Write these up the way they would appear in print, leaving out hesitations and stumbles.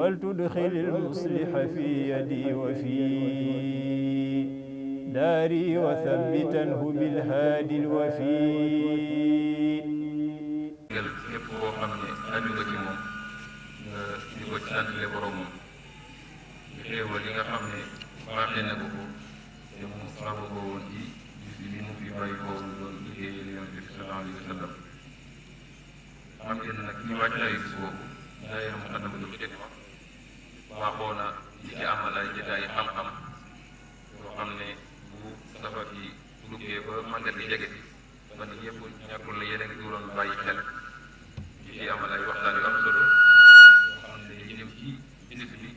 ولتدخل المصلح في يدي وفي داري وثبتنه بالهادي الوفي képp koo xam ne aju nga ci moom nga di ko santale boromam di xéewal yi nga xam ne baaxee na ko ko te mu saaba ko woon ci bis bi mu fi bàyyi ko woon doon liggéeyal Yonent bi sallallahu alayhi wa sallam xam ngeen nag ñu wàccaayu bis boobu daayira Muxaddamatul Xidma baaxoo na di ci amal ay jotaay xam-xam yoo xam ne bu safar yi duggee ba màggal gi jege si ba ni ñëpp ñàkkul ne yéen a ngi doon bàyyi xel di ci amal ay waxtaan yu am solo yoo xam ne yu jëm ci bis bi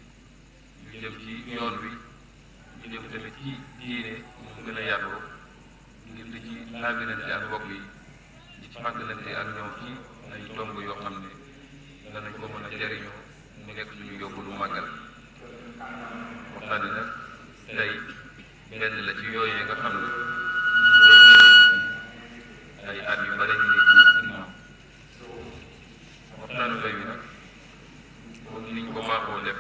yu jëm ci yoon wi yu jëm tamit ci diine mu gën a yaatoo ngir di ci laabirante ak mbokk yi di ci fàggalante ak ñoom ci ay tomb yoo xam ne danañ ko mën a jëriñoo mu nekk suñu yóbbu lu màggal waxtaan yi nag tey benn la ci yooyee nga xam ne ñu koy ay at yu bare ñu ngi ci ginnaaw waxtaanu tey bi nag comme niñ ko baaxoo def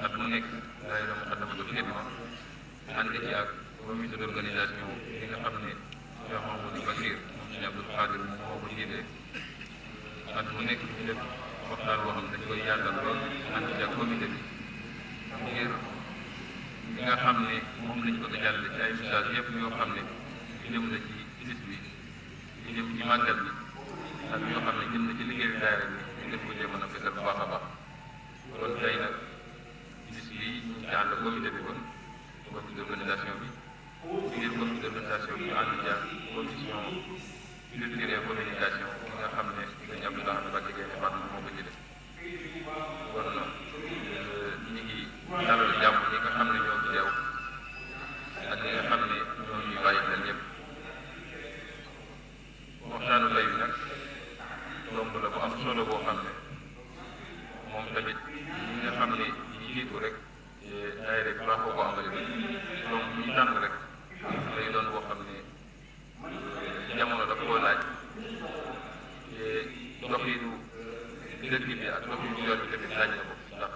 at mu nekk daayira Muxaddamatul Xidma ànd ci ak comité d'organisation bi nga xam ne Cheikh Mahamadou Bachir moom Cheikh Abdoul Khadir moom moo ko jiite at mu nekk ñu def waxtaan boo xam ne dañ koy yaatal lool ànd ci ak comité bi ngir ñi nga xam ne moom lañ ko jàllale ci ay message yëpp yoo xam ne jëm na ci bis bi yu jëm ci màggal bi ak yoo xam ne jëm na ci liggéeyu daayira bi ñu def ko cee mën a fesal bu baax a baax kon tey nag bis bi ñu ngi ci ànd comité bi kon comité d'organisation bi ci biir comité d'organisation bi ñu ànd ci ak commission culture et communication bi nga xam ne dañ Abdoulaye Mbacke Gaïndé Fatma moo ko ci def kon ñi ngi dalal jàmm ñi nga xam ne ñoo ci teew ak ñi nga xam ne ñoo ñuy bàyyi xel ñëpp waxtaanu tey bi nag tomb la bu am solo boo xam ne moom tamit ñi nga xam ne ñi jiitu rek daayira bi baaxoo ko amale bi donc ñu tànn rek lay doon boo xam ne jamono dafa koo laaj te doxinu dëkk bi ak doxinu yoon bi tamit laaj na ko ndax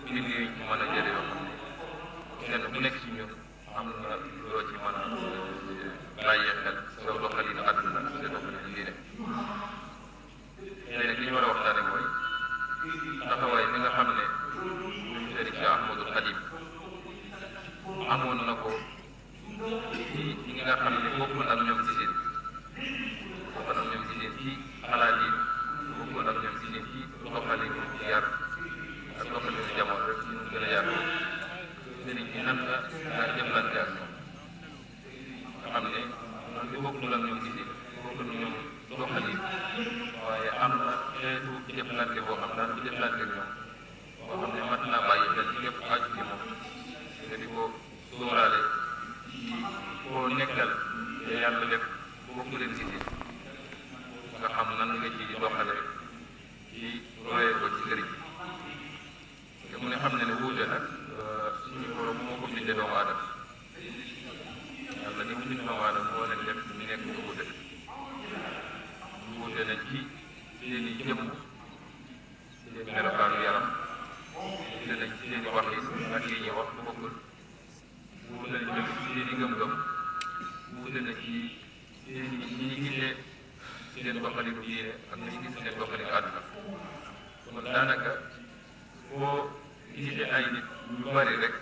bind yi ñu mën a jële yoo xam ne kenn bu nekk ci ñun am na loo ci mën a bàyyee xel sa doxalinu àdduna ak sa doxalinu diine tey nag li ñu war a waxtaane mooy taxawaay bi nga xam ne suñu sëriñ Cheikh Ahmadul Xadim amoon na ko ci ñi nga xam ne bokkul ak ñoom giseen bokkul ak ñoom giseen ci xalaat yi bokkul ak ñoom giseen ci doxalinu yar ak doxalinu jamono rek ñu gën a yaatu sëriñ bi nan la daa jëflante ak ñoom nga xam ne man di bokkul ak ñoom giseen bokkul ñoom doxalin waaye am na xeetu jëflante boo xam daan bu jëflante ak ñoom boo xam ne mat naa bàyyi xel ci lépp aju ci moom nga di ko sóoraale ci koo nekkal te yàlla lépp bokku leen gisee nga xam nan nga ci doxale ci royee ko ci sëriñ te mu ne xam ne ne wuute nag suñu borom moo ko bindee doomu aadama yàlla ni mu bind doomu aadama moo leen def ñu nekk ñu wuute wuute nañ ci seen i jëmm seen melokaanu yaram wuute nañ ci seen i wax yi ak yi ñuy wax bokkul wuute nañ tamit ci seen i ngëm-ngëm wuute na ci seen i ñi ñu gisee seen doxalinu diine ak ñi ñu gis seen doxalinu àdduna kon daanaka boo gisee ay nit ñu bari rek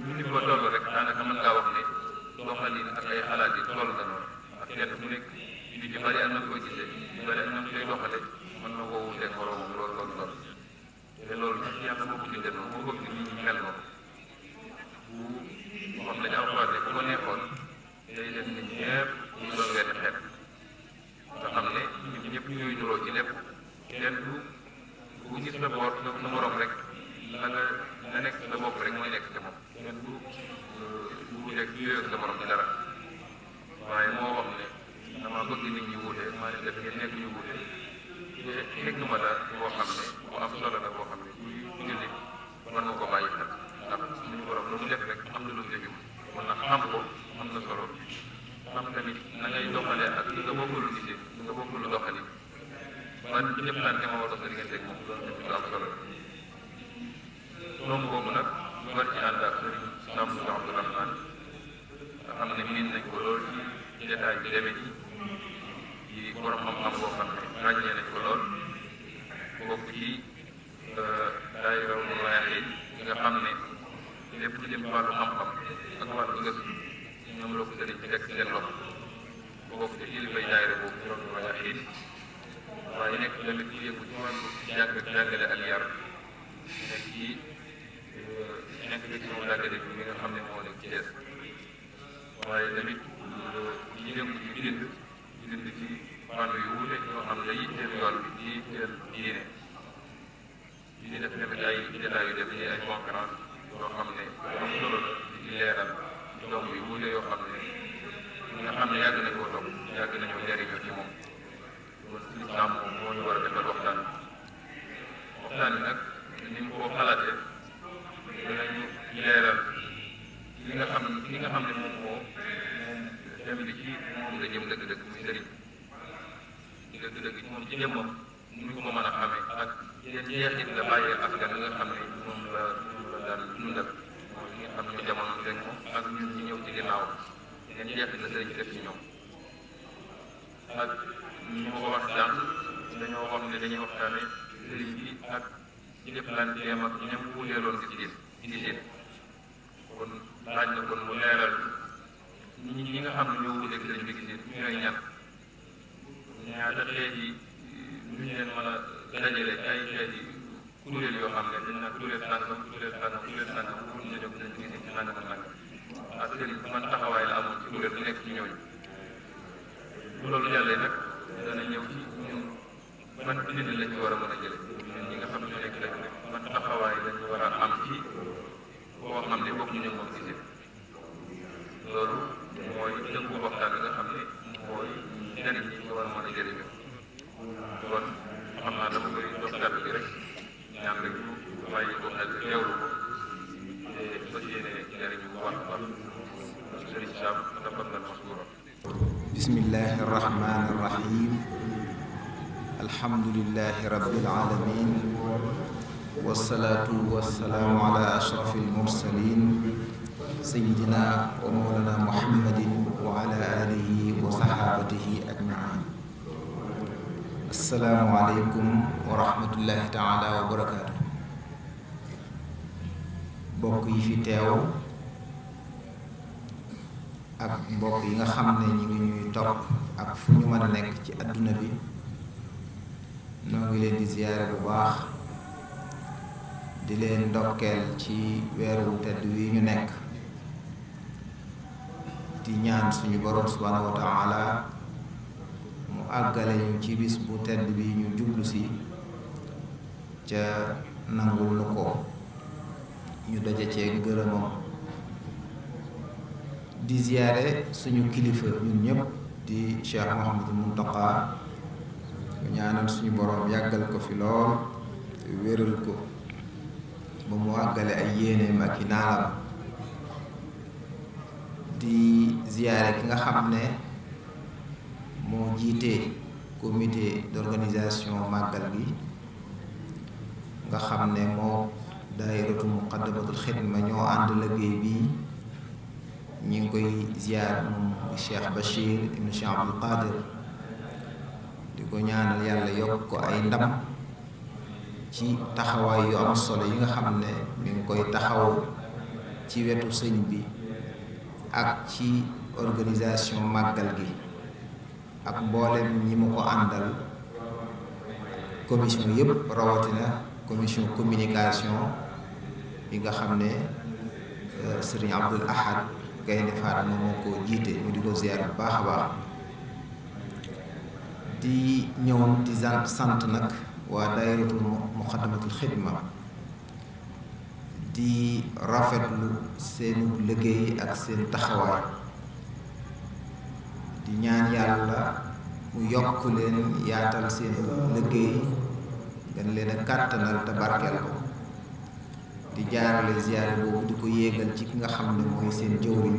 ñu nit ko toll rek daanaka mën ngaa wax ne doxalin ak ay xalaat yi toll na noonu ak kenn ku nekk nit yu bari am na koy gisee ñu bari am na koy doxale mën na koo wuteeg moroomam lool te loolu nag yàlla moo ko bindee noonu moo ko bind nit ñi mel noonu bu xam ne alxuraan bu ko neexoon day def nit ñëpp ñu doon wenn xeet nga xam ne ñun ñëpp ñooy nuroo ci lépp kenn du bu gis sa boor sa morom rek la nekk sa bopp rek mooy nekk sa moom kenn du wuuteeg yooyu sa morom ci dara waaye moo wax ne dama bëgg nit ñi wuute maa leen def ngeen nekk ñu wuute te xekk ma daal boo xam ne bu am solo la boo xam ne kuy jullit war nga ko bàyyi xel ndax suñu borom lu mu def rek am na lu mu defi kon nag xam ko am na solo xam tamit na ngay doxalee ak li nga bokkul gisee li nga bokkul doxali ba jëflante ma war a sa digganteeg moom loolu tamit lu am solo tomb boobu nag ñu war ci ànd ak sëriñ Samb Abdourahmane nga xam ne miin nañ ko lool ci jotaay bi demee ci borom xam-xam boo xam ne ràññee nañ ko lool bokk ci daayira Rayaahiin nga xam ne lépp lu jëm ci wàllu xam-xam ak wàllu gëstu ñoom la ko sëriñ bi teg seen loxo bokk ci kilifay daayira boobu ci ron Rayaahiin waaye nekk tamit ci yëngu ci wàllu jàng ak jàngale ak yar nekk ci institution d'académie bi nga xam ne moo nekk ci des waaye tamit ci yëngu ci bind ci fànn yu wuute yoo xam ne yitteel yoon bi ci yitteel diine di def tamit ay jotaay yu def ci ay conférence yoo xam ne am solo la di ci leeral tomb yu wuute yoo xam ne ñi nga xam ne yàgg nañ koo topp yàgg nañoo jariñoo ci moom kon lislaam moom moo ñu war a defal waxtaan bi nag ni mu ko xalaatee dinañu leeral li nga xam ne moom thème bi ci moom la jëm dëgg-dëgg muy sëriñ dëgg-dëgg moom ci jëmmam nu ñu ko mën a xamee ak yéen jeexit la bàyyee askan li nga xam ne moom la daan dundal mooy ñi nga xam ñoo jamono rek moom ak ñun ñi ñëw ci ginnaaw yéen jeexit la sëriñ def ci ñoom ak ñu ma ko wax daan dañoo wax ne dañuy waxtaane sëriñ bi ak jëflanteem ak ñam wuuteeloon gis-gis kon laaj na kon mu leeral ñi nga xam ne ñoo wuuteeg sëriñ bi gis-gis ñooy ñan ñaata xeet yi lu ñu leen mën a dajale ay xeet yi kuréel yoo xam ne dañ naan kuréel sàngam pour ñu jóg sëriñ bi gis ci nangam ak nangam ak sëriñ bi man taxawaay la amoon ci kuréel bu nekk ci ñooñu bu loolu jàllee nag dana ñëw ci ñun man bind lañ ci war a mën a jële ñun ñi nga xam ne ñoo nekk rek man taxawaay lañ war a am ci boo xam ne bokk ñu ne moom gisee loolu mooy dëggu waxtaan bi nga xam ne mooy njëriñ ñi ñu war a mën a jëriñoo kon xam naa dama koy jox kàddu gi rek ñaan rek ñu bàyyi ko xel teewlu ko te fas yéene jëriñu bu baax a baax sëriñ Sam tafaddal mashkuura. bismillahi irrahmani irrahim alhamdulilahi rabbil alamin wasalaatu wasalaamu ala ashrafi almursalin sayidina wa mawlana muhammadin wa ala alihi wa sahabatihi ajmain assalaamu aleykum wa rahmatullahi taala wa barakaatu bokk yi fi teew ak mbokk yi nga xam ne ñi ngi ñuy topp ak fu ñu mën a nekk ci àdduna bi noo ngi leen di ziyaare bu baax di leen ndokkeel ci weeru tedd wi ñu nekk di ñaan suñu borom subhaanahu wa taala mu àggale ñu ci bis bu tedd bi ñu jublu si ca nangul nu ko ñu daje cee ngërëmam di ziyaare suñu kilifa ñun ñëpp di Cheikh Mouhamadou Mountakha ñaanal suñu boroom yàggal ko fi lool wéral ko ba mu àggale ay yéeneem ak i naalam di ziyaare ki nga xam ne moo jiite comité d'organisation màggal gi nga xam ne moo daayiratu muqaddamatul xidma ñoo ànd liggéey bi ñi ngi koy ziyaar moom Cheikh Bachir ibn Cheikh Abdul Qadir di ko ñaanal yàlla yokk ko ay ndam ci taxawaay yu am solo yi nga xam ne mi ngi koy taxaw ci wetu sëñ bi ak ci organisation màggal gi ak mboolem ñi mu ko àndal commission yëpp rawatina commission communication bi nga xam ne sëriñ Abdul Ahad Gaynde Fatma moo ko jiite ñu di ko ziar bu baax a baax di ñëwoon di sant nag waa daayiratul muqaddamatul xidma di rafetlu seenu liggéey ak seen taxawaay di ñaan yàlla mu yokk leen yaatal seen liggéey gën leen a kàttanal te barkeel ko di jaarale ziyaare boobu di ko yéegal ci ki nga xam ne mooy seen jëwriñ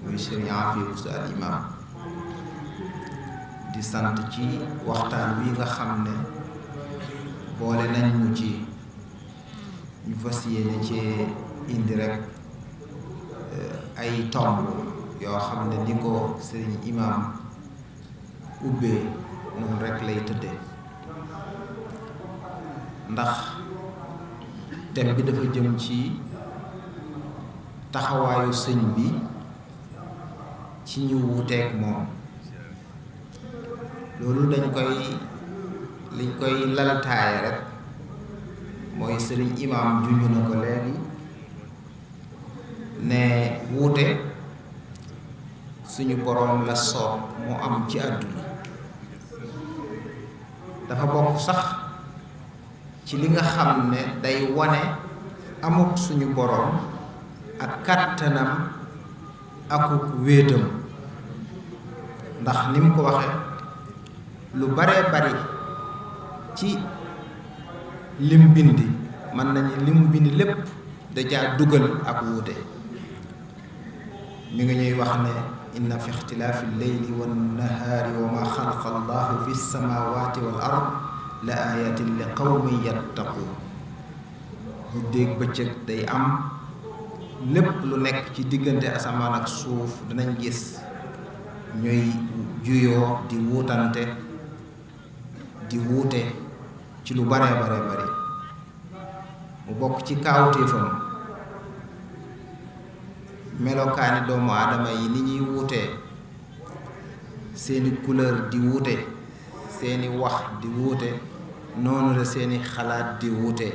muy Sëriñ Afiya Buso al imam di sant ci waxtaan wi nga xam ne boole nañ mu ci ñu fas yéene ci indi rek ay tomb yoo xam ne ni ko sëriñ imam ubbee noonu rek lay tëddee ndax thème bi dafa jëm ci taxawaayu sëñ bi ci ñu wuuteeg moom. loolu liñ koy laltaaye rek mooy sëriñ imam junju na ko léegi ne wuute suñu boroom la soob mu am ci àdduna dafa bokk sax ci li nga xam ne day wane amut suñu boroom ak kàttanam akuk wéetam ndax ni mu ko waxe lu baree bari ci lim bindi mën nañu limu bindi lépp dajaa dugal ak wuute mi ngi ñuy wax ne inna fi ixtilaafi lleyli wannahaari wa ma xalaqa allahu fi samawati wal ard la ayatin li qawmin yattaqun guddeeg bëccëg day am lépp lu nekk ci diggante asamaan ak suuf danañ gis ñuy juyoo di wuutante di wuute ci lu bare bare mu bokk ci kaawteefam melokaani doomu aadama yi ni ñuy wuutee seeni couleur di wuute seeni wax di wuute noonu la seeni xalaat di wuute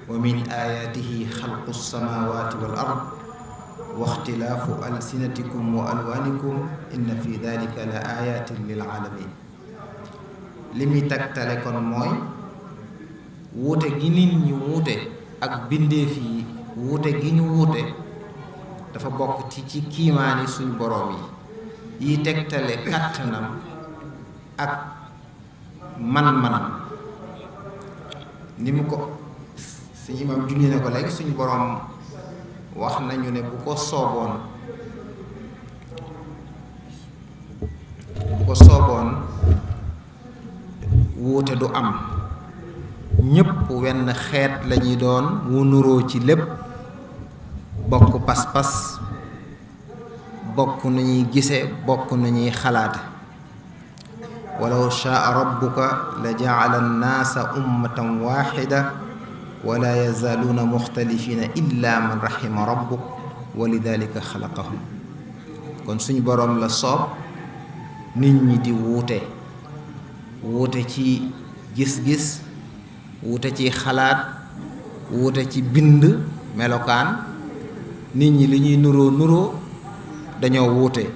wa min ayaatihi xalqu samawati wal ard wa ixtilaafu alsinatikum wa alwaanikum inna fi dalika la ayatin lil alamin li muy tagtale kon mooy wuute gi nit ñi wuute ak bindeef yi wuute gi ñu wuute dafa bokk ci kiimaani suñ boroom yi yi tegtale kàttanam ak man-manam ni mu ko suñu imam junñe ne ko léegi suñu boroom wax nañu ne bu ko sooboon wuute du am ñépp wenn xeet lañuy doon wu nuroo ci lépp bokk pas-pas bokk nañuy gise bokk nañuy xalaate walaw shaa rabbuka la ja'ala an-naasa ummatan waaxida wala yazaaluuna muxtalifiina illa man raxima rabbuk wa lidalika xalaqahum kon suñu boroom la soob nit ñi di wuute ci gis-gis wuute ci xalaat wuute ci bind melokaan nit ñi li ñuy nuroo dañoo wuute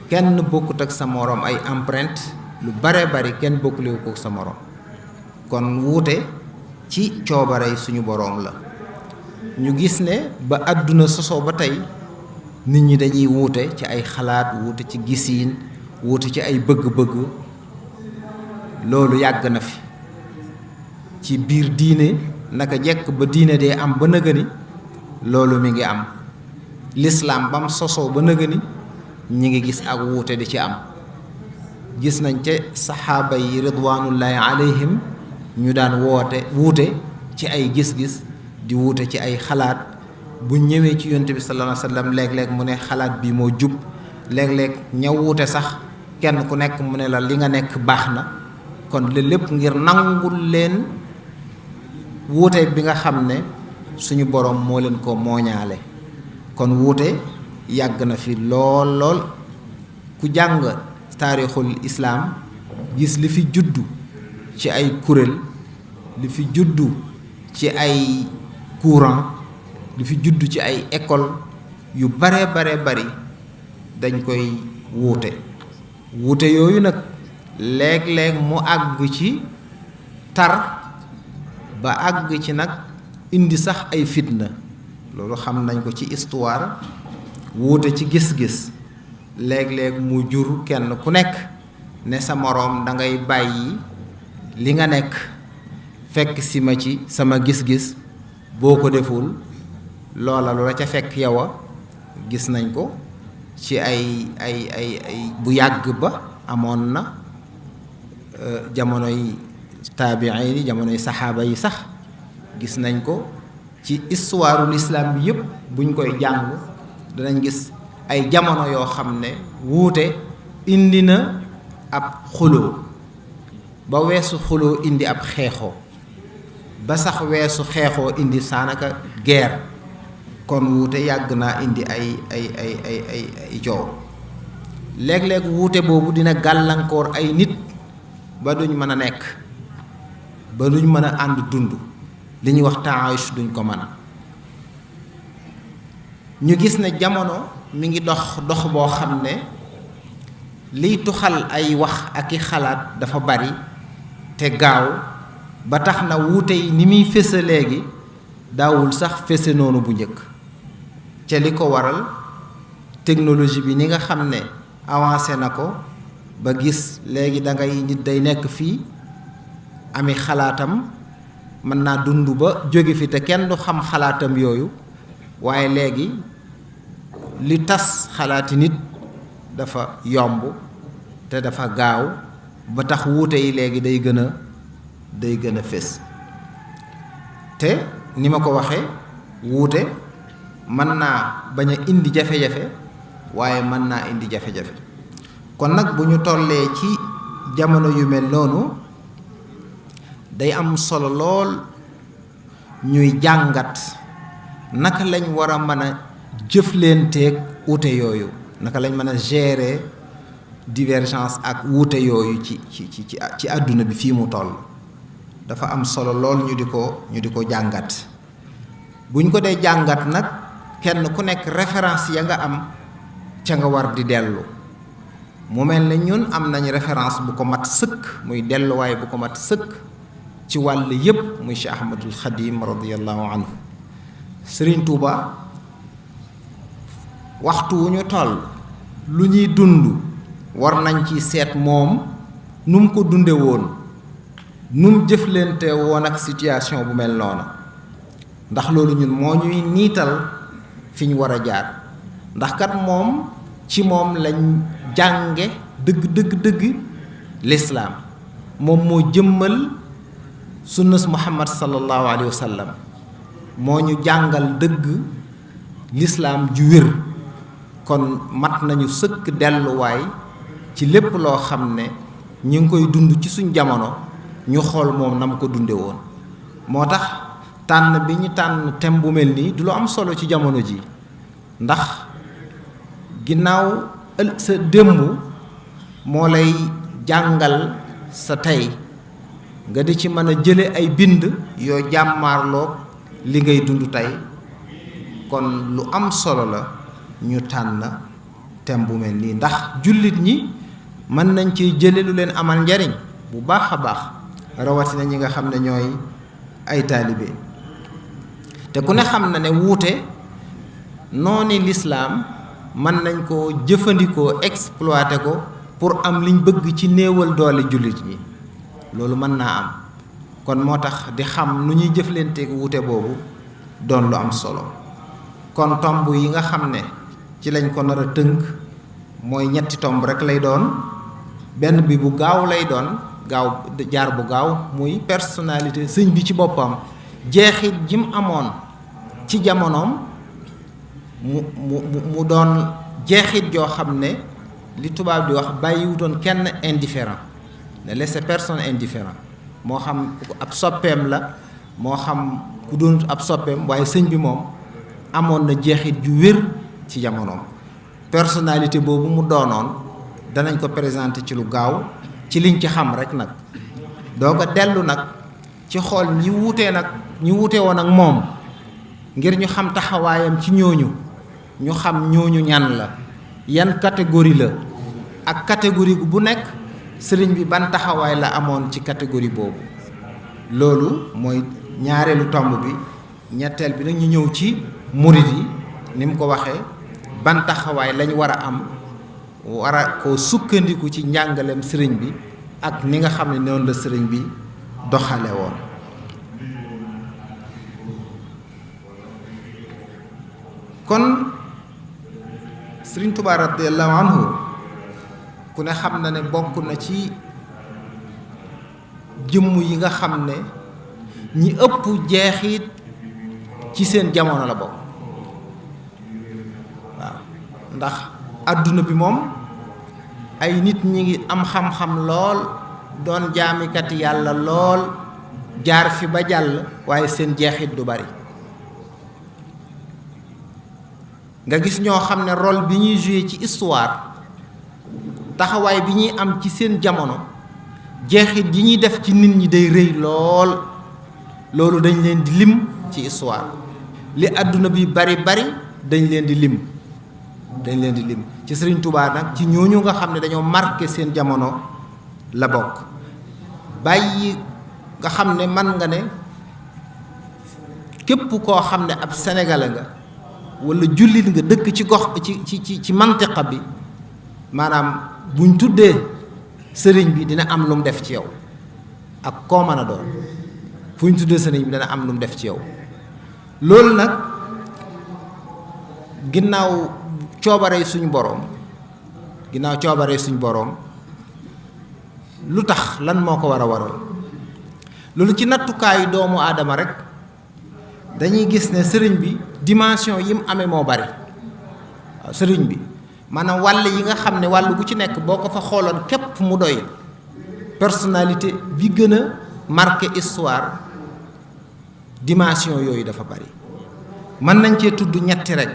kenn bokkut ak sa moroom ay empreinte lu bare bari kenn bokkulewu ko sa moroom kon wuute ci coobare suñu boroom la ñu gis ne ba àdduna sosoo ba tey nit ñi dañuy wuute ci ay xalaat wuute ci gisiin wuute ci ay bëgg-bëgg loolu yàgg na fi ci biir diine naka jekk ba diine dee am ba nëgëni loolu mi ngi am lislaam bam sosoo ba nëgëni ñi ngi gis ak wuute di ci am gis nañ ca saxaaba yi ridwanullahi alayhim ñu daan wuute ci ay gis-gis di wuute ci ay xalaat bu ñëwee ci yonent bi sallallahu alayhi wasallam léeg-léeg mu ne xalaat bi moo jub léeg-léeg ña wuute sax kenn ku nekk mu ne la li nga nekk baax na kon li lépp ngir nangul leen wuute bi nga xam ne suñu boroom moo leen ko mooñaale kon wuute yàgg na fi lool ku jàng taarixul islaam gis li fi juddu ci ay kuréel li fi juddu ci ay courant li fi juddu ci ay école yu bare bari dañ koy wuute yooyu nag léeg-léeg mu àgg ci tar ba àgg ci nag indi sax ay fitna loolu xam nañ ko ci histoire wuute ci gis-gis léeg-léeg mu jur kenn ku nekk ne sa moroom dangay bàyyi li nga nekk fekk si ma ci sama gis-gis boo ko deful loola lu la ca fekk yow a gis nañ ko ci ay bu yàgg ba amoon na jamonoy taabiin yi jamonoy saxaaba yi sax gis nañ ko ci histoire l'islam bi yépp buñ koy jàng danañ gis ay jamono yoo xam ne wuute indi na ab xuloo ba weesu xuloo indi ab xeexoo ba sax weesu xeexoo indi saanaka guerre kon wuute yàgg naa indi ay coow léeg-léeg wuute boobu dina gàllankoor ay nit ba duñ mën a nekk ba duñ mën a ànd dund li ñuy wax taayush duñ ko mën ñu gis ne jamono mi ngi dox boo xam ne liy tuxal ay wax ak i xalaat dafa bari te gaaw ba tax na wuute yi ni muy fese léegi daawul sax fese noonu bu njëkk ca li ko waral technologie bi ni nga xam ne avancé na ko ba gis léegi dangay nit day nekk fii ami xalaatam mën naa dund ba jóge fi te kenn du xam xalaatam yooyu waaye léegi li tas xalaati nit dafa yomb te dafa gaaw ba tax wuute yi léegi day gën a fés te ni ma ko waxee wuute mën naa bañ a indi jafe-jafe waaye mën naa indi jafe-jafe kon nag bu ñu tollee ci jamono yu mel noonu day am solo lool ñuy jàngat naka lañ war a mën a jëflanteeg wuute yooyu naka lañ mën a gérer divergence ak wuute yooyu ci àdduna bi fii mu toll dafa am solo lool ñu di ko jàngat buñ ko dee jàngat nag kenn ku nekk référence ya nga am ca nga war di dellu mu mel ne ñun am nañ référence bu ko mat sëkk muy delluwaay bu ko mat sëkk ci wàll yépp muy Cheikh Ahmadul Xadim radiyallahu anhu Sëriñ Tuuba waxtu wu ñu toll lu ñuy dund war nañ ci seet moom nu mu ko dunde woon nu mu jëflante woon ak situation bu mel noona ndax loolu ñun moo ñuy niital fi ñu war a jaar ndax kat moom ci moom lañ jànge dëgg lislaam moom moo jëmmal sunnas muhammad sallallahu alayhi wa sallam moo ñu jàngal dëgg lislaam ju wér kon mat nañu sëkk delluwaay ci lépp loo xam ne ñu ngi koy dund ci suñ jamono ñu xool moom na mu ko dunde woon moo tax tànn bi ñu tànn thème bu mel nii du lu am solo ci jamono ji ndax ginnaaw sa démb moo lay jàngal sa tey nga di ci mën a jële ay bind yoo jàmmaarloog li ngay dund tey kon lu am solo la ñu tànn thème bu mel nii ndax jullit ñi mën nañ ci jële lu leen amal njariñ bu baax a baax rawatina ñi nga xam ne ñooy ay taalibe te ku ne xam na ne wuute nooni lislaam mën nañ ko jëfandikoo exploité ko pour am liñ bëgg ci néewal doole jullit ñi loolu mën naa am kon moo tax di xam nu ñuy jëflanteek wuute boobu doon lu am solo kon tomb yi nga xam ne ci lañ ko nar a tënk mooy ñetti tomb rek lay doon benn bi bu gaaw lay doon gaaw jaar bu gaaw muy personnalité sëñ bi ci boppam jeexit ji mu amoon ci jamonoom mu doon jeexit joo xam ne li tubaab di wax bàyyiwutoon kenn indifférent ne laisser personne indifférent moo xam ab soppeem la moo xam ku doon ab soppeem waaye sëñ bi moom amoon na jeexit ju wér ci jamonoom personnalité boobu mu doonoon danañ ko présenter ci lu gaaw ci liñ ci xam rek nag doo ko dellu nag ci xool ñi wuute woon ak moom ngir ñu xam taxawaayam ci ñooñu ñu xam ñooñu ñan la yan catégorie la ak catégorie bu nekk sëriñ bi ban taxawaay la amoon ci catégorie boobu loolu mooy ñaareelu tomb bi ñetteel bi nag ñu ñëw ci murid yi ni mu ko waxee ban taxawaay lañ war a am war a koo sukkandiku ci njàngaleem sëriñ bi ak ni nga xam ne noonu la sëriñ bi doxale woon kon sëriñ Tuubaa radiyallahu anhu ku ne xam na ne bokk na ci jëmm yi nga xam ne ñi ëpp jeexit ci seen jamono la bokk waaw ndax adduna bi moom ay nit ñi ngi am xam-xam lool doon jaamikat yàlla lool jaar fi ba jàll waaye seen jeexit du bari nga gis ñoo xam ne rôle bi ñuy joué ci histoire taxawaay bi ñuy am ci seen jamono jeexit yi ñuy def ci nit ñi day rëy lool loolu dañ leen di lim ci histoire li àdduna bi bari dañ leen di lim ci Sëriñ Tuubaa nag ci ñooñu nga xam ne dañoo marqué seen jamono la bokk bàyyi nga xam ne man nga ne képp koo xam ne ab sénégalais nga walla jullit nga dëkk ci gox ci mantiqa bi maanaam buñ tuddee sëriñ bi dina am lu mu def ci yow ak koo mën a doon fu ñu tuddee sëriñ bi dina am lu mu def ci yow loolu nag ginnaaw coobare suñu boroom lu tax lan moo ko war a waral loolu ci nattukaayu doomu aadama rek dañuy gis ne sëriñ bi dimension yi mu amee moo bari waaw sëriñ bi maanaam wàll yi nga xam ne wàll gu ci nekk boo ko fa xooloon képp mu doy personnalité bi gën a marqué histoire dimension yooyu dafa bari mën nañ cee tudd ñetti rek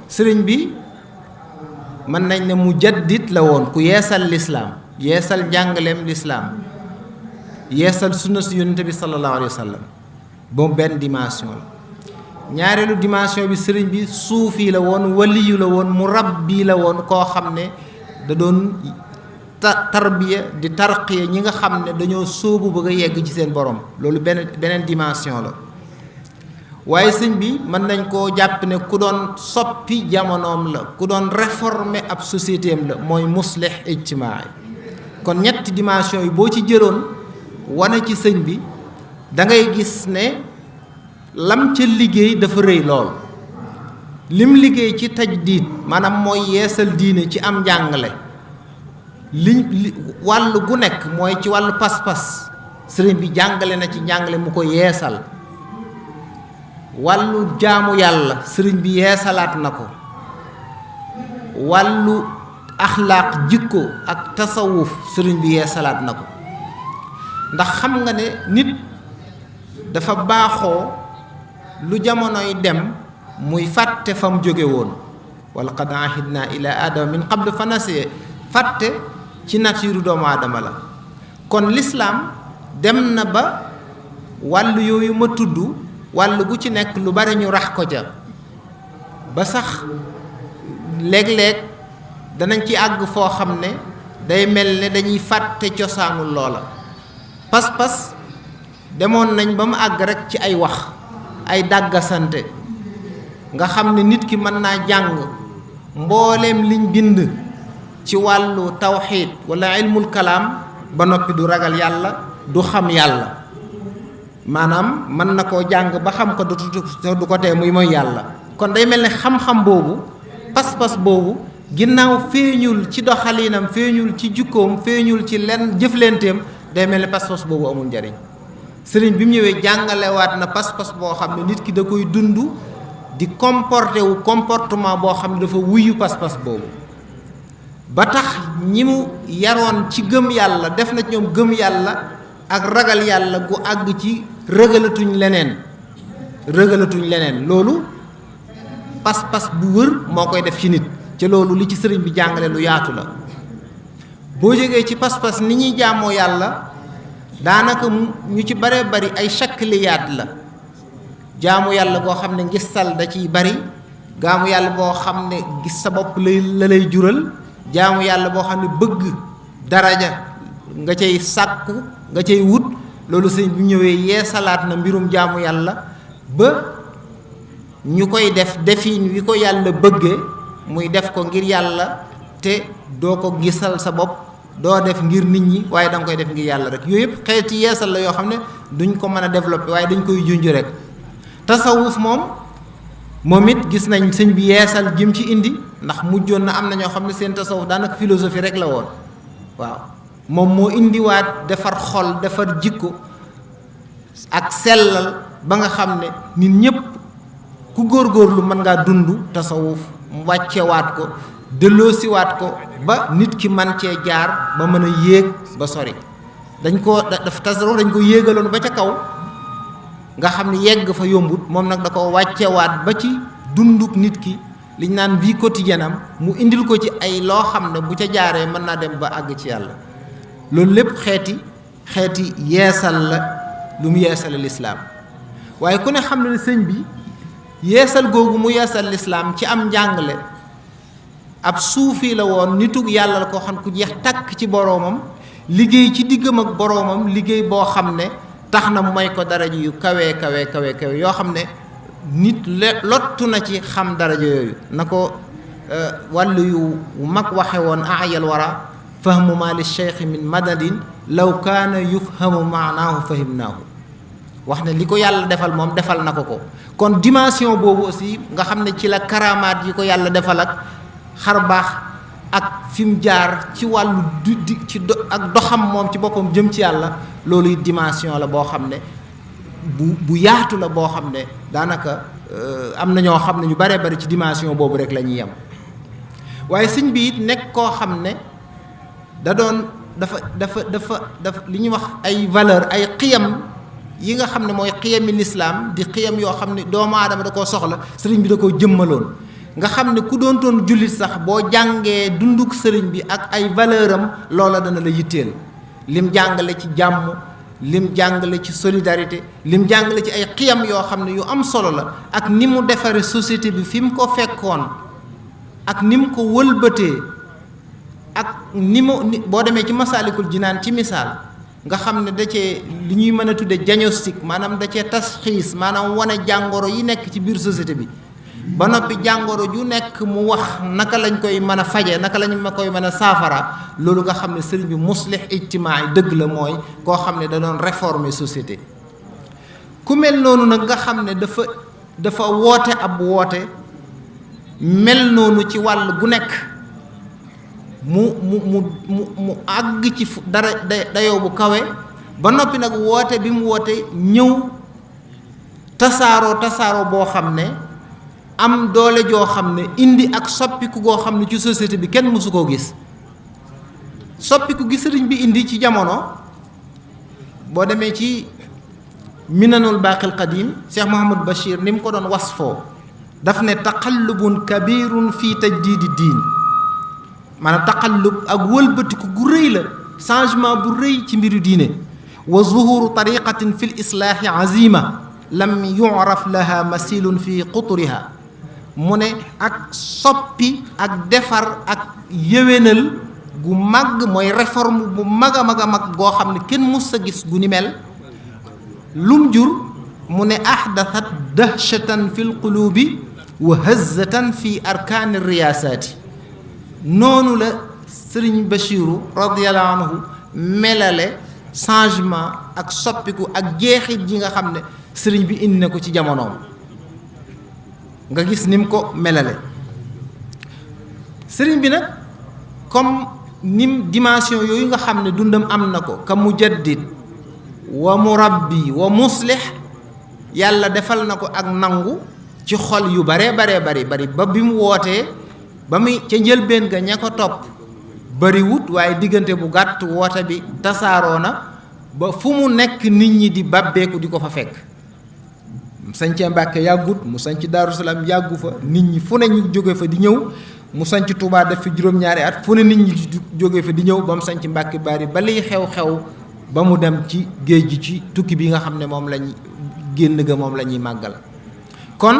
sëriñ bi mën nañ ne mujaddid la woon ku yeesal lislaam yeesal njàngaleem lislaam yeesal sunna si yonent bi sallallahu alayhi wa sallam boobu benn dimension la ñaareelu dimension bi sëriñ bi suufi la woon waliyu la woon murabbi la woon koo xam ne da doon tarbiya di tarqiya ñi nga xam ne dañoo sóobu bëgg a yegg ci seen borom loolu beneen dimension la waaye sëñ bi mën nañ koo jàpp ne ku doon soppi jamonoom la ku doon réformer ab société am la mooy muslih ijtimaai kon ñetti dimension yi boo ci jëloon wane ci sëñ bi da ngay gis ne lam ca liggéey dafa rëy lool lim liggéey ci tajdiid maanaam mooy yeesal diine ci am njàngale wàll gu nekk mooy ci wàllu pas-pas sëriñ bi jàngale na ci njàngale mu ko yeesal wàllu jaamu yàlla sëriñ bi yeesalaat na ko wàllu axlaaq jikko ak tasawuf sëriñ bi yeesalaat na ko ndax xam nga ne nit dafa baaxoo lu jamonoy dem muy fàtte fa mu jóge woon wala qad ahidna ila adama min qabl fa nasiya fàtte ci nature doomu aadama la kon lislaam dem na ba wàllu yooyu ma tudd wàll gu ci nekk lu bari ñu rax ko ca ba sax léeg-léeg danañ ci àgg foo xam ne day mel ne dañuy fàtte cosaanul loola pas-pas demoon nañ ba mu àgg rek ci ay wax ay dàggasante nga xam ne nit ki mën naa jàng mbooleem liñ bind ci wàllu tawxiid wala ilmul kalaam ba noppi du ragal yàlla du xam yàlla maanaam mën na koo jàng ba xam ko du ko tee muy mooy yàlla kon day mel ne xam-xam boobu pas-pas boobu ginnaaw feeñul ci doxalinam feeñul ci jukkoom feeñul ci lenn jëflenteem day mel ne pas-pas boobu amul njariñ sëriñ bi mu ñëwee jàngalewaat na pas-pas boo xam ne nit ki da koy dund di comporté wu comportement boo xam ne dafa wuyu pas-pas boobu ba tax ñi mu yaroon ci gëm yàlla def na ci ñoom gëm yàlla ak ragal yàlla gu àgg ci rëgalatuñ leneen loolu pas-pas bu wër moo koy def ci nit ca loolu li ci sëriñ bi jàngale lu yaatu la boo jógee ci pas-pas ni ñuy jaamoo yàlla daanaka ñu ci bare bari ay shakliyaat la jaamu yàlla goo xam ne ngistal da ciy bari jaamu yàlla boo xam ne gis sa bopp lay jural jaamu yàlla boo xam ne bëgg daraja nga cay sàkku nga cay wut loolu sëñ bu ñëwee yeesalaat na mbirum jaamu yàlla ba ñu koy def defin wi ko yàlla bëggee muy def ko ngir yàlla te doo ko gisal sa bopp doo def ngir nit ñi waaye da nga koy def ngir yàlla rek yooyu yëpp xeeti yeesal la yoo xam ne duñ ko mën a développer waaye dañ koy junj rek tasawuf moom it gis nañ sëñ bi yeesal jëm ci indi ndax mujjoon na am na ñoo xam ne seen tasawuf daanaka philosophie rek la woon waaw moom moo indiwaat defar xol defar jikko ak sellal ba nga xam ne nit ñépp ku góorgóorlu mën ngaa dund tasawuf mu wàccewaat ko delloosiwaat ko ba nit ki man cee jaar ba mën a yéeg ba sori dañ ko daf tasawuf dañ ko yéegaloon ba ca kaw nga xam ne yegg fa yombut moom nag da ko wàccewaat ba ci dunduk nit ki liñ naan vie quotidienne am mu indil ko ci ay loo xam ne bu ca jaaree mën naa dem ba àgg ci yàlla loolu lépp xeeti yeesal la lu mu yeesal lislaam waaye ku ne xam ne sëñ bi yeesal googu mu yeesal lislaam ci am njàngale ab suufi la woon nitug yàlla la ko xam ku jeex takk ci boroomam liggéey ci diggam ak boroomam liggéey boo xam ne tax na mooy ko daraja yu kawe yoo xam ne nit lottu na ci xam daraja yooyu na ko wàllu yu mag waxe woon ayal wara fahmu ma li cheikh min madadin law kaana yufhamu maanaahu fahimnaahu wax ne li ko yàlla defal moom defal na ko kon dimension boobu aussi nga xam ne ci la karamaat yi ko yàlla defal ak xar baax ak fi mu jaar ci wàllu ak doxam moom ci boppam jëm ci yàlla loolu dimension la boo xam ne bu yaatu la boo xam ne daanaka am na ñoo xam ne ñu baree bari ci dimension boobu rek la ñuy yem waaye sëñ bi it nekk koo xam ne dafa li ñuy wax ay valeur ay xiyam yi nga xam ne mooy xiyami lislaam di xiyam yoo xam ne doomu aadama da koo soxla sëriñ bi da koo jëmmaloon nga xam ne ku doontoon jullit sax boo jàngee dunduk sëriñ bi ak ay valeur am loola dana la yitteel lim jàngale ci jàmm lim jàngale ci solidarité lim jàngale ci ay xiyam yoo xam ne yu am solo la ak ni mu defare société bi fi mu ko fekkoon ak ni mu ko wëlbatee ak ni boo demee ci masaalikul jinaan ci misaal nga xam ne da cee li ñuy mën a tudde diagnostic maanaam da cee tasxiis maanaam wane jàngoro yi nekk ci biir société bi ba noppi jàngoro ju nekk mu wax naka lañ koy mën a faje naka lañ ma koy mën a saafara loolu nga xam ne sëriñ bi muslih ijtimaai dëgg la mooy koo xam ne da doon réformer société ku mel noonu nag nga xam ne dafa woote ab woote mel noonu ci wàll gu nekk mu àgg ci dara dayoo bu kawe ba noppi nag woote bi mu woote ñëw tasaaroo boo xam ne am doole joo xam ne indi ak soppiku goo xam ne ci société bi kenn mësu koo gis soppiku gi sëriñ bi indi ci jamono boo demee ci minanul baaqil qadim Cheikh Mouhamad Bachir ni mu ko doon wasfoo daf ne taqallubun kabirun fii tajdiidi diin maanaam taqallub ak wëlbatiku gu rëy la changement bu rëy ci mbiru diine wa zuhuru tariqatin fi l islaahi azima lam yuraf laha masilun fi quturiha mu ne ak soppi ak defar ak yéwénal gu màgg mooy réforme bu mag a mag goo xam ne kenn mus sa gis gu ni mel lum jur mu ne ahdathat dahshatan fi lqulubi wa hazzatan fi arkaani riyasaati noonu la sëriñ Bachiru radiyallahu anhu melale changement ak soppiku ak jeexit ji nga xam ne sëriñ bi indi na ko ci jamonoom nga gis ni mu ko melale sëriñ bi nag comme nim dimension yooyu nga xam ne dundam am na ko ka mujaddid wa murabbi wa muslih yàlla defal na ko ak nangu ci xol yu bari ba bi mu wootee ba muy ca njëlbéen ga ña ko topp bariwut waaye diggante bu gàtt woote bi tasaaroo na ba fu mu nekk nit ñi di babbeeku di ko fa fekk mu sañc Mbàkke yàggut mu sañc Daaru Salaam yàggu fa nit ñi fu ne ñu jóge fa di ñëw mu sañc Tuubaa def fi juróom-ñaari at fu ne nit ñi di jóge fa di ñëw ba mu sañc Mbàkke Bari ba liy xew-xew ba mu dem ci géej gi ci tukki bi nga xam ne moom lañ génn ga moom la ñuy màggal kon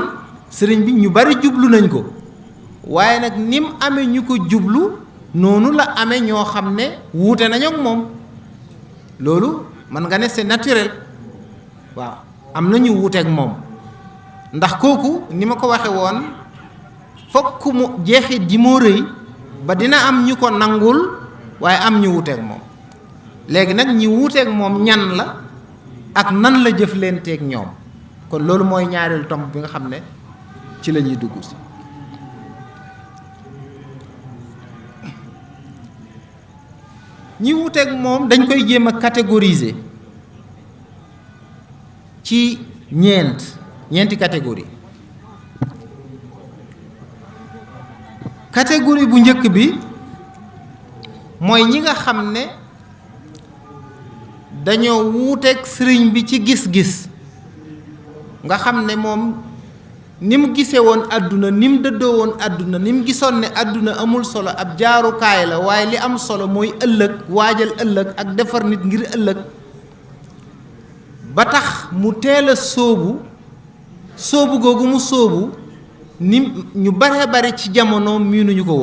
sëriñ bi ñu bari jublu nañ ko waaye nag ni mu amee ñu ko jublu noonu la amee ñoo xam ne wuute nañu ak moom loolu mën nga ne c'est naturel waaw am na ñu wuuteeg moom ndax kooku ni ma ko waxe woon fokk mu jeexit ji moo rëy ba dina am ñu ko nangul waaye am ñu wuuteeg moom léegi nag ñi wuuteeg moom ñan la ak nan la jëflanteeg ñoom kon loolu mooy ñaareelu tomb bi nga xam ne ci la ñuy dugg si ñi wuuteeg moom dañ koy jéem a catégoriser ci ñeenti catégorie. catégorie bu njëkk bi mooy ñi nga xam ne dañoo wuuteeg sëriñ bi ci gis-gis, nga xam ne moom ni mu gisee woon àdduna, ni mu dëddoo woon àdduna, ni mu gisoon ne àdduna amul solo, ab jaarukaay la, waaye li am solo mooy ëllëg, waajal ëllëg ak defar nit ngir ëllëg, ba tax mu teel a sóobu googu mu sóobu ni ñu bare bare ci jamono miinuñu ko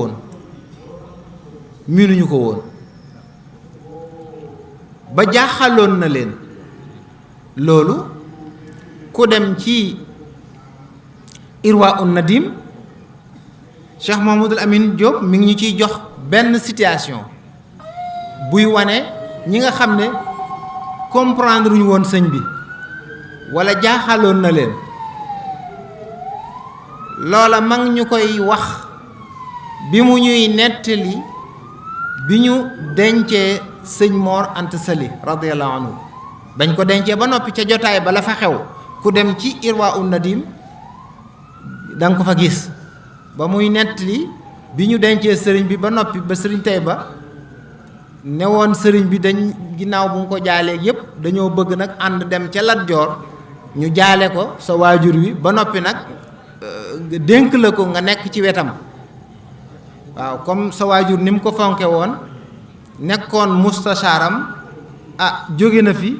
woon ba jaaxaloon na leen. loolu ku dem ci Irwa un Nadim, Cheikh Mouhamadoul Amine Diop mi ngi ñu ciy jox benn situation buy wane ñi nga xam ne comprendre ñu woon sëñ bi walla jaaxaloon na leen. loola mag ñu koy wax bi mu ñuy nettali bi ñu dencee sëñ Mor Anta Sali radiyallahu anhu. bañ ko dencee ba noppi ca jotaay ba la fa xew, ku dem ci Irwa un Nadim danga ko fa gis. ba muy nettali bi ñu dencee sëriñ bi ba noppi ba sëriñ Tayba ne woon sëriñ bi dañ ginnaaw bu mu ko jaalee yépp dañoo bëgg nag ànd dem ca Lat Joor ñu jaale ko sa waajur wi ba noppi nag dénk la ko nga nekk ci wetam. waaw comme sa waajur ni mu ko fonke woon nekkoon mustashaaram, jóge na fi,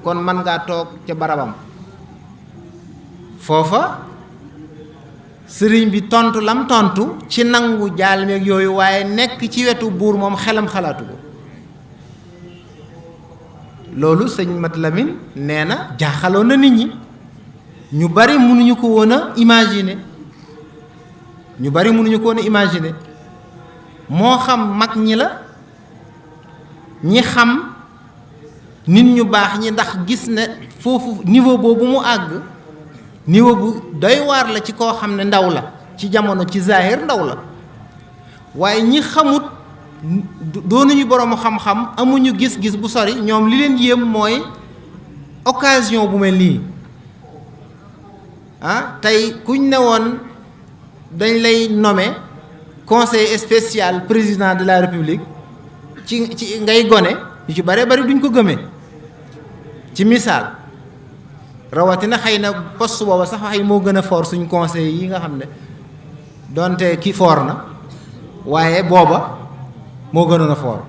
kon mën ngaa toog ca barabam. foofa sëriñ bi tontu lam tontu ci nangu jaal meeg yooyu, waaye nekk ci wetu buur moom xelam xalaatu ko. loolu sëñ Mat Lamin nee na jaaxaloon na nit ñi. ñu bari mënuñu ko woon a imaginer moo xam mag ñi la, ñi xam nit ñu baax ñi, ndax gis ne foofu niveau boobu mu àgg niveau bu doy waar la ci koo xam ne ndaw la ci jamono, ci zahir ndaw la, waaye ñi xamut doonuñu boroomu xam-xam, amuñu gis-gis bu sori, ñoom li leen yéem mooy occasion bu mel nii. tey kuñ ne woon dañ lay nommer conseiller spécial président de la république ci ngay gone, yu ci bare bari duñ ko gëmee ci misaal. rawatina xëy na poste booba sax xëy moo gën a fort suñ conseil yi nga xam ne donte ki fort na, waaye booba moo gënoon a fort.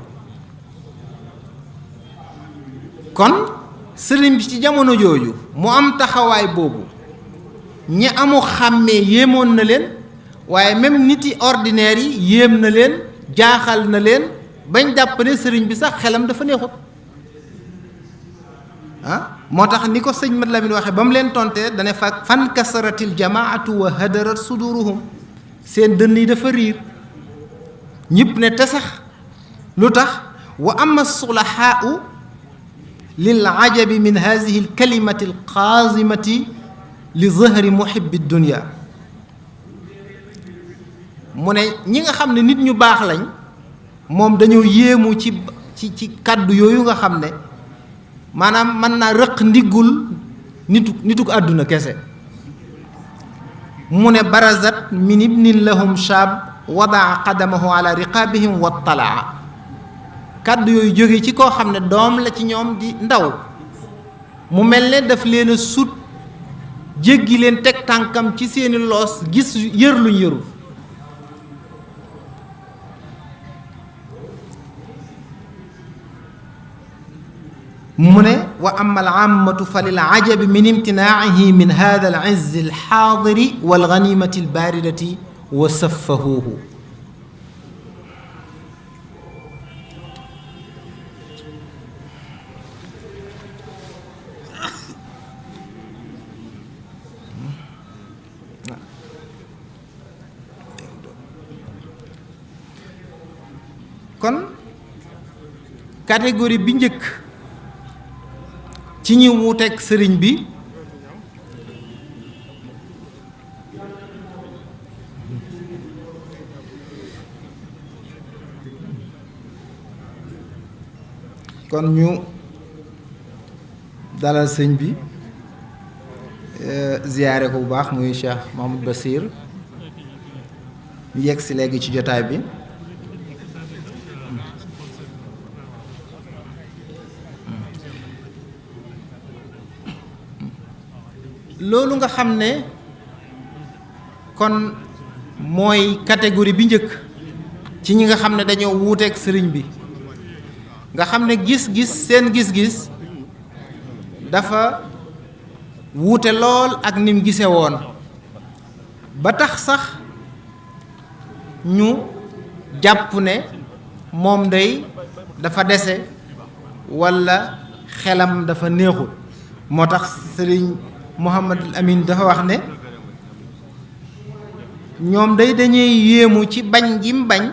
kon sëriñ bi ci jamono jooju mu am taxawaay boobu, ñi amu xàmmee yéemoon na leen, waaye même nit yi ordinaire yi yéem na leen, jaaxal na leen, bañ jàpp ne sëriñ bi sax xelam dafa neexut. moo tax ni ko sëñ Mat Lamin waxe ba mu leen tontee dane fan kasaratil jamaatu wa hadarat suduruhum, seen dënn yi dafa riir, ñëpp ne te sax lu tax. wa amma sulahaau lil ajabi min hadihi al kalimati al qaazimati li zahri muhibbi dunya. mu ne ñi nga xam ne nit ñu baax lañ, moom dañoo yéemu ci kàddu yooyu nga xam ne maanaam mën naa rëq ndiggul nituk àdduna kese. mu ne barazat min ibnin lahum shaab wadaa qadamahu ala riqaabihim wa talaa. kàddu yooyu jóge ci koo xam ne doom la ci ñoom di ndaw, mu mel ne daf leen a sut jéggi leen teg tànkam ci seeni loos, gis yër luñ yërul. mu ne wa amma al aamatu fa lil ajabi min imtinaa'ihi min haadha al izzi al haadiri wal ganimati al baaridati wa saffahuuhu. kon catégorie bi njëkk ci ñi wuuteeg sëriñ bi kon ñu dalal sëñ bi ziyaare ko bu baax muy Cheikh Mahamadou Bassir ñu yegg si léegi ci jotaay bi. loolu nga xam ne kon mooy catégorie bi njëkk ci ñi nga xam ne dañoo wuuteeg sëriñ bi nga xam ne gis-gis seen gis-gis dafa wuute lool ak nim gise woon ba tax sax ñu jàpp ne moom day dafa dese walla xelam dafa neexul moo tax sëriñ Mouhamadul Amin dafa wax ne ñoom day dañuy yéemu ci bañ gim bañ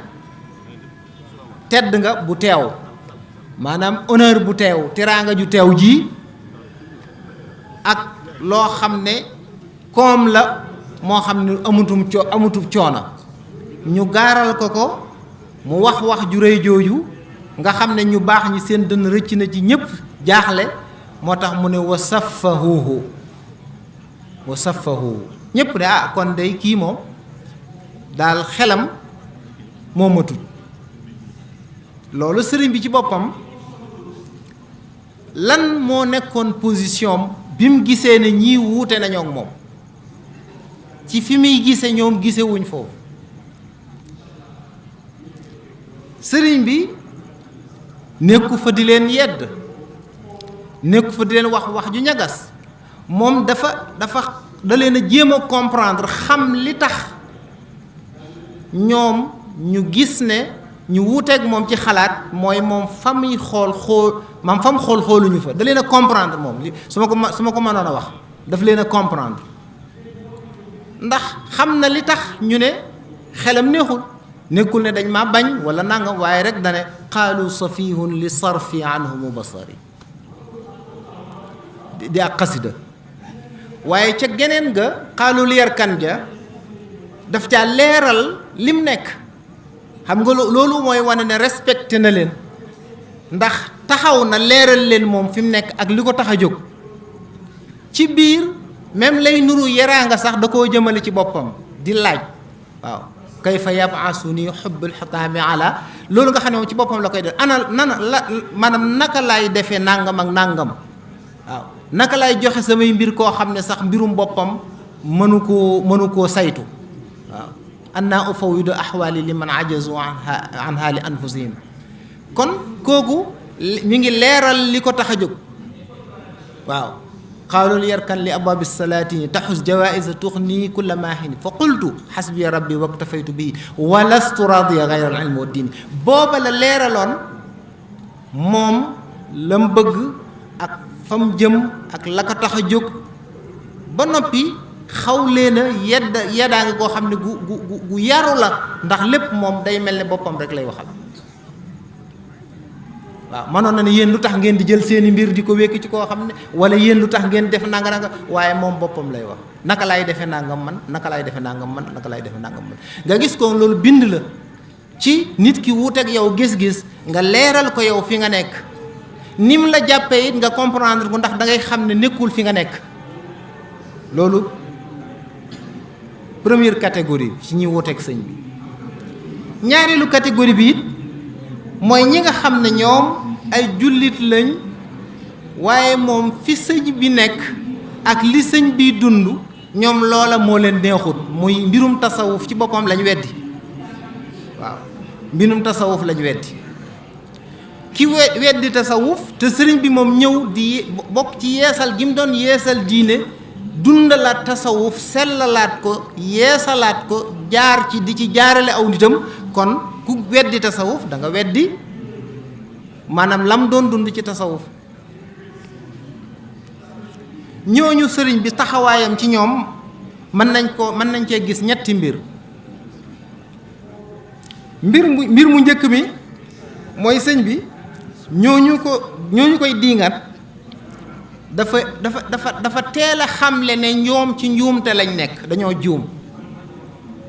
tedd nga bu teew maanaam honneur bu teew teraanga ju teew ji ak loo xam ne koom la moo xam ne amutum coono ñu gaaral ko mu wax ju rëy jooju nga xam ne ñu baax ñi seen dënn rëcc na ci ñépp jaaxle moo tax mu ne wa saffahuhu ñépp ne kon day kii moom daal xelam moo matut loolu sëriñ bi ci boppam lan moo nekkoon position bi mu gisee ne ñii wuute nañoo ak moom ci fi muy gise ñoom gisewuñ foofu sëriñ bi nekku fa di leen yedd nekku fa di leen wax ju ñagas moom da leen a jéem a comprendre xam li tax ñoom ñu gis ne ñu wuuteeg moom ci xalaat mooy moom fa muy xool xooluñu fa da leen a comprendre moom li su ma ko mënoon a wax daf leen a comprendre ndax xam na li tax ñu ne xelam neexul nekkul ne dañ ma bañ wala nangam waaye rek dane qaalu safihun li sarfi anhumu basari di ak xasida waaye ca geneen ga qaalu li yarkan ja daf caa leeral lim nekk xam nga loolu mooy wane ne respecté na leen ndax taxaw na leeral leen moom fi mu nekk ak li ko tax a jóg ci biir même lay nuru yaraanga sax da koo jëmale ci boppam di laaj waaw kayfa yab'asuni hubbul xataami ala loolu nga xam ne moom ci boppam la koy def maanaam naka laay defee nangam ak nangam waaw naka laay joxe samay mbir koo xam ne sax mbirum boppam mënu koo saytu waaw anna ufawwidu ahwaali liman ajazu anha li anfusihim kon kooku mi ngi leeral li ko tax a jóg waaw qaalu yarkan li abwaabi salaatini taxus jawaïsa tuxni kulla maahin fa qultu xasbiya rabbi waktafaytu bihi wa lastu radiya gayra al ilmi wa diini booba la leeraloon moom lam bëgg ak fam jëm ak la ko tax a jóg ba noppi xaw leen a yeddaa nga koo xam ne gu yaru la ndax lépp moom day mel ne boppam rek lay waxal waaw mënoon na ne yéen lu tax ngeen di jël seeni mbir di ko wékk ci koo xam ne wala yéen lu tax ngeen def nanga waaye moom boppam lay wax naka laay defe nangam man naka laay defe nangam man naka laay defe nangam man nga gis ko loolu bind la ci nit ki wuuteeg yow gis-gis nga leeral ko yow fi nga nekk nim la jàppee it nga comprendre ko ndax da ngay xam ne nekkul fi nga nekk loolu première catégorie ci ñi wuuteeg sëñ bi ñaareelu catégorie bi it mooy ñi nga xam ne ñoom ay jullit lañ waaye moom fi sëñ bi nekk ak li sëñ bi dund ñoom loola moo leen neexut muy mbirum tasawuf ci boppam lañ weddi waaw mbirum tasawuf lañ weddi ki weddi tasawuf te sëriñ bi moom ñëw di bokk ci yeesal gi mu doon yeesal diine dundalaat tasawuf sellalaat ko yeesalaat ko jaar ci di ci jaarale aw nitam kon ku weddi tasawuf da nga weddi maanaam lam doon dund ci tasawuf ñooñu sëriñ bi taxawaayam ci ñoom mën nañ cee gis ñetti mbir mu njëkk mi mooy sëñ bi ñooñu koy diingat dafa teel a xamle ne ñoom ci njuumte lañ nekk dañoo juum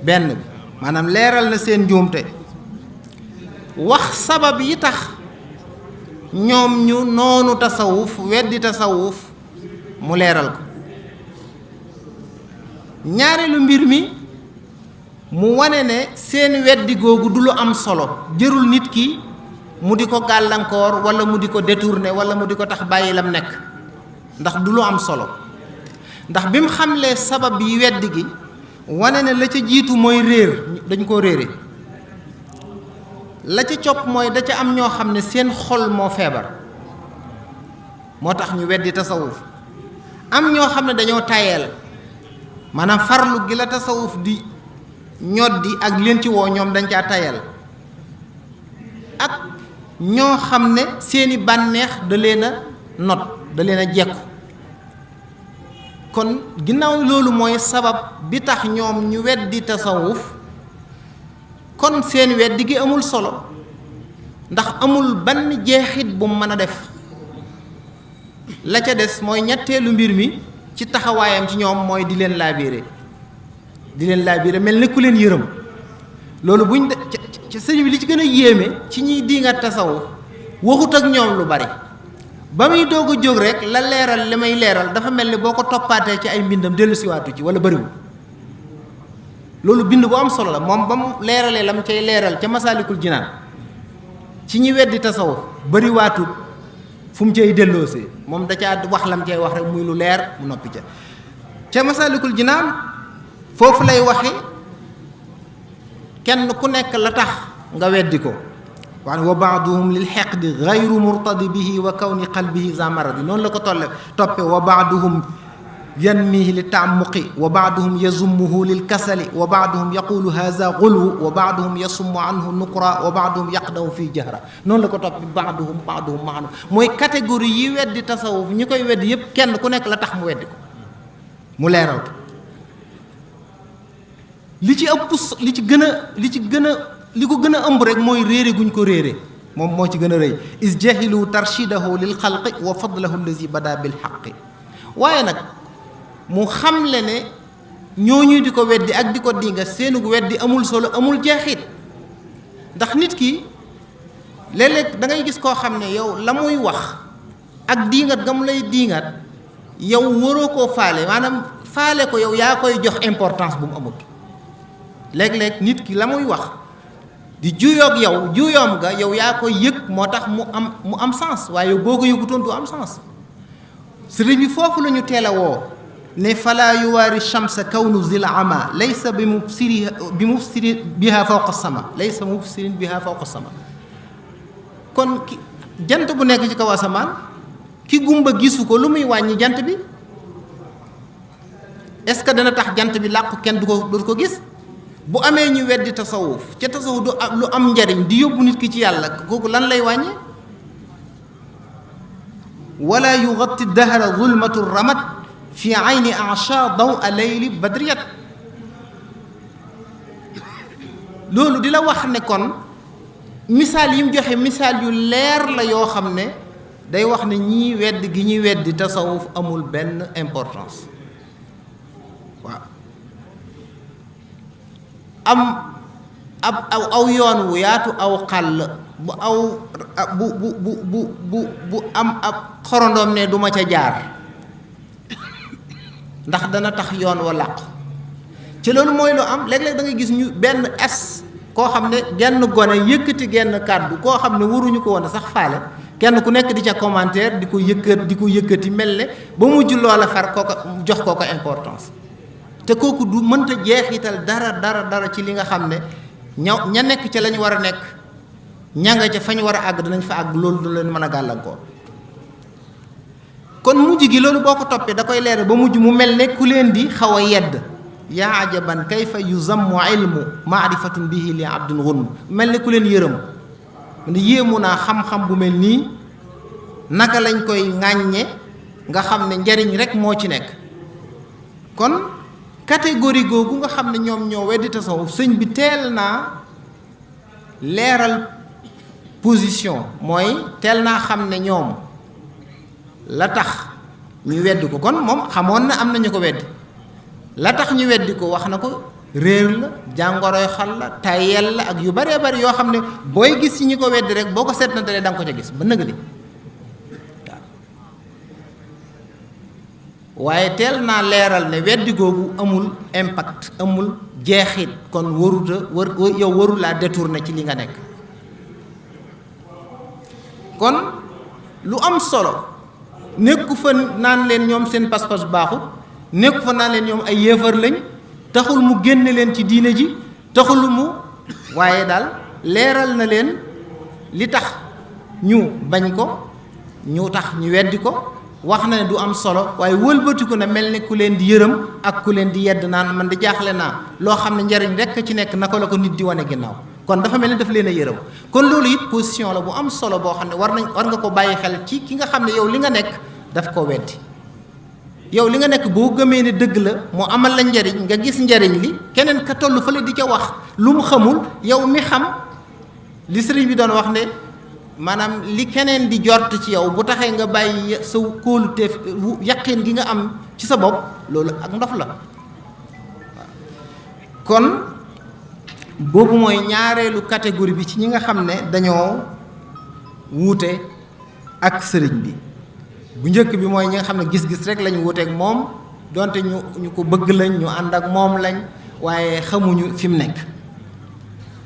benn bi maanaam leeral na seen njuumte wax sabab yi tax ñoom ñu noonu tasawuf weddi tasawuf mu leeral ko ñaareelu mbir mi mu wane ne seen weddi googu du lu am solo, jërul nit ki mu di ko gàllankoor wala mu di ko détourner wala mu di ko tax bàyyi lam nekk, ndax du lu am solo. ndax bi mu xamlee sabab yi weddi gi wane ne la ca jiitu mooy réer, dañ koo réere. la ca copp mooy da ca am ñoo xam ne seen xol moo feebar moo tax ñu weddi tasawuf, am ñoo xam ne dañoo tayeel, maanaam farlu gi la tasawuf di ñoddi ak leen ci woo ñoom dañ caa tayeel, ak ñoo xam ne seeni bànneex da leen a not, da leen a jekku. kon ginnaaw loolu mooy sabab bi tax ñoom ñu weddi tasawuf, kon seen weddi gi amul solo, ndax amul benn jeexit bu mu mën a def. la ca des mooy ñetteelu mbir mi ci taxawaayam ci ñoom mooy di leen laabiire, mel ne ku leen yërëm. loolu buñ ci sëñ bi li ci gën a yéeme ci ñiy diingat tasawuf waxut ak ñoom lu bari, ba muy doog a jóg rek la leeral li may leeral dafa mel ni boo ko toppaatee ci ay mbindam dellu siwaatu ci wala bëriwul. loolu bind bu am solo la moom ba mu leeralee la mu cay leeral ca Masaalikul Jinaan ci ñi weddi tasawuf bëriwaatut fu mu cay delloosee, moom da caa wax lam cay wax rek muy lu leer mu noppi ca Masaalikul Jinaan foofu lay waxe kenn ku nekk la tax nga weddi ko. waaye wa baaduhum lil xeqdi gayru murtadi bihi wa kawni qalbihi za maradi, noonu la ko toppe wa baaduhum yanmihi li taamuqi wa baaduhum yazummuhu lil kasali wa baaduhum yaqulu haza gulwu wa baaduhum yasummu anhu nukra wa baaduhum yaqdaw fii jahra, noonu la ko toppe baaduhum maanu. mooy catégorie yi weddi tasawuf ñi koy weddi yépp kenn ku nekk la tax mu weddi ko mu leeral ko. li ko gën a ëmb rek mooy réere guñ ko réere, moom moo ci gën a rëy. is jahilu tarshidahu lil xalqi wa fadlahu allazi bada bil xaqi. waaye nag mu xamle ne ñooñu di ko weddi ak di ko dinga seenug weddi amul solo, amul jeexit. ndax nit ki léeg-léeg da ngay gis koo xam ne yow la muy wax ak diingat ga mu lay diingat yow waroo koo faale, maanaam faale ko yow yaa koy jox importance bu mu amul. léeg-léeg nit ki la muy wax di juyoog yow juyoom ga yow yaa koy yëg moo tax mu am sens, waaye yow boo ko yëgutoon du am sens. sëriñ bi foofu la ñu teel a woo ne fala yuwaari shamsa kawnu zil ama laysa bi mufsiri biha fawqa sama, laysa mufsirin biha fawqa sama. kon jant bu nekk ci kaw asamaan ki gumba gisu ko, lu muy wàññi jant bi? est-ce que dana tax jant bi làqu kenn du ko gis? bu amee ñu weddi tasawuf ca tasawuf du lu am njariñ di yóbbu nit ki ci yàlla, kooku lan lay wàññi? wala yugatti dahra zulmatu ramat fi ayni acha daw a layli badriyat. loolu di la wax ne kon misaal yi mu joxe misaal yu leer la yoo xam ne day wax ne ñii wedd gi ñuy weddi tasawuf amul benn importance. waaw am aw yoon wu yaatu aw xàll bu am ab xorondoom ne duma ca jaar ndax dana tax yoon wa làqu ci loolu mooy lu am. léeg-léeg da ngay gis ñu benn koo xam ne genn gone yëkkati genn kàddu koo xam ne waruñu ko woon sax faale, kenn ku nekk di ca commentaire di ko yëkkati mel ne ba mujj loola far kooko jox kooko importance. te kooku du mënta jeexital dara ci li nga xam ne ña nekk ca lañ war a nekk, ña nga ca fañ war a àgg danañ fa àgg, loolu du leen mën a gàllankoor. kon mujj gi loolu boo ko toppee da koy leeral ba mujj mu mel ne ku leen di xaw a yedd. yaa ajaban kayfa yuzammu ilmu maarifatun bihi li abdin gunm, mel ne ku leen yërëm ne yéemu naa xam-xam bu mel nii naka lañ koy ŋàññe nga xam ne njariñ rek moo ci nekk. kon catégorie googu nga xam ne ñoom ñoo weddi tasawuf sëñ bi teel naa leeral position, mooy teel naa xam ne ñoom la tax ñu weddi ko. kon moom xamoon na am na ñu ko weddi, la tax ñu weddi ko wax na ko, réer la, jàngoroy xal la, tayel la ak yu baree bari yoo xam ne booy gis ci ñi ko weddi rek boo ko seetnantalee da nga ko ca gis ba nëgëli. waaye teel naa leeral ne weddi googu amul impact amul jeexit kon yow warulaa détourné ci li nga nekk. kon lu am solo nekku fa naan leen ñoom seen pas-pas baaxut, nekku fa naan leen ñoom ay yéefar lañ, taxul mu génne leen ci diine ji, taxul mu waaye daal leeral na leen li tax ñu bañ ko, ñu tax ñu weddi ko, wax na ne du am solo, waaye wëlbatiku na mel ni ku leen di yërëm ak ku leen di yedd naan man di jaaxle naa loo xam ne njariñ rekk ci nekk naka la ko nit di wane ginnaaw. kon dafa mel ni daf leen a yërëm. kon loolu it position la bu am solo boo xam ne war nga ko bàyyi xel ci ki nga xam ne yow li nga nekk daf ko weddi. yow li nga nekk boo gëmee ne dëgg la mu amal la njariñ nga gis njariñ li, keneen ka toll fële di ca wax lu mu xamul, yow mi xam li sëriñ bi doon wax ne maanaam li keneen di jort ci yow bu taxee nga bàyyi sa kóoluteef yaqin gi nga am ci sa bopp, loolu ak ndof la. kon boobu mooy ñaareelu catégorie bi ci ñi nga xam ne dañoo wuute ak sëriñ bi. bu njëkk bi mooy ñi nga xam ne gis-gis rek lañu wuuteek moom, donte ñu ko bëgg lañ, ñu ànd ak moom lañ, waaye xamuñu fi mu nekk.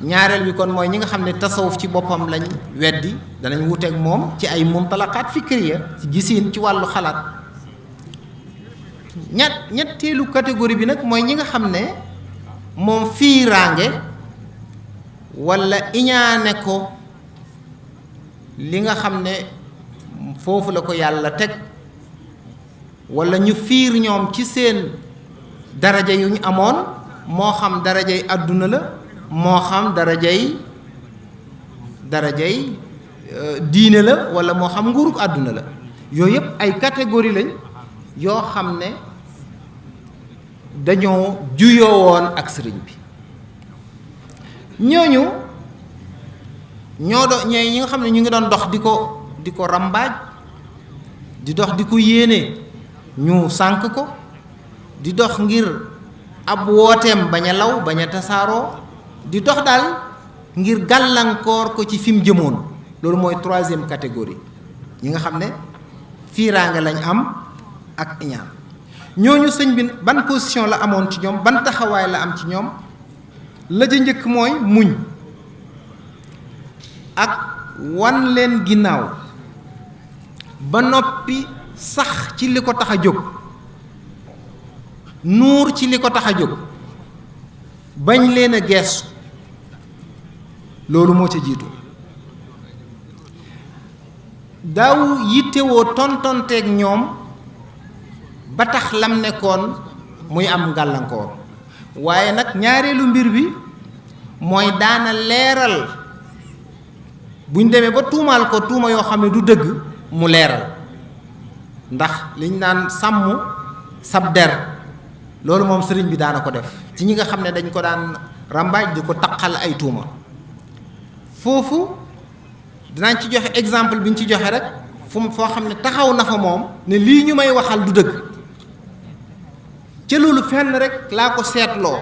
ñaareel bi kon mooy ñi nga xam ne tasawuf ci boppam lañ weddi, danañ wuuteek moom ci ay mumtalaqaat fikriya, ci gisiin, ci wàllu xalaat. ñetteelu catégorie bi nag mooy ñi nga xam ne moom fiiraange walla iñaane ko li nga xam ne foofu la ko yàlla teg, walla ñu fiir ñoom ci seen daraja yu ñu amoon, moo xam darajay àdduna la, moo xam darajay diine la, walla moo xam nguurug àdduna la. yooyu yëpp ay catégorie lañ yoo xam ne dañoo juyoo woon ak sëriñ bi. ñooñu ñi nga xam ne ñu ngi doon dox di ko rambaaj, di dox di ko yéene ñu sànk ko, di dox ngir ab wooteem bañ a law, bañ a tasaaroo, di dox daal ngir gàllankoor ko ci fi mu jëmoon. loolu mooy troisième catégorie, ñi nga xam ne fiiraange lañ am ak iñaan. ñooñu sëñ bi ban position la amoon ci ñoom, ban taxawaay la am ci ñoom? la ca njëkk mooy muñ ak wan leen ginnaaw ba noppi sax ci li ko tax a jóg, nuur ci li ko tax a jóg, bañ leen a geesu. loolu moo ca jiitu. daaw yittewoo tontonteeg ñoom ba tax lam nekkoon muy am gàllankoor, waaye nag ñaareelu mbir bi mooy daana leeral buñ demee ba tuumaal ko tuuma yoo xam ne du dëgg mu leeral, ndax liñ naan sàmm sab der, loolu moom sëriñ bi daana ko def ci ñi nga xam ne dañ ko daan rambaaj di ko taqal ay tuuma. foofu dinañ ci joxe exemple bi ñu ci joxe rek foo xam ne taxaw na fa moom ne lii ñu may waxal du dëgg, ca loolu fenn rek laa ko seetloo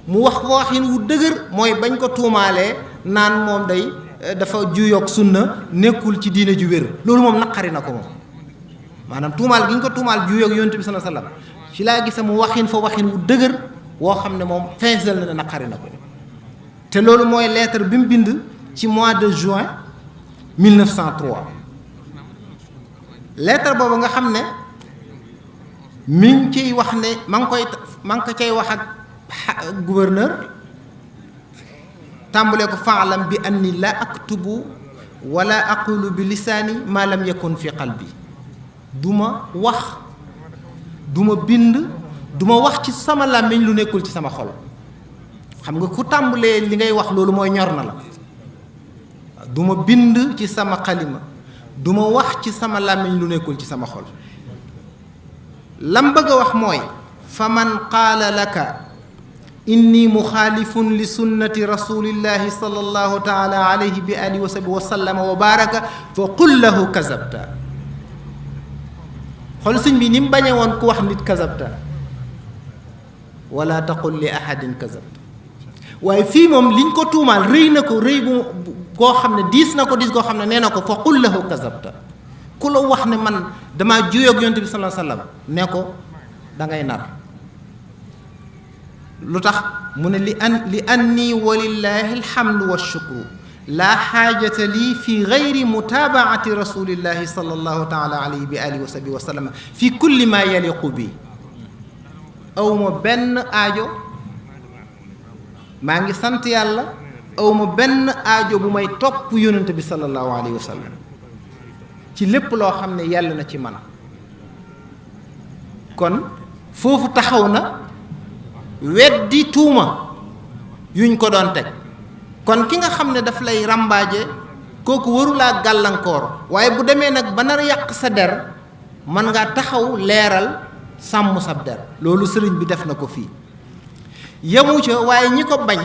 mu wax ko waxin wu dëgër, mooy bañ ko tuumaalee naan moom day dafa juyoog sunna, nekkul ci diine ju wér. loolu moom naqari na ko moom, maanaam tuumaal gi ñu ko tuumaal juyoog yonent bi sallallahu alayhi wasallam ci laa gisa mu waxin fa waxin wu dëgër woo xam ne moom feesal na ne naqari na ko. te loolu mooy lettre bi mu bind ci mois de juin 1903. lettre boobu nga xam ne mi ngi ciy wax ne ma ngi ko cay wax ak gouverneur, tàmbalee ko faalam bi anni la aktubu wala aqulu bi lisaani ma lam yakun fi qalbi. duma wax, duma bind, duma wax ci sama làmmiñ lu nekkul ci sama xol. xam nga ku tàmbalee li ngay wax loolu mooy ñor na la. duma bind ci sama xalima, duma wax ci sama làmmiñ lu nekkul ci sama xol. lam bëgg a wax mooy fa man qaala laka inni muxaalifun li sunnati rasulillahi sallallahu taala alayhi bi alihi wa sahbihi wa sallama wa baraka fa qul lahu kazabta. xool sëñ bi ni mu bañee woon ku wax nit kazabta, wala taqul li ahadin kazabta. waaye fii moom liñ ko tuumaal rëy na ko rëy bu koo xam ne diis na ko diis koo xam ne nee na ko fa qul lahu kazabta, ku la wax ne man damaa juyoog yonent bi sallallahu alayhi wasallam ne ko da ngay nar. lu tax mu ne li anni walillahi alhamdu washukru laa xaajata lii fi gayri mutaabaati rasulillahi sallallahu taala alayhi bi alihi wa sahbihi wa sallam fi kulli ma yaliqu bi. awma benn aajo, maa ngi sant yàlla, awma benn aajo bu may topp yonent bi sallallahu alayhi wa sallam ci lépp loo xam ne yàlla na ci man. kon foofu taxaw na weddi tuuma yuñ ko doon teg. kon ki nga xam ne daf lay rambaaje kooku warulaa gàllankoor, waaye bu demee nag ba nar yàq sa der mën ngaa taxaw leeral sàmm sab der. loolu sëriñ bi def na ko fii. yemu ca waaye ñi ko bañ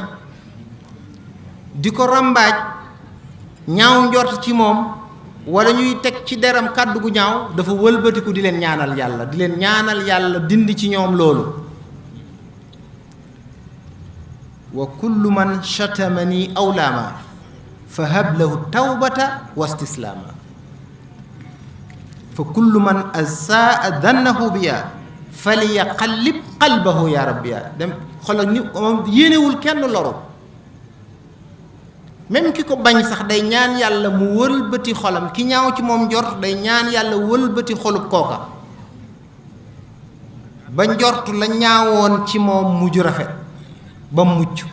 di ko rambaaj ñaaw njort ci moom wala ñuy teg ci deram kàddu gu ñaaw dafa wëlbatiku di leen ñaanal yàlla dindi ci ñoom loolu. wa kullu man chatamani aw laama fa hab lahu tawbata wa istislaama fa kullu man asaa dannahu biya falyaqallib qalbahu ya rabbiya. dem xoolal ni moom yéenewul kenn loru, même ki ko bañ sax day ñaan yàlla mu wëlbati xolam. ki ñaaw ci moom njort day ñaan yàlla wëlbati xolub kooka ba njort la ñaawoon ci moom mujj rafet ba mucc.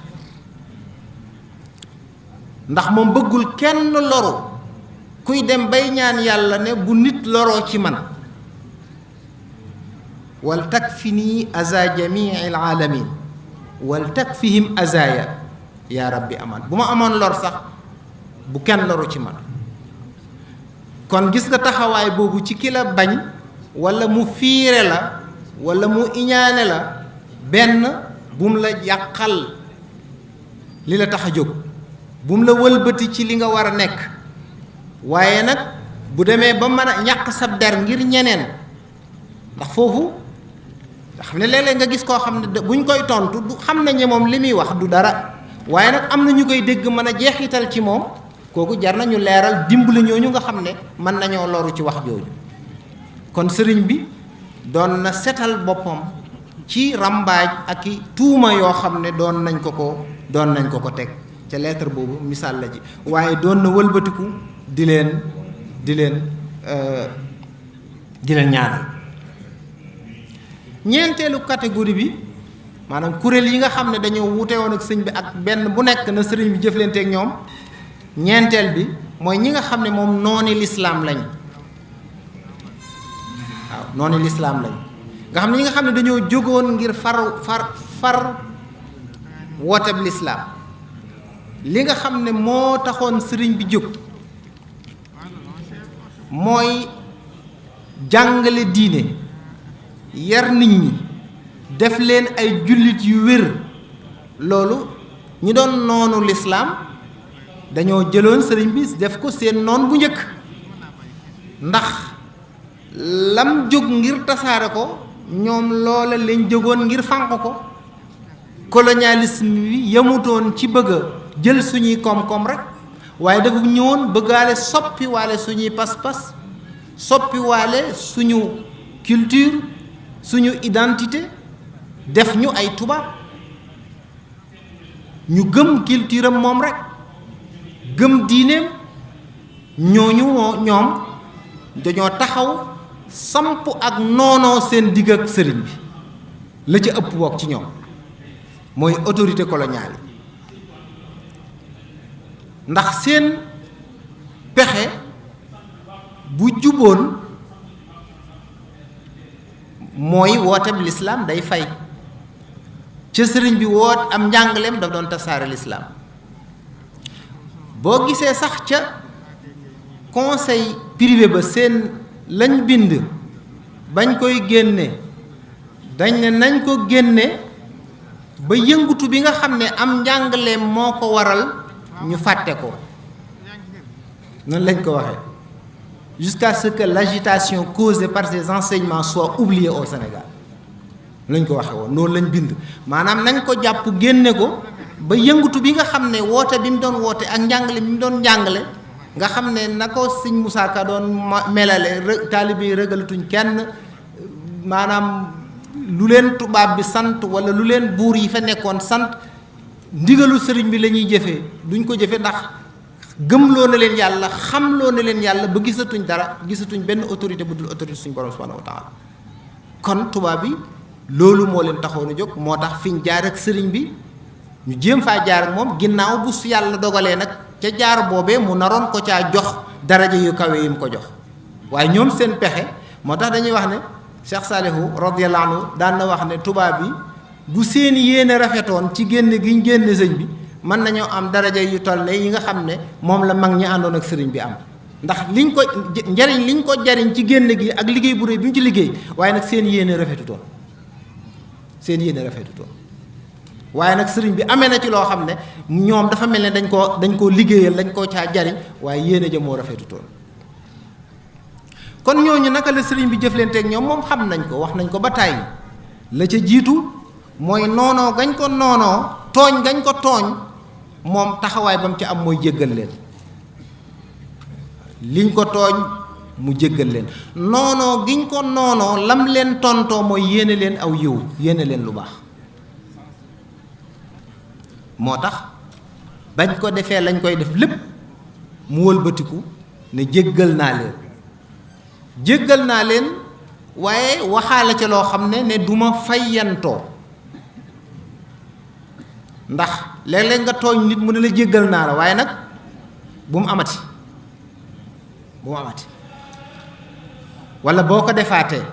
ndax moom bëggul kenn loru, kuy dem bay ñaan yàlla ne bu nit loroo ci man. wal takfini aza jamii alaalamin wal takfihim azaya yaa rabbi aman. bu ma amoon lor sax bu kenn loru ci man. kon gis nga taxawaay boobu ci ki la bañ wala mu fiire la wala mu iñaane la, benn bum la yàqal li la tax a jóg, bum la wëlbati ci li nga war a nekk. waaye nag bu demee ba mën a ñàq sab der ngir ñeneen, ndax foofu nga xam ne léeg-léeg nga gis koo xam ne buñ koy tontu du xam nañ ne moom li muy wax du dara, waaye nag am na ñu koy dégg mën a jeexital ci moom. kooku jar nañu leeral dimbali ñooñu nga xam ne mën nañoo loru ci wax jooju. kon sëriñ bi doon na setal boppam ci rambaaj ak i tuuma yoo xam ne doon nañ ko ko teg ca lettre boobu misaal la ji. waaye doon na wëlbatiku di leen ñaanal. ñeenteelu catégorie bi maanaam kuréel yi nga xam ne dañoo wute woon ak sëñ bi ak benn bu nekk na sëriñ bi jëflanteek ñoom. ñeenteel bi mooy ñi nga xam ne moom nooni lislaam lañ. waaw nooni lislaam lañ nga xam ne ñi nga xam ne dañoo jógoon ngir far wooteeb lislaam. li nga xam ne moo taxoon sëriñ bi jóg mooy jàngale diine, yar nit ñi, def leen ay jullit yu wér. loolu ñi doon noonu lislaam dañoo jëloon sëriñ bi def ko seen noon bu njëkk, ndax lam jóg ngir tasaare ko ñoom loola lañ jógoon ngir fànq ko. colonialisme bi yemutoon ci bëgg a jël suñuy koom-koom rek, waaye dafa ñëwoon bëggaale soppi waale suñuy pas-pas, soppi waale suñu culture, suñu identité, def ñu ay tubaab. ñu gëm culture am moom rek, gëm diineem. ñoom dañoo taxaw samp ak noonoo seen digg ak sëriñ bi. la ca ëpp bokk ci ñoom mooy autorité coloniale yi, ndax seen pexe bu juboon mooy wooteeb lislaam day fay. ca sëriñ bi woot am njàngaleem daf doon tasaare lislaam. boo gisee sax ca conseil privé ba seen lañ bind bañ koy génne dañ ne nañ ko génne ba yëngutu bi nga xam ne am njàngaleem moo ko waral ñu fàtte ko. noonu lañ ko waxee jusqu'à ce que l'agitation causée par ces enseignements soit oubliée au Sénégal. lañ ko waxee woon noonu lañ bind maanaam nañ ko jàpp génne ko ba yëngutu bi nga xam ne woote bi mu doon woote ak njàngale bi mu doon njàngale nga xam ne na ko sëñ Moussa Ka doon melale taalibe yi rëgalatuñ kenn maanaam lu leen tubaab bi sant wala lu leen buur yi fa nekkoon sant ndigalu sëriñ bi la ñuy jëfee duñ ko jëfe ndax gëmloo na leen yàlla xamloo na leen yàlla ba gisatuñ dara gisatuñ benn autorité bu dul autorité suñu borom subhanahu wa taala kon tubaab bi loolu moo leen taxoon a jóg moo tax fiñ jaar ak sëriñ bi ñu jéem faa jaar ak moom ginnaaw bu su yàlla dogalee nag ca jaar boobee mu naroon ko caa jox daraja yu kawe yi mu ko jox waaye ñoom seen pexe moo tax dañuy wax ne Cheikh Salihu radiyallahu anhu daan na wax ne tubaab bi bu seen yéene rafetoon ci génn gi ñu génne sëñ bi mën nañoo am daraja yu toll ne yi nga xam ne moom la mag ñi àndoon ak sëriñ bi am ndax liñ ko njariñ liñ ko jariñ ci génn gi ak liggéey bu rëy bi mu ci liggéey waaye nag seen yéene rafetutoon waaye nag sëriñ bi amee na ci loo xam ne ñoom dafa mel ne dañ koo liggéeyal dañ koo caa jariñ waaye yéene ja moo rafetutoon kon ñooñu naka la sëriñ bi jëflanteeg ñoom moom xam nañ ko wax nañ ko ba tàyyi la ca jiitu mooy noonoo gañ ko noonoo tooñ gañ ko tooñ moom taxawaay ba mu ci am mooy jéggal leen liñ ko tooñ mu jéggal leen noonoo giñ ko noonoo lam leen tontoo mooy yéene leen aw yiw yéene leen lu baax moo tax bañ ko defee lañ koy def lépp mu wëlbatiku ne jéggal naa leen waaye waxaale ca loo xam ne duma fayyantoo ndax léeg-léeg nga tooñ nit mu ne la jéggal naa la waaye nag bu mu amati walla boo ko defaatee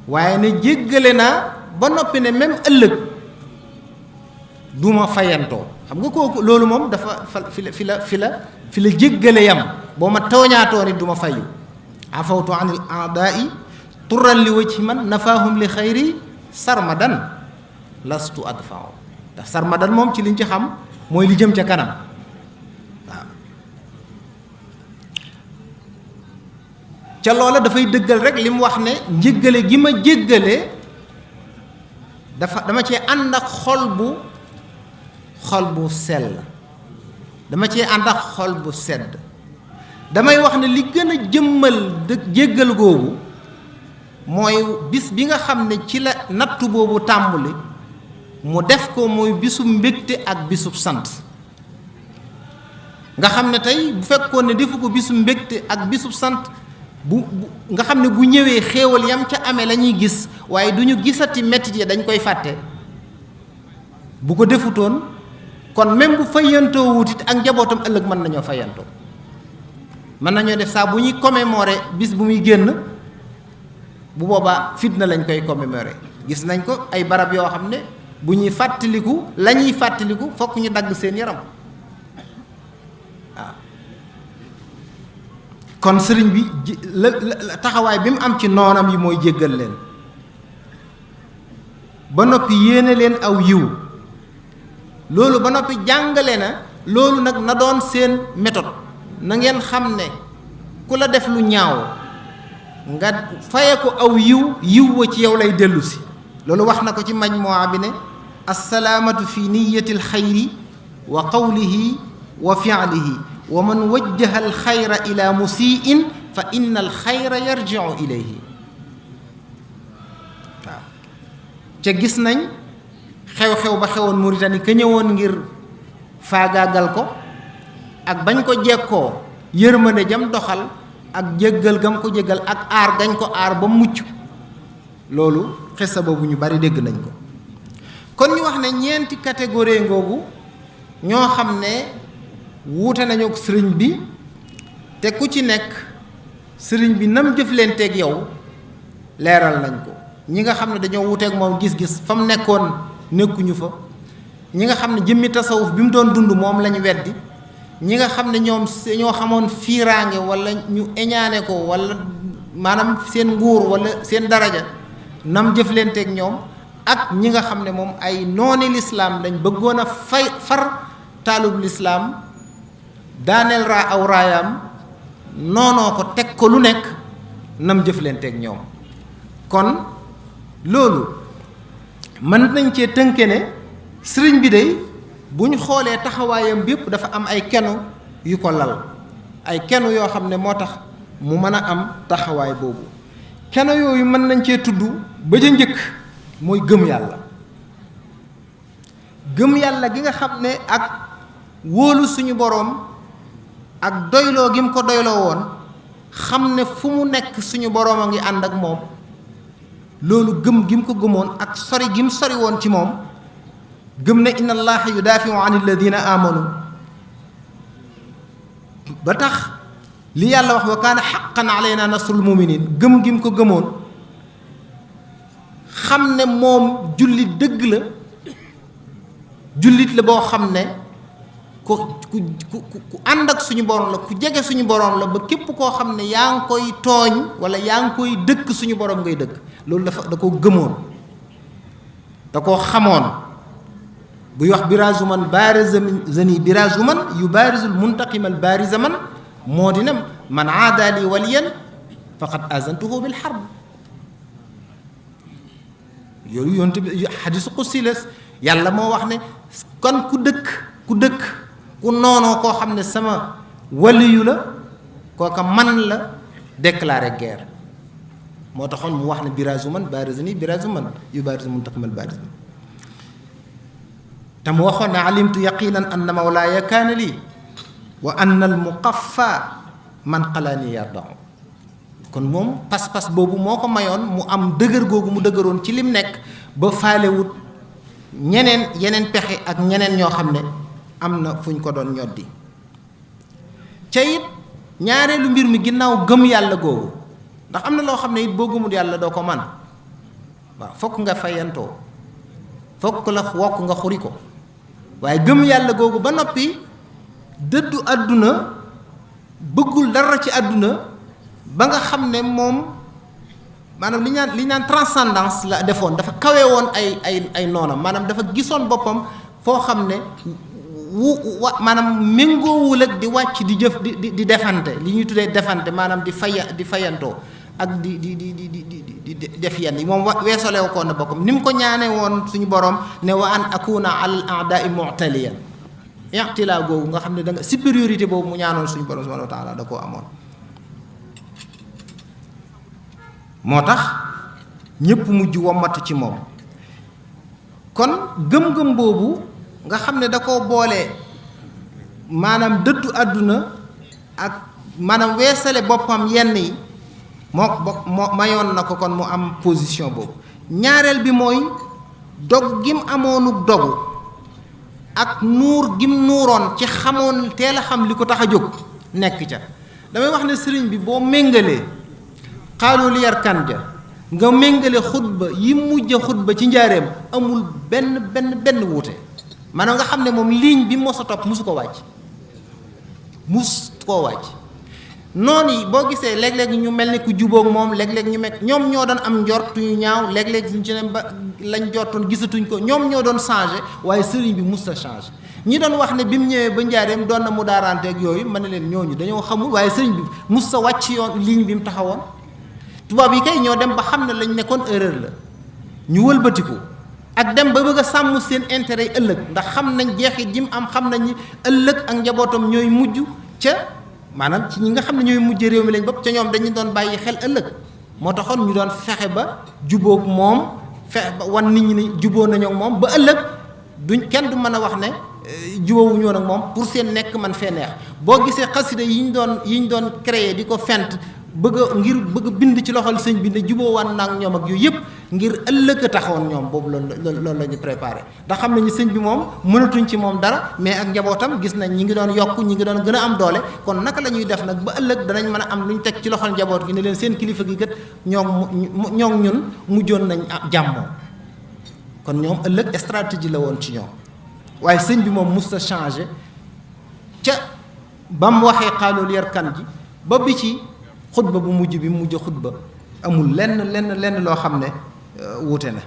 waaye ne jéggale naa ba noppi ne même ëllëg duma fayantoo xam nga kooku loolu moom dafa fi la jéggale yam boo ma tooñaatoo ni duma fayu afawtu anil a'da'i turran li wajhi man nafaahum li xayri sarmadan lastu adfa'u ndax sarmadan moom ci liñ ci xam mooy li jëm ca kanam waaw ca loola dafay dëggal rek li mu wax ne njéggale gi ma jéggale dama cee ànd ak xol bu sell dama cee ànd ak xol bu sedd damay wax ne li gën a jëmmal jéggal googu mooy bis bi nga xam ne ci la nattu boobu tàmbali mu def ko mooy bisub mbégte ak bisub sant nga xam ne tey bu fekkoon ne defu ko bisub mbégte ak bisub sant bu nga xam ne bu ñëwee xéewal yam ca amee la ñuy gis waaye du ñu gisati mettit yi dañ koy fàtte bu ko defutoon kon même bu fayantoo wutit ak njabootam ëllëg mën nañoo fayantoo mën nañoo def saa bu ñuy commémorer bis bu muy génn bu boobaa fitna lañ koy commémorer gis nañ ko ay barab yoo xam ne bu ñuy fàttaliku la ñuy fàttaliku fokk ñu dagg seen yaram waaw kon sëriñ bi la taxawaay bi mu am ci noonam yi mooy jéggal leen ba noppi yéene leen aw yiw loolu ba noppi jàngale na loolu nag na doon seen méthode na ngeen xam ne ku la def lu ñaaw nga faye ko aw yiw wa ci yow lay dellu si loolu wax na ko ci majmuwa bi ne assalaamatu fi niyati alxayri wa qawlihi wa fi'lihi wa man wajjaha alxayra ila musiin fa inna alxayra yarji'u ilayhi waaw ca gis nañ xew-xew ba xewoon Mauritanie ka ñëwoon ngir faagaagal ko ak bañ ko jekkoo yërmande jam doxal ak jéggal gam ko jéggal ak aar gañ ko aar ba mucc loolu xissa boobu ñu bari dégg nañ ko kon ñu wax ne ñeenti catégorie ngoogu ñoo xam ne wuute nañu ak sëriñ bi te ku ci nekk sëriñ bi nam jëflanteeg yow leeral nañ ko ñi nga xam ne dañoo wuuteeg moom gis-gis fa mu nekkoon nekkuñu fa ñi nga xam ne jëmmi tasawuf bi mu doon dund moom lañu weddi ñi nga xam ne ñoom ñoo xamoon fiiraange wala ñu eñaane ko wala maanaam seen nguur wala seen daraja nam jëflanteeg ñoom ak ñi nga xam ne moom ay nooni lislaam lañ bëggoon a far taalub lislaam daaneel aw raayaam noonoo ko teg ko lu nekk nam jëflanteeg ñoom kon loolu mën nañ cee tënke ne sëriñ bi day bu ñu xoolee taxawaayam bépp dafa am ay kenu yu ko lal ay keno yoo xam ne moo tax mu mën a am taxawaay boobu. keno yooyu mën nañ cee tudd ba ca njëkk mooy gëm yàlla. gëm yàlla gi nga xam ne ak wóolu suñu boroom ak doyloo gi mu ko doyloo woon xam ne fu mu nekk suñu boroom a ngi ànd ak moom, loolu gëm gi mu ko gëmoon ak sori gi mu sori woon ci moom, gëm ne inna allaha yudaafiu an alladina amanu, ba tax li yàlla wax wa kaana xaqan alayna nasrul muminin, gëm gi mu ko gëmoon xam ne moom jullit dëgg la, jullit la boo xam ne ku ànd ak suñu borom la, ku jege suñu borom la, ba képp koo xam ne yaa ngi koy tooñ wala yaa ngi koy dëkk suñu borom ngay dëkk. loolu da koo gëmoon, da koo xamoon. buy wax birazu man barizani birazu man yu barizul muntaqimal bariza man moo di ne man aada li waliyan faqad azantuhu bil harb. yooyu yonte bi xadisu qudsi la, yàlla moo wax ne kon ku dëkk ku noonoo koo xam ne sama waliyu la, kooka man la déclaré guerre. moo taxoon mu wax ne birazu man barizani birazu man yu barizul muntaqimal bariza man. te mu waxoon ne alimtu yaqinan anna mawlaaya kaana lii wa anna al muqaffa man qalaani yardau. kon moom pas-pas boobu moo ko mayoon mu am dëgër googu mu dëgëroon ci lim nekk ba faalewut yeneen pexe ak ñeneen ñoo xam ne am na fu ñu ko doon ñoddi. ca it ñaareelu mbir mi ginnaaw gëm yàlla googu, ndax am na loo xam ne it boo gëmul yàlla doo ko man. waaw fokk nga fayantoo, fokk la wokk nga xuri ko. waaye gëm yàlla googu ba noppi dëddu àdduna, bëggul dara ci àdduna, ba nga xam ne moom maanaam li ñaan transcendance la defoon, dafa kawe woon ay noonam, maanaam dafa gisoon boppam foo xam ne maanaam méngoowul ak di wàcc di jëf di defante, li ñuy tuddee defante, maanaam di fayantoo ak di def yenn yi. moom weesalew ko na boppam ni mu ko ñaane woon suñu borom ne wa an akuna al a'da'i mu'taliyan, i'tila googu nga xam ne da nga supériorité boobu mu ñaanoon suñu borom subhanahu wa ta'ala da koo amoon. moo tax ñépp mujj wommatu ci moom. kon gëm-gëm boobu nga xam ne da koo boole maanaam dëddu àdduna ak maanaam weesale boppam yenn yi moo mayoon na ko kon mu am position boobu. ñaareel bi mooy dog gim amoonuk dogu ak nuur gim nuuroon ci xamoon teel a xam li ko tax a jóg nekk ca. damay wax ne sëriñ bi boo méngalee xaalu li yar kan ja nga méngale xutba yi mujj xutba ci njaareem amul benn wuute. maanaam nga xam ne moom ligne bi mos a topp musu ko wàcc, noonu yi boo gisee léeg-léeg ñu mel ni ku jubóog moom, léeg-léeg ñu mekk ñoom ñoo doon am njort yu ñaaw, léeg-léeg suñ ci ne ba lañ jortoon gisatuñ ko, ñoom ñoo doon changé, waaye sëriñ bi mus a changé. ñi doon wax ne bi mu ñëwee ba njaareem doon na mu daarante ak yooyu, ma ne leen ñooñu dañoo xamul, waaye sëriñ bi mus a wàcc yoon ligne bi mu taxawoon. tubaab yi kay ñoo dem ba xam ne lañ nekkoon erreur la, ñu wëlbatiku ak dem ba bëgg a sàmm seen intérêt yi ëllëg, ndax xam nañ jeexit ji mu am, xam nañ ni ëllëg ak njabootam ñooy mujj ca maanaam ci ñi nga xam ne ñooy mujj réew mi lañ bopp ca ñoom dañu doon bàyyi xel ëllëg. moo taxoon ñu doon fexe ba jubóog moom, fexe ba wan nit ñi ne jubóo nañoo ak moom ba ëllëg kenn du mën a wax ne jubóowuñu woon ak moom pour seen nekk man fee neex. boo gisee xasida yi ñu doon créé di ko fent bëgg bind ci loxol sëñ bi ne jubóowaan na ak ñoom ak yooyu yëpp ngir ëllëg a taxawoon ñoom boobu loolu la ñu préparé. ndax xam nañu sëñ bi moom mënatuñ ci moom dara, mais ak njabootam gis nañ ñi ngi doon yokk, ñi ngi doon gën a am doole. kon naka la ñuy def nag ba ëllëg danañ mën a am lu ñu teg ci loxol njaboot gi ne leen seen kilifa gi kat ñoom ñun mujjoon nañ jàmmoo. kon ñoom ëllëg stratégie la woon ci ñoom. waaye sëñ bi moom mus a changé ca ba mu waxee xaaloolu yar kan ji ba bi ci xutba bu mujj bi mujj xutba amul lenn loo xam ne wuute na.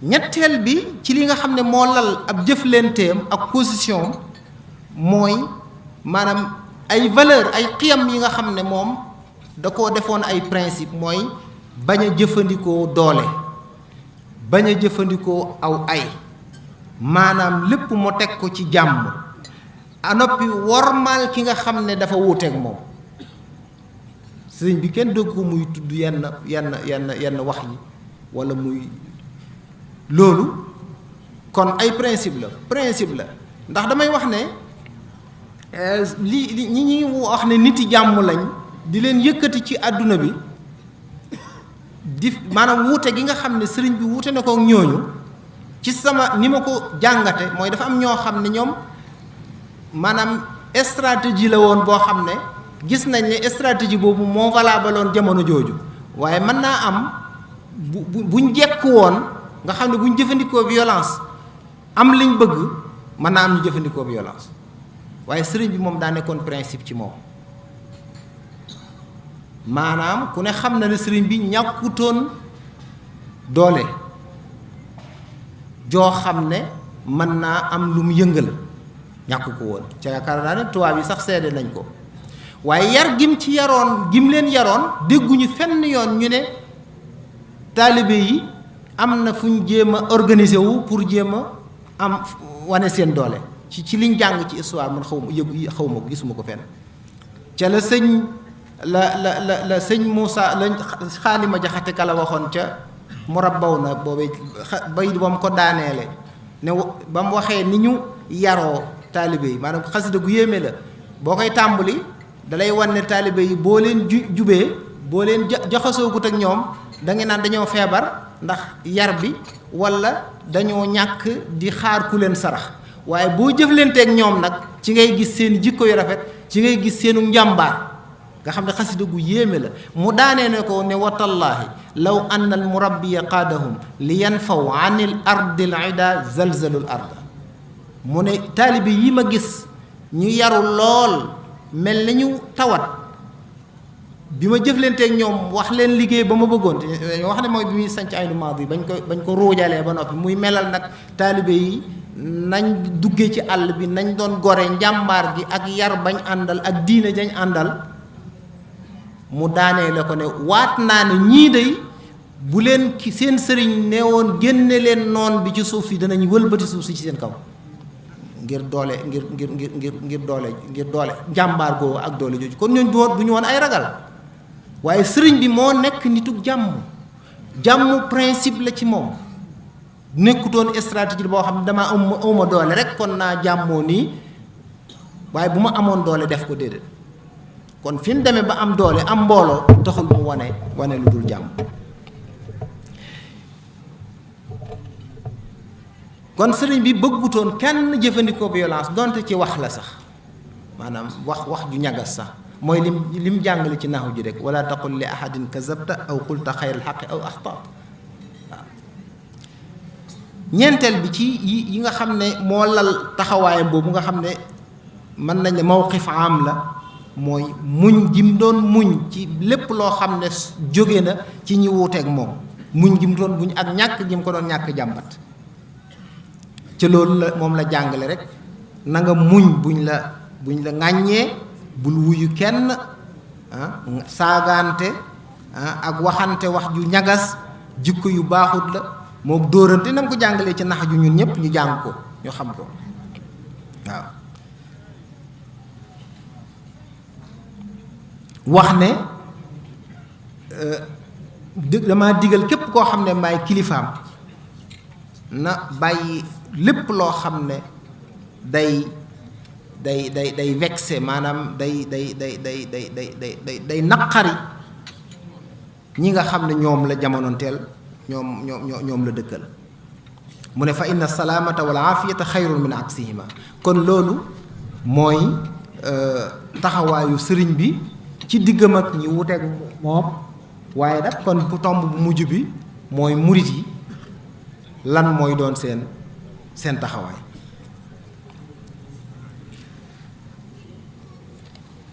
ñetteel bi ci li nga xam ne moo lal ab jëflenteem ak position mooy maanaam ay valeur ay xiyam yi nga xam ne moom da koo defoon ay principe, mooy bañ a jëfandikoo doole, bañ a jëfandikoo aw ay, maanaam lépp mu teg ko ci jàmm noppi wormaal ki nga xam ne dafa wuuteeg moom. sëriñ bi kenn dëgg ko muy tudd yenn wax yi walla muy loolu kon ay principe la ndax damay wax ne li ñi ñuy wax ne nit yi jàmm lañ di leen yëkkati ci àdduna bi maanaam wuute gi nga xam ne sëriñ bi wuute na ko ak ñooñu ci sama ni ma ko jàngate mooy dafa am ñoo xam ne ñoom maanaam stratégie la woon boo xam ne gis nañ ne stratégie boobu moo valable woon jamono jooju waaye mën naa am buñ jekku woon nga xam ne buñ jëfandikoo violence am liñ bëgg mën naa am ñu jëfandikoo violence waaye sëriñ bi moom daa nekkoon principe ci moom maanaam ku ne xam na ne sëriñ bi ñàkkutoon doole joo xam ne mën naa am lu mu yëngal ñàkku ko woon ca yaakaar naa ne tubaab yi sax seede nañ ko waaye yar gim ci yaroon gim leen yaroon dégguñu fenn yoon ñu ne taalibe yi am na fu ñu jéem a organiser wu pour jéem a am wane seen doole ci liñ jàng ci histoire man xaw ma ko gisuma ko fenn ca la sëñ la sëñ Moussa lañ xaalima jaxate kala waxoon ca murabbaw na boobee bay ba mu ko daaneele ne ba mu waxee ni ñu yaroo taalibe yi maanaam xasida gu yéeme la boo koy tàmbali dalay wan ne taalibe yi boo leen jubee boo leen jaxasoogut ak ñoom da nga naan dañoo feebar ndax yar bi walla dañoo ñàkk di xaar ku leen sarax waaye boo jëflanteeg ñoom nag ci ngay gis seen jikko yu rafet ci ngay gis seenu njàmbaar nga xam ne xasida gu yéeme la mu daanee ne ko ne watallaahi law anna al murabbiya qaadahum li yanfaw an il ardil ida zalzalul arda mu ne taalibe yi ma gis ñu yaru lool mel nañu tawat bi ma jëflanteeg ñoom wax leen liggéey ba ma bëggoon ñoo wax ne mooy bi muy sanc aynu maadi yi bañ ko ruujalee ba noppi muy melal nag taalibe yi nañ duggee ci àll bi nañ doon gore njàmbaar gi ak yar bañ àndal ak diine jañ àndal mu daanee la ko ne waat naa ne ñii day bu leen ki seen sëriñ ne woon génne leen noon bi ci suuf si danañ wëlbati suuf si ci seen kaw ngir doole ngir doole njàmbaar googu ak doole jooju kon ñooñ du ñu woon ay ragal waaye sëriñ bi moo nekk nitug jàmm principe la ci moom nekkutoon stratégie boo xam ne damaa awma doole rek kon naa jàmmoo nii waaye bu ma amoon doole def ko déedéet kon fi mu demee ba am doole am mbooloo taxul mu wane lu dul jàmm kon sëriñ bi bëggutoon kenn jëfandikoo violence donte ci wax la sax maanaam wax ju ñagas sax mooy lim jàngale ci naxu ji rek wala taqul li ahadin kazabta aw qulta xayral xaqi aw axtaat waaw ñeenteel bi ci yi nga xam ne moo lal taxawaayam boobu nga xam ne mën nañ ne mawqif am la mooy muñ jim doon muñ ci lépp loo xam ne jóge na ci ñi wuuteeg moom muñ jim doon muñ ak ñàkk jim ko doon ñàkk jàmbat ci loolu la moom la jàngale rek na nga muñ buñ la ŋàññee bul wuyu kenn saagaante ak waxante wax ju ñagas jikko yu baaxut la moom dóorante na nga ko jàngalee ci nax ju ñun ñëpp ñu jàng ko ñu xam ko waaw wax ne dama digal képp koo xam ne maay kilifaam na bàyyi lépp loo xam ne day vexé maanaam day naqari ñi nga xam ne ñoom la jamonoonteel ñoom la dëkkal mu ne fa inna salaamata wal aafiyata xayrun min aksihima kon loolu mooy taxawaayu sëriñ bi ci diggam ak ñi wuteeg moom waaye nag kon bu tomb bu mujj bi mooy murit yi lan mooy doon seen taxawaay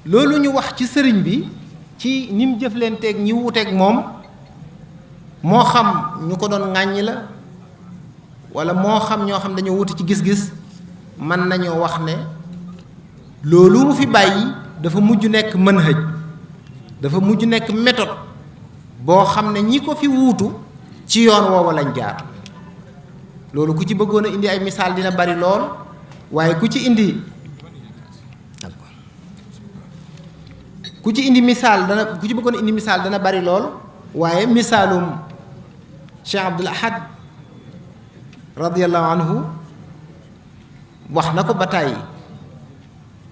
loolu ñu wax ci sëriñ bi ci ni mu jëflanteeg ñi wuteeg moom moo xam ñu ko doon ŋàññi la walla moo xam ñoo xam dañoo wuti ci gis-gis mën nañoo wax ne loolu mu fi bàyyi dafa mujj nekk manhaj dafa mujj nekk méthode boo xam ne ñi ko fi wuutu ci yoon woowa lañ jaar loolu ku ci bëggoon a indi ay misaal dina bari lool waaye ku ci indi ku ci bëggoon indi misaal dana bari lool waaye misaalum Cheikh Abdoul Ahad radiyallahu anhu wax na ko ba tàyyi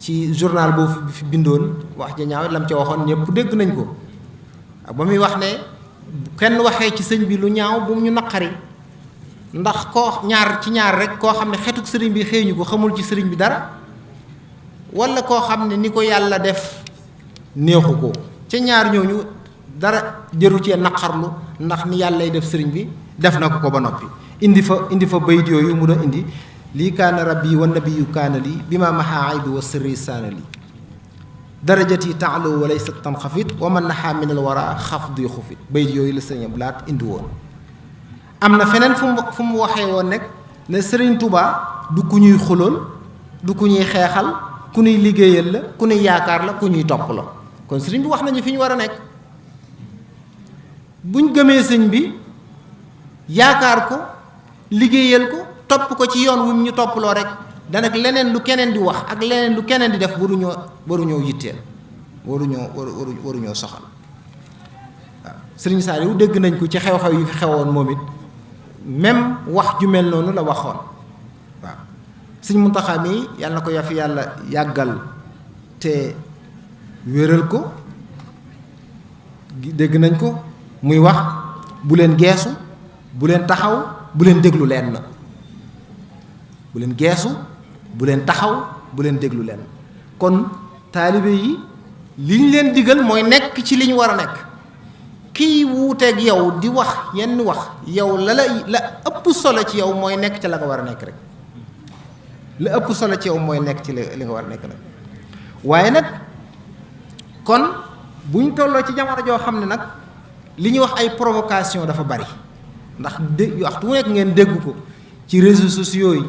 ci journal boobu fi bindoon wax ja ñaaw lam ca waxoon ñëpp dégg nañ ko ba muy wax ne kenn waxee ci sëñ bi lu ñaaw bu mu ñu naqari ndax ñaar rek koo xam ne xetuk sëriñ bi xëeñu ko xamul ci sëriñ bi dara wala koo xam ne ni ko yàlla def neexu ko ca ñaar ñooñu dara jëru cee naqarlu ndax ni yàlla lay def sëriñ bi def na ko ba noppi indi fa bayit yooyu mu doon indi lii kaana rabbi wa nabiyu kaana lii bi ma maha aybi wa sirri saana lii darajati taalo wa laysa tanxafit wa man naxaa min al wara xafdi xufit bayit yooyu la sëriñ Blaat indi woon am na feneen fu mu waxee woon nekk ne sëriñ Touba du ku ñuy xulool du ku ñuy xeexal ku ñuy liggéeyal la ku ñuy yaakaar la ku ñuy topp la kon sëriñ bi wax nañu fi ñu war a nekk buñ gëmee sëñ bi yaakaar ko liggéeyal ko topp ko ci yoon wu ñu topploo rek danak leneen lu keneen di wax ak leneen lu keneen di def waruñoo yitteel waruñoo soxal waaw sëriñ Saliou dégg nañ ko ci xew-xew yi fi xewoon moom it même wax ju mel noonu la waxoon waaw sëñ Muntaxa mi yàlla na ko yafi yàlla yàggal te wéral ko dégg nañ ko muy wax bu leen geesu bu leen taxaw bu leen déglu leen na bu leen geesu bu leen taxaw bu leen déglu leen kon taalibe yi li ñu leen digal mooy nekk ci li ñu war a nekk kii wuuteeg yow di wax yenn wax yow la ëpp solo ci yow mooy nekk ci la nga war a nekk rek la ëpp solo ci yow mooy nekk ci li nga war a nekk rek waaye nag kon bu ñu tolloo ci jamono joo xam ne nag li ñuy wax ay provocation dafa bari ndax waxtu mu nekk ngeen dégg ko ci réseaux sociaux yi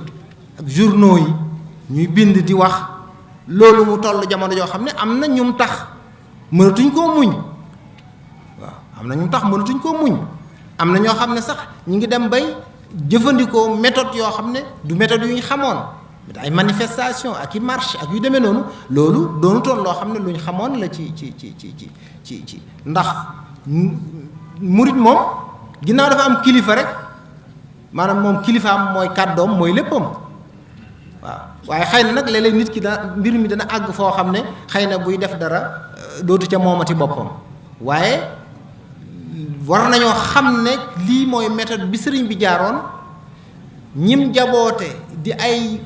ak journaux yi ñuy bind di wax loolu mu toll jamono joo xam ne am na ñum tax mënatuñ koo muñ waaw am na ñum tax mënatuñ koo muñ am na ñoo xam ne sax ñu ngi dem bay jëfandikoo méthode yoo xam ne du méthode yu ñu xamoon ay manifestation ak i marche ak yu demee noonu loolu doonutoon loo xam ne lu ñu xamoon la ci ndax murit moom ginnaaw dafa am kilifa rek maanaam moom kilifaam mooy kàddoom mooy léppam waaw waaye xëy na nag léeg-léeg nit ki mbir mi dana àgg foo xam ne xëy na buy def dara dootu ca moomati boppam waaye war nañoo xam ne lii mooy méthode bi sëriñ bi jaaroon ñim jaboote di ay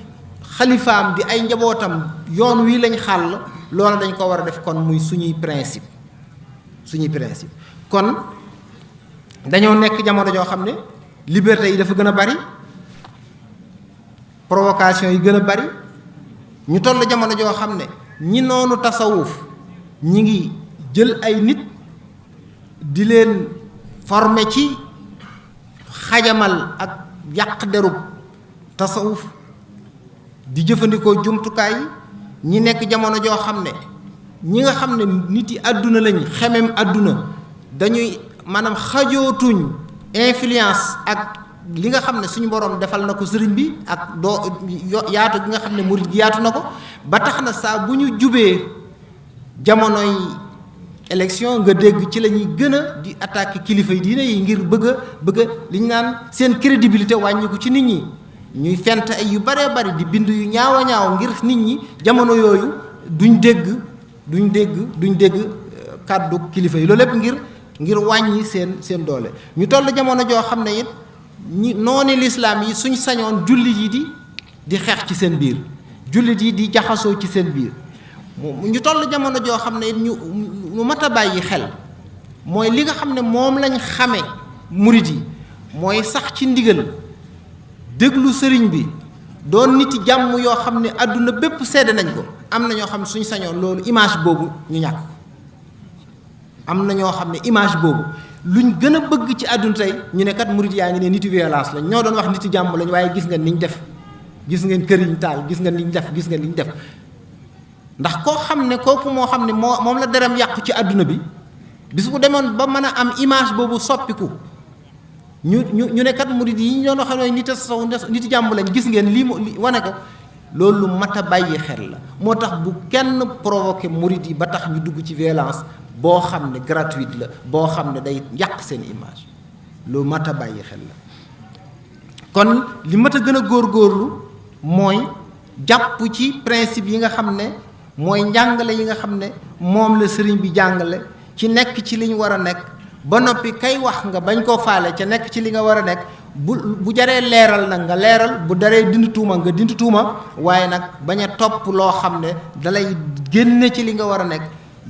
xalifaam di ay njabootam yoon wii lañ xàll loolu dañ ko war a def kon muy suñuy principe kon dañoo nekk jamono joo xam ne liberté yi dafa gën a bari provocation yi gën a bari ñu toll jamono joo xam ne ñi noonu tasawuf ñi ngi jël ay nit di leen former ci xajamal ak yàq derub tasawuf di jëfandikoo jumtukaay yi ñi nekk jamono joo xam ne ñi nga xam ne nit yi àdduna lañ xemem àdduna dañuy maanaam xajootuñ influence ak li nga xam ne suñu borom defal na ko sëriñ bi ak yaatu gi nga xam ne murid gi yaatu na ko ba tax na saa bu ñu jubee jamonoy élection nga dégg ci la ñuy gën a di attaquer kilifa yi diine yi ngir bëgg a li ñu naan seen crédibilité wàññiku ci nit ñi ñuy fent ay yu baree bari di bind yu ñaaw a ñaaw ngir nit ñi jamono yooyu duñ dégg kàddu kilifa yi loolu lépp ngir wàññi seen doole ñu toll jamono joo xam ne it ñi nooni lislaam yi suñ sañoon jullit yi di xeex ci seen biir jullit yi di jaxasoo ci seen biir ñu toll jamono joo xam ne it ñu mat a bàyyi xel mooy li nga xam ne moom lañ xame murit yi mooy sax ci ndigal déglu sëriñ bi doon niti jàmm yoo xam ne àdduna bépp sedd nañ ko am na ñoo xam ne suñ sañoon loolu image boobu ñu ñàkk am na ñoo xam ne image boobu luñ gën a bëgg ci àdduna tey ñu ne kat murit yaa ngi ne niti violence lañ ñoo doon wax niti jàmm lañ waaye gis ngeen niñ def gis ngeen kër yiñ taal gis ngeen liñ def ndax koo xam ne kooku moo xam ne moom la deram yàqu ci àdduna bi bis bu demoon ba mën a am image boobu soppiku ñu ne kat murit yi ñu doon wax ne niti jàmm lañ gis ngeen lii wane ko loolu lu mat a bàyyi xel la. moo tax bu kenn provoqué murid yi ba tax ñu dugg ci violence boo xam ne gratuite la, boo xam ne day yàq seen image, lu mat a bàyyi xel la. kon li mat a gën a góorgóorlu mooy jàpp ci principe yi nga xam ne mooy njàngale yi nga xam ne moom la sëriñ bi jàngale, ci nekk ci li ñu war a nekk, ba noppi kay wax nga bañ koo faale ca nekk ci li nga war a nekk. bu jaree leeral nag nga leeral, bu daree dindi tuuma nga dindi tuuma, waaye nag bañ a topp loo xam ne dalay génne ci li nga war a nekk,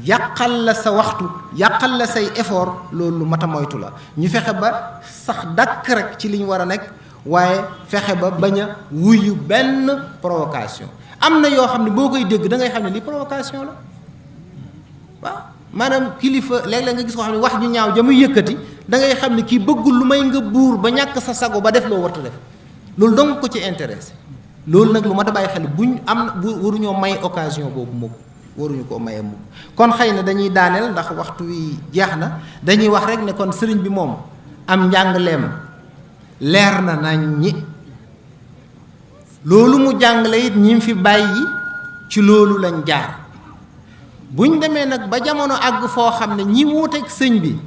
yàqal la sa waxtu, yàqal la say effort. loolu lu mat a moytu la. ñu fexe ba sax dàkk rek ci li ñu war a nekk, waaye fexe ba bañ a wuyu benn provocation. am na yoo xam ne boo koy dégg da ngay xam ne li provocation la. waaw maanaam kilifa léeg-léeg nga gis koo xam ne wax ñu ñaaw ja muy yëkkati, da ngay xam ne kii bëggul lu may nga buur ba ñàkk sa sago ba def loo warta def. loolu dong ko ci intéressé. loolu nag lu mat a bàyyi xel buñ waruñoo may occasion boobu mukk, waruñu koo maye mukk. kon xëy na dañuy daaneel ndax waxtu wi jeex na. dañuy wax rek ne kon sëriñ bi moom am njàngaleem leer na nañ ñi. loolu mu jàngale it ñi fi bàyyi ci loolu lañ jaar. buñ demee nag ba jamono àgg foo xam ne ñi wuuteeg sëñ bi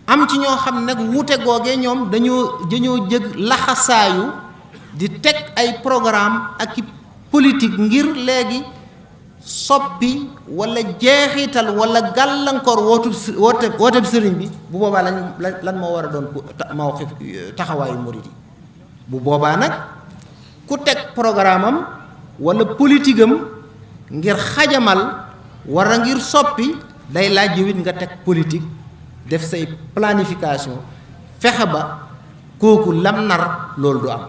am ci ñoo xam ne nag wuute googee ñoom dañoo jëg laxasaayu di teg ay programme ak i politique ngir léegi soppi wala jeexital wala gàllankoor wooteb sëriñ bi. bu boobaa lan moo war a doon mawqif taxawaayu murid yi. bu boobaa nag ku teg programme am wala politique am ngir xajamal wara ngir soppi, day laaj yow it nga teg politique, def say planification, fexe ba kooku lam nar loolu du am.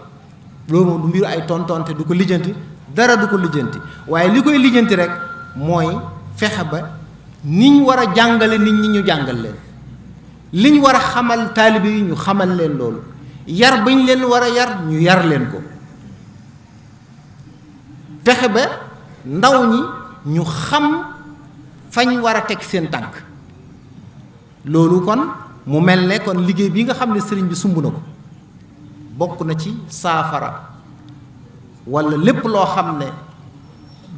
loolu moom du mbiru ay tontonte, du ko lijjanti, dara du ko lijjanti. waaye li koy lijjanti rek mooy fexe ba niñ war a jàngale nit ñi ñu jàngal leen, liñ war a xamal taalibe yi ñu xamal leen loolu, yar bañ leen war a yar ñu yar leen ko, fexe ba ndaw ñi ñu xam fañ war a teg seen tànk. loolu kon mu mel ne kon liggéey bi nga xam ne sëriñ bi sumb na ko bokk na ci saafara walla lépp loo xam ne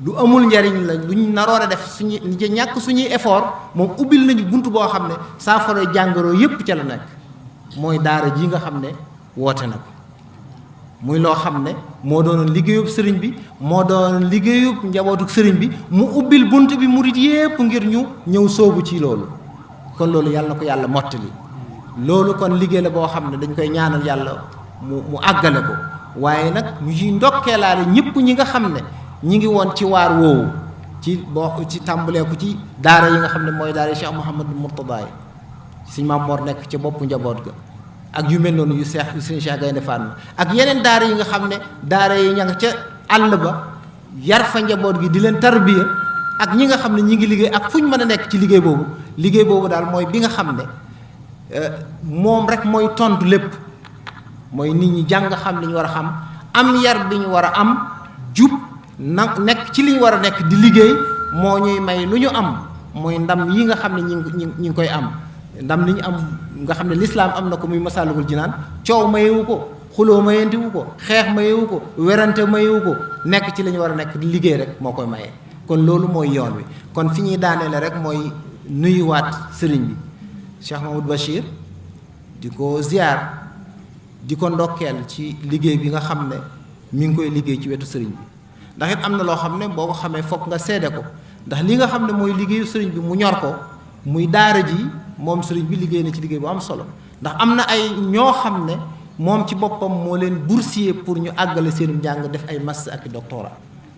lu amul njariñ la luñ naroon a def suñu ñàkk suñuy effort, moom ubbil nañu bunt boo xam ne saafara jàngoro yépp ca la nekk. mooy daara ji nga xam ne woote na ko, muy loo xam ne moo doonoon liggéeyub sëriñ bi, moo doon liggéeyub njabootuk sëriñ bi, mu ubbil bunt bi murit yépp ngir ñu ñëw soobu ci loolu. kon loolu yàlla na ko yàlla mottali. loolu kon liggéey la boo xam ne dañ koy ñaanal yàlla mu àggale ko. waaye nag ñu ciy ndokkeelaale ñëpp ñi nga xam ne ñi ngi woon ci waar woowu, ci tàmbalee ko ci daara yi nga xam ne mooy daara Cheikh Mouhamadou Mourtada yi, Sëriñ Maam Mor nekk ca boppu njaboot ga, ak yu mel noonu yu Sëriñ Cheikh Gaynde Fatma, ak yeneen daara yi nga xam ne daara yi ña nga ca àll ba yar fa njaboot gi di leen tarbiya, ak ñi nga xam ne ñi ngi liggéey ak fu ñu mën a nekk ci liggéey boobu daal mooy bi nga xam ne moom rek mooy tontu lépp. mooy nit ñi jàng xam li ñu war a xam, am yar bi ñu war a am, jub nekk ci li ñu war a nekk di liggéey, moo ñuy may lu ñu am mooy ndam yi nga xam ne ñi ngi koy am. ndam li ñu am nga xam ne lislaam am na ko muy Masaalikul Jinaan, coow mayewu ko, xuloo mayentewu ko, xeex mayewu ko, werante mayewu ko, nekk ci li ñu war a nekk di liggéey rek moo koy maye. kon loolu mooy yoon wi. kon fi ñuy daaneele rek mooy nuyuwaat sëriñ bi Cheikh Mamadou Bachir, di ko ziar, di ko ndokkeel ci liggéey bi nga xam ne mi ngi koy liggéey ci wetu sëriñ bi. ndax it am na loo xam ne boo ko xamee fokk nga seede ko, ndax li nga xam ne mooy liggéeyu sëriñ bi mu ñor ko, muy daara ji, moom sëriñ bi liggéey na ci liggéey bu am solo. ndax am na ay ñoo xam ne moom ci boppam moo leen boursier pour ñu àggale seen njàng, def ay master ak doctorat,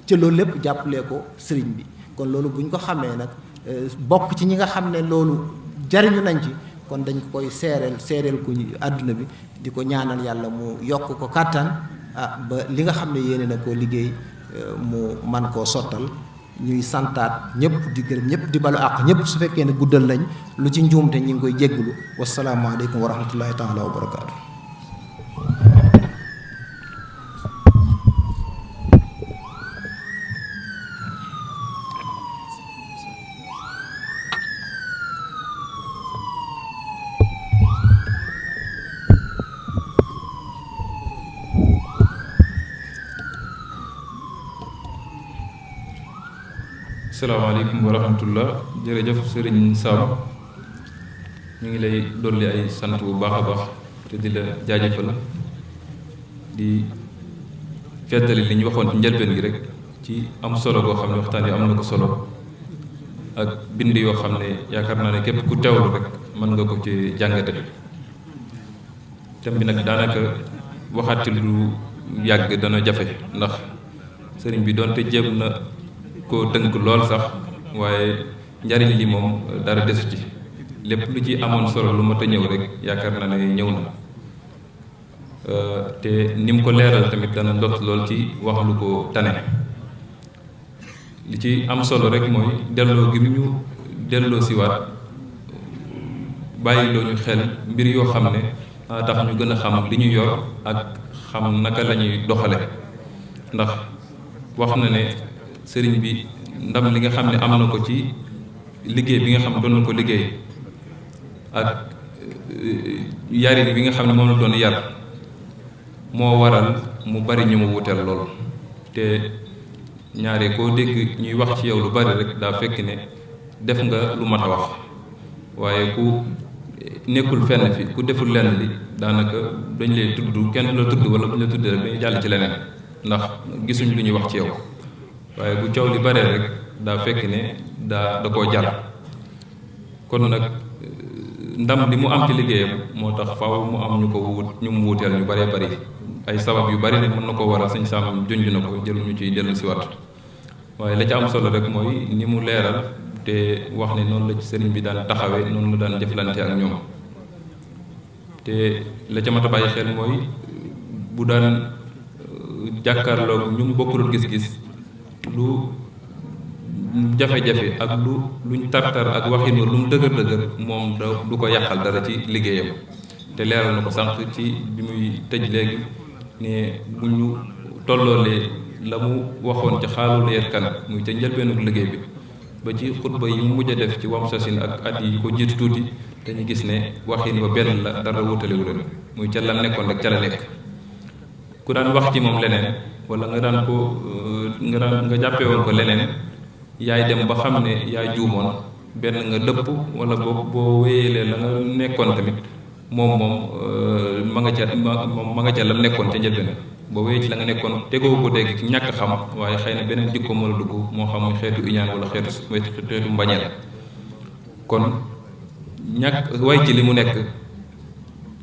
ci loolu lépp jàppalee ko sëriñ bi. kon loolu bu ñu ko xamee nag bokk ci ñi nga xam ne loolu jariñu nañ ci, kon dañ ko koy seereel ko àdduna bi, di ko ñaanal yàlla mu yokk ko kàttan ba li nga xam ne yéene na koo liggéey mu man koo sottal. ñuy santaat ñëpp, di gërëm ñëpp, di balu àq ñëpp su fekkee ne guddal nañ, lu ci njuumte ñu ngi koy jégglu. wasalaamualeykum wa rahmatullahi taala wa barakaatu. salaamaaleykum wa rahmatullah. Jërëjëf sëriñ Sam, ñu ngi lay dolli ay sant bu baax a baax te di la jaajëfal di feddali li ñu waxoon ci njëlbeen gi rek ci am solo boo xam ne waxtaan yi am na ko solo ak bind yoo xam ne yaakaar naa ne képp ku teewlu rek mën nga ko ci jàngate. thème bi nag daanaka waxaat ci lu yàgg dana jafe ndax sëriñ bi doonte jéem na koo tënk lool sax waaye njariñ li moom dara desu ci lépp lu ci amoon solo lu mat a ñëw rek yaakaar naa ne ñëw na te ni mu ko leeral tamit dana ndott lool ci wax lu ko tane. li ci am solo rek mooy delloo gi ñu delloo siwaat bàyyiloo ñu xel mbir yoo xam ne tax ñu gën a xam li ñu yor ak xam naka la ñuy doxale ndax wax na ne sëriñ bi ndam li nga xam ne am na ko ci liggéey bi nga xam ne doon na ko liggéey ak yarin bi nga xam ne moom la doon yar moo waral mu bari ñu mu wuteel lool te ñaare koo dégg ñuy wax ci yow lu bari rek daa fekk ne def nga lu mat a wax waaye ku nekkul fenn fi ku deful lenn li daanaka dañ lay tudd kenn du la tudd wala bu ñu la tuddee rek dañuy jàll ci leneen ndax gisuñ lu ñuy wax ci yow waaye bu coow li baree rek daa fekk ne da koo jar. kon nag ndam li mu am ci liggéeyam moo tax faaw mu am ñu ko ñu mu wuuteel ñu baree bari ay sabab yu bari ne mën na ko waral sëñ Sam junj na ko jël ñu ciy dellu si waat waaye la ca am solo rek mooy ni mu leeral te wax ne noonu la ci sëriñ bi daan taxawee noonu la daan jëflante ak ñoom te la ca mat a bàyyi xel mooy bu daan jàkkaarloog ñu mu bokkul gis-gis lu jafe-jafe ak luñ tartar ak waxin wa lu mu dëgër moom du ko yàqal dara ci liggéeyam te leeral na ko sànq ci bi muy tëj léegi ne bu ñu tolloolee la mu waxoon ci xaalu leer kan muy ca njëlbeenu liggéey bi ba ci xutba yi mu mujj a def ci wam sasin ak at yi ko jiitu tuuti dañu gis ne waxin wa benn la dara wutalewu leen muy ca la nekkoon rek ca la nekk ku daan wax ci moom leneen wala nga daan ko nga jàppee woon ko leneen yaay dem ba xam ne yaay juumoon benn nga dëpp wala boo wéyelee la nga nekkoon tamit moom ma nga ca lam nekkoon ca njëlbeen boo wéyee ci la nga nekkoon tegoo ko dégg ci ñàkk xam waaye xëy na beneen jikko moo la dugg moo xam muy xeetu iñaan wala xeetu mbañeel kon ñàkk way ci li mu nekk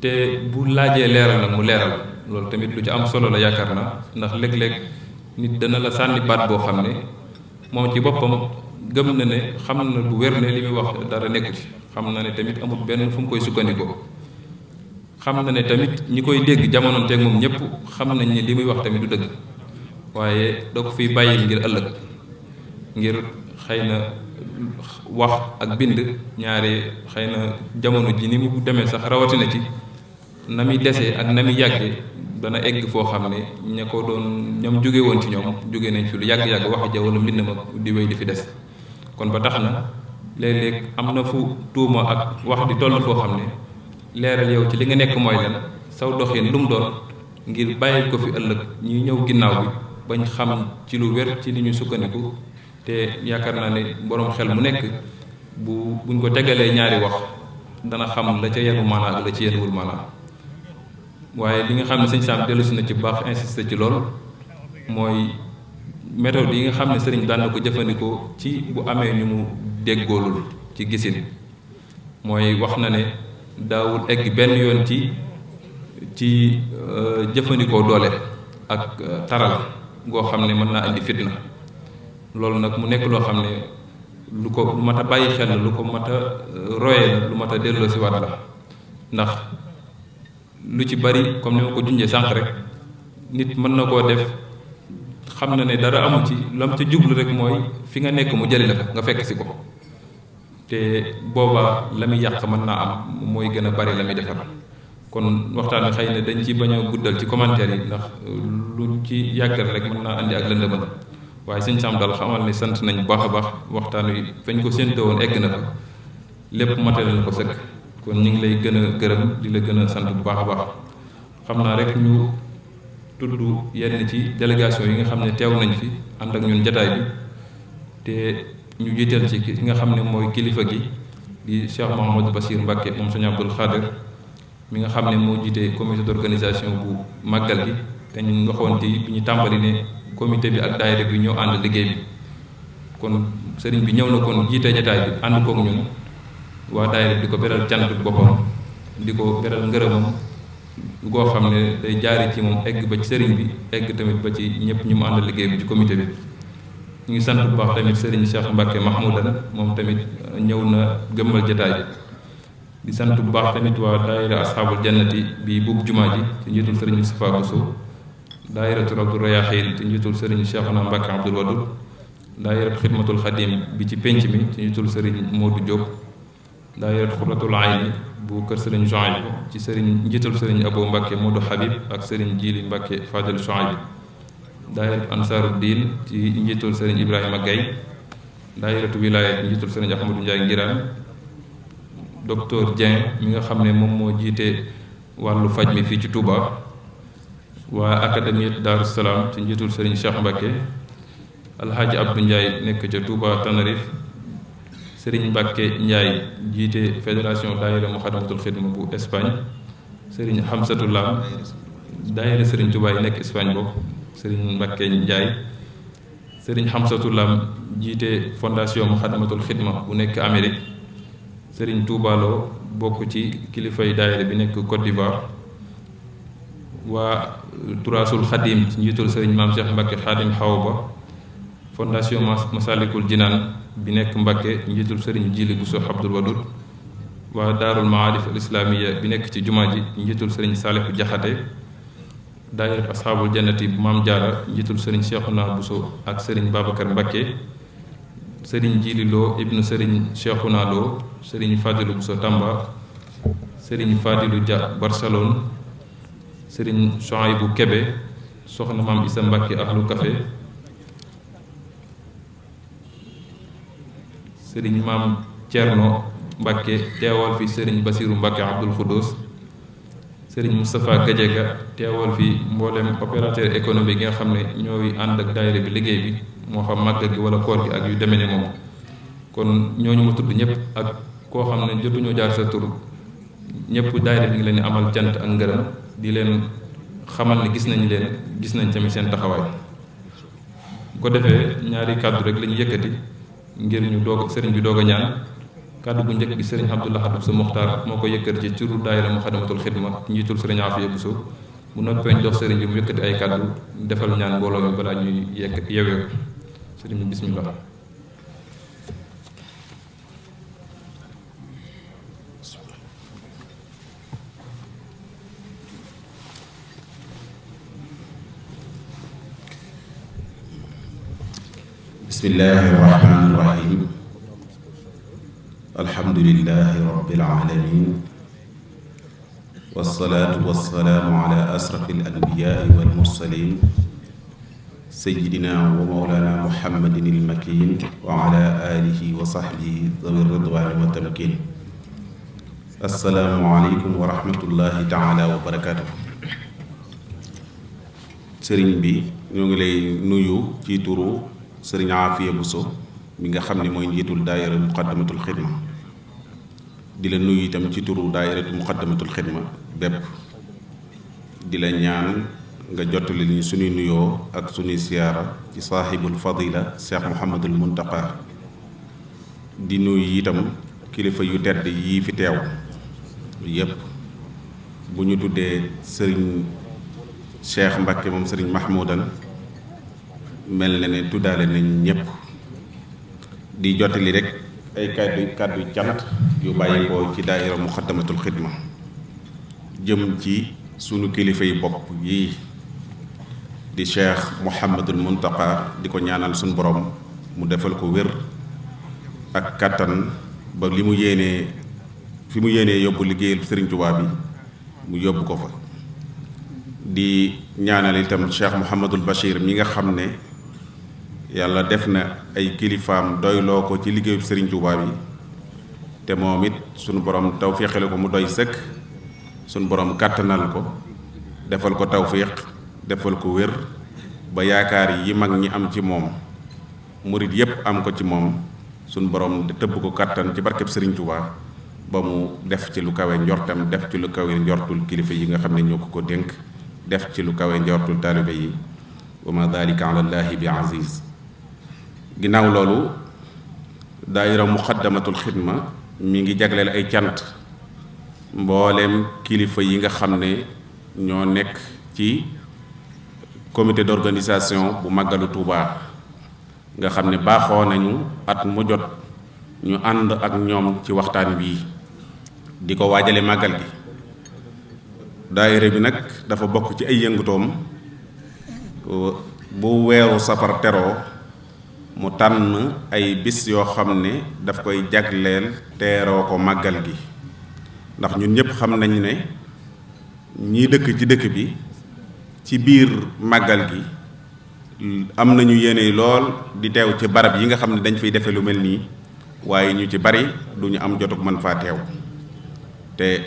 te bu laajee leeral nag mu leeral loolu tamit lu ci am solo la yaakaar na ndax léeg-léeg nit dana la sànni baat boo xam ne moom ci boppam gëm na ne xam na bu wér ne li muy wax dara nekku ci xam na ne tamit amul benn fu mu koy sukkandikoo xam na ne tamit ñi koy dégg jamono teeg moom ñëpp xam nañ ne li muy wax tamit du dëgg waaye da ko fiy bàyyil ngir ëllëg ngir xëy na wax ak bind ñaare xëy na jamono ji ni mu demee sax rawatina ci na muy desee ak na muy yàggee dana egg foo xam ne ña ko doon ñoom jóge woon ci ñoom jóge nañ fi lu yàgg-yàgg wax ja wala mbind ma di wéy di fi des kon ba tax na léeg-léeg am na fu tuuma ak wax di toll foo xam ne leeral yow ci li nga nekk mooy lan saw doxin lu mu doon ngir bàyyil ko fi ëllëg ñuy ñëw ginnaaw bi bañ xam ci lu wér ci li ñu sukkandiku te yaakaar naa ne boroom xel mu nekk buñ ko tegalee ñaari wax dana xam la ca yenu maanaa ak la ci yenuwul maanaa waaye li nga xam ne sëñ Sam dellusi na ci baax insisté ci lool mooy méthode yi nga xam ne sëriñ daan na ko jëfandikoo ci bu amee ñu mu déggoolul ci gisin mooy wax na ne daawul egg benn yoon ci jëfandikoo doole ak taral goo xam ne mën naa indi fitna loolu nag mu nekk loo xam ne lu mat a bàyyi xel la lu ko mat a royee la lu mat a delloo si waat la ndax lu ci bari comme ni ma ko junjee sànq rek nit mën na koo def xam na ne dara amu ci lam ca jublu rek mooy fi nga nekk mu jëli la nga fekk si ko te boobaa la muy yàq mën naa am mooy gën a bari la muy defar kon waxtaan wi xëy na dañ ci bañ a guddal ci commentaire yi ndax lu ci yàggal rek mën naa andi ak lëndëmal waaye sëñ Sam daal xamal ne sant nañ bu baax a baax waxtaan wi fañ ko séentoo woon egg na fa lépp matale na ko sëkk kon ñu ngi lay gën a gërëm di la gën a sant bu baax a baax xam naa rek ñu tudd yenn ci délégation yi nga xam ne teew nañ fi ànd ak ñun jataay bi te ñu jiital ci ki nga xam ne mooy kilifa gi di Cheikh Mouhamadou Bachir Mbacké moom Sëriñ Abdul Xaadir mi nga xam ne moo jiite comité d'organisation bu màggal gi te ñu waxoon ci bi ñu tàmbali ne comité bi ak daayira bi ñoo ànd liggéey bi kon sëriñ bi ñëw na kon jiite jataay bi ànd kook ñun waa daayira di ko beral cant boppam di ko beral ngërëmam goo xam ne day jaari ci moom egg ba ci sëriñ bi egg tamit ba ci ñëpp ñu mu àndal liggéey bi ci comité bi ñu ngi sant bu baax tamit sëriñ Cheikh Mbacké Mahmoudan moom tamit ñëw na gëmmal jataay bi di sant bu baax tamit waa daayira asxaabul jannati bi buub jumaa ji ci njiitul sëriñ Moustapha Bousso daayiratu Rawdu Rayaahiin ci njiitul sëriñ Cheikhouna Mbacké Abdoul Wadud daayiratu xidmatul xadim bi ci pénc mi ci njiitul sëriñ Modou Diop daayiratu xuratul ayni bu kër sëriñ Chouaïb ci sëriñ njiitul sëriñ Abou Mbacké Modou Habib ak sëriñ Jili Mbacké Fadel Chouaïb daayiratu ansaaru diin ci njiitul sëriñ Ibrahima Gaye daayiratu wilaaya ci njiitul sëriñ Ahmadou Ndiaye Ngiraan docteur Dieng mi nga xam ne moom moo jiite wàllu faj mi fii ci Touba waa académie Daaru Salaam ci njiitul sëriñ Cheikh Mbacké alxaaji Abdou Ndiaye nekk ca Touba Tanarif sëriñ Mbacké Ndiaye jiite fédération daayira Muxaddamatul Xidma bu Espagne sëriñ Hamsatou Lam daayira sëriñ Touba yi nekk Espagne boobu sëriñ Mbacké Ndiaye sëriñ Hamsatou Lam jiite fondation Muxaddamatul Xidma bu nekk Amérique sëriñ Touba Lo bokk ci kilifay daayira bi nekk Côte d'Ivoire waa Turaasul Xadim ci njiitul sëriñ Maam Cheikh Mbacké Xaadim Xaw Ba fondation Masalikul Jinaan bi nekk Mbacké njiitul sëriñ Jili Bousso Abdoul Wadud waa Daarul Maarif al Islamiya bi nekk ci jumaa ji njiitul sëriñ Saalihu Jaxate daayira asxaabul jannati bu Maam Jaara njiitul sëriñ Cheikhouna Bousso ak sëriñ Babacar Mbacké sëriñ Jili Lo ibnu sëriñ Cheikhouna Lo sëriñ Fadilu Bousso Tamba sëriñ Fadilu Dia Barcelone sëriñ Chouaïbou Kébé soxna Maam Isa Mbacké Ahlu Café sëriñ Maam Thierno Mbacké teewal fi sëriñ Basiru Mbacké Abdoul Khoudous sëriñ Moustapha Gadiaga teewal fi mboolem opérateur économique yi nga xam ne ñooy ànd ak daayira bi liggéey bi moo xam màggal gi wala koor gi ak yu demee ne moom kon ñooñu ma tudd ñëpp ak koo xam ne jotuñoo jaar sa tur ñëpp daayira bi ngi leen di amal cant ak ngërëm di leen xamal ne gis nañ tamit seen taxawaay bu ko defee ñaari kàddu rek la ñu yëkkati ngir ñu sëriñ bi doog a ñaan kàddu bu njëkk gi sëriñ Abdou Lahad Bousso Muxtaar moo ko yëkkati ci turu daayira Muxaddamatul Xidma njiitul sëriñ Afiya Bousso bu noppee ñu jox sëriñ bi mu yëkkati ay kàddu defal ñaan mbooloo mi balaa ñuy yewee ko sëriñ bi bismillah. bismillahi irrahmani irrahim alhamdulilahi rabbil alamin wassalaatu wassalaamu ala asrafi alanbiyaai walmursalin sayidina wa mawlana muhammadin ilmakin wa ala alihi wa sahbihi dawi ridwani wa tamkin assalaamu aleykum wa rahmatullahi taala wa barakatuh sëriñ bi ñoo ngi lay nuyu ci turu sëriñ Afiya Bousso mi nga xam ne mooy njiitul daayira muqaddamatul xidma di la nuyu itam ci turu daayiratu muqaddamatul xidma bépp di la ñaan nga jottali ni suñuy nuyoo ak suñuy siyaara ci saaxibul fadila Cheikh Mouhamadul Muntaqa di nuyu itam kilifa yu tedd yii fi teew yépp bu ñu tuddee sëriñ Cheikh Mbacké moom sëriñ Mahmoudan mel na ne tuddaale nañ ñépp di jottali rek ay kàddu cant yu bàyyi ko ci daayira muxaddamatul xidma jëm ci sunu kilifa yi bopp yii di Cheikh Mouhamadul Muntaqa di ko ñaanal sunu borom mu defal ko wér ak kàttan ba li mu yéenee fi mu yéenee yóbbu liggéeyal Sëriñ Tuubaa bi mu yóbbu ko fa di ñaanal itam Cheikh Mouhamadul Bachir mi nga xam ne yàlla def na ay kilifaam doyloo ko ci liggéeyu Sëriñ Tuubaa bi te moom it sunu borom tawféexale ko mu doy sëkk sunu borom kàttanal ko defal ko tawféex defal ko wér ba yaakaar yi mag ñi am ci moom murit yépp am ko ci moom suñ borom tëbb ko kàttan ci barkeb Sëriñ Tuubaa ba mu def ci lu kawe njortam, def ci lu kawe njortul kilifa yi nga xam ne ñoo ko dénk, def ci lu kawe njortul taalibe yi. wa ma dalika ala llahi bi aziz. ginnaaw loolu daayira muqaddamatul xidma mi ngi jagleel ay cant mboolem kilifa yi nga xam ne ñoo nekk ci comité d'organisation bu màggalu Tuubaa nga xam ne baaxoo nañu at mu jot ñu ànd ak ñoom ci waxtaan bii di ko waajale màggal gi. daayira bi nag dafa bokk ci ay yëngutoom bu weeru safar teroo mu tànn ay bis yoo xam ne daf koy jagleel teeroo ko màggal gi, ndax ñun ñëpp xam nañu ne ñii dëkk ci dëkk bi ci biir màggal gi am nañu yéene lool di teew ci barab yi nga xam ne dañ fiy defe lu mel nii, waaye ñu ci bari duñu am jotug mën faa teew te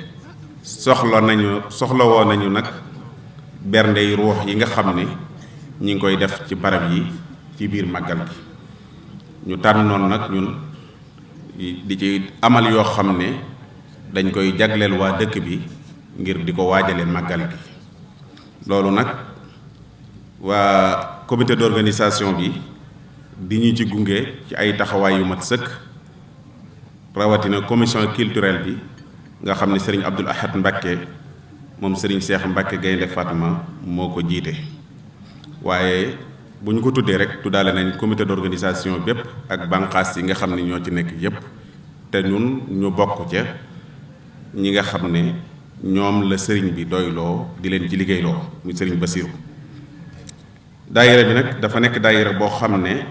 soxlawoo nañu nag berndey ruux yi nga xam ne ñi ngi koy def ci barab yi ci biir màggal gi. ñu tànnoon nag ñun di ci amal yoo xam ne dañ koy jagleel waa dëkk bi ngir di ko waajale màggal gi. loolu nag waa comité d'organisation bi di ñu ci gunge ci ay taxawaay yu mat sëkk, rawatina commission culturelle bi nga xam ne sëriñ Abdul Ahad Mbakke moom sëriñ Cheikh Mbakke Gaynde Fatma moo ko jiite. waaye bu ñu ko tuddee rek tuddaale nañ comité d'organisation bépp ak banqaas yi nga xam ne ñoo ci nekk yépp, te ñun ñu bokk ca ñi nga xam ne ñoom la sëriñ bi doyloo di leen ci liggéeyloo muy sëriñ Basiru. daayira bi nag dafa nekk daayira boo xam ne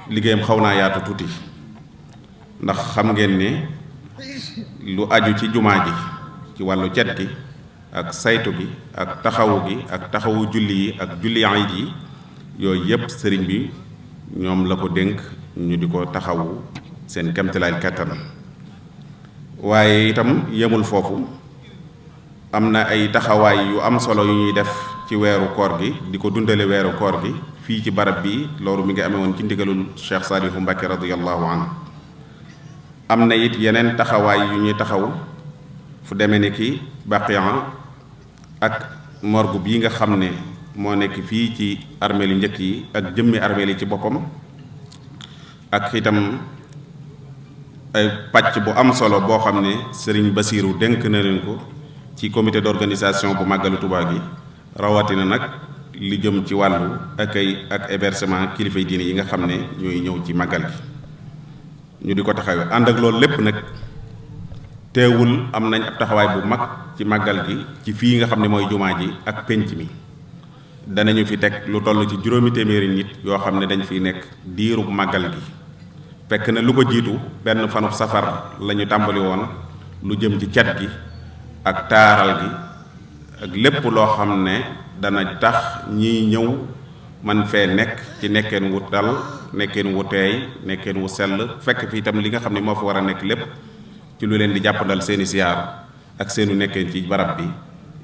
liggéeyam xaw naa yaatu tuuti, ndax xam ngeen ne lu aju ci jumaa ji ci wàllu cet gi ak saytu gi ak taxawu gi ak taxawu julli yi ak julli ayit yi yooyu yépp sëriñ bi ñoom la ko dénk ñu di ko taxawu seen kemtalaay kattan. waaye itam yemul foofu, am na ay taxawaay yu am solo yu ñuy def ci weeru koor gi di ko dundale weeru koor gi fii ci barab bi. loolu mi ngi amee woon ci ndigalul Cheikh Saalihu Mbàkke radiyallahu anhu. am na it yeneen taxawaay yu ñuy taxaw fu demee ni ki Baqiya ak morgue bii nga xam ne moo nekk fii ci armeel yu njëkk yi ak jëmmi armeel yi ci boppam, ak itam ay pàcc bu am solo boo xam ne sëriñ Basiiru dénk na leen ko ci comité d'organisation bu màggalu Tuubaa gi, rawatina nag li jëm ci wàllu accueil ak hébergement kilifay diine yi nga xam ne ñooy ñëw ci màggal gi ñu di ko taxawee. ànd ak loolu lépp nag teewul am nañ ab taxawaay bu mag ci màggal gi ci fii nga xam ne mooy jumaa ji ak pénc mi. danañu fi teg lu toll ci 200 nit yoo xam ne dañ fiy nekk diirub màggal gi. fekk na lu ko jiitu benn fanub safar la ñu tàmbali woon lu jëm ci cet gi ak taaral gi ak lépp loo xam ne dana tax ñiy ñëw man fee nekk ci nekkeen wu dal, nekkeen wu teey, nekkeen wu sell, fekk fi itam li nga xam ne moo fi war a nekk lépp ci lu leen di jàppandal seeni siyaar ak seenu nekkeen ci barab bi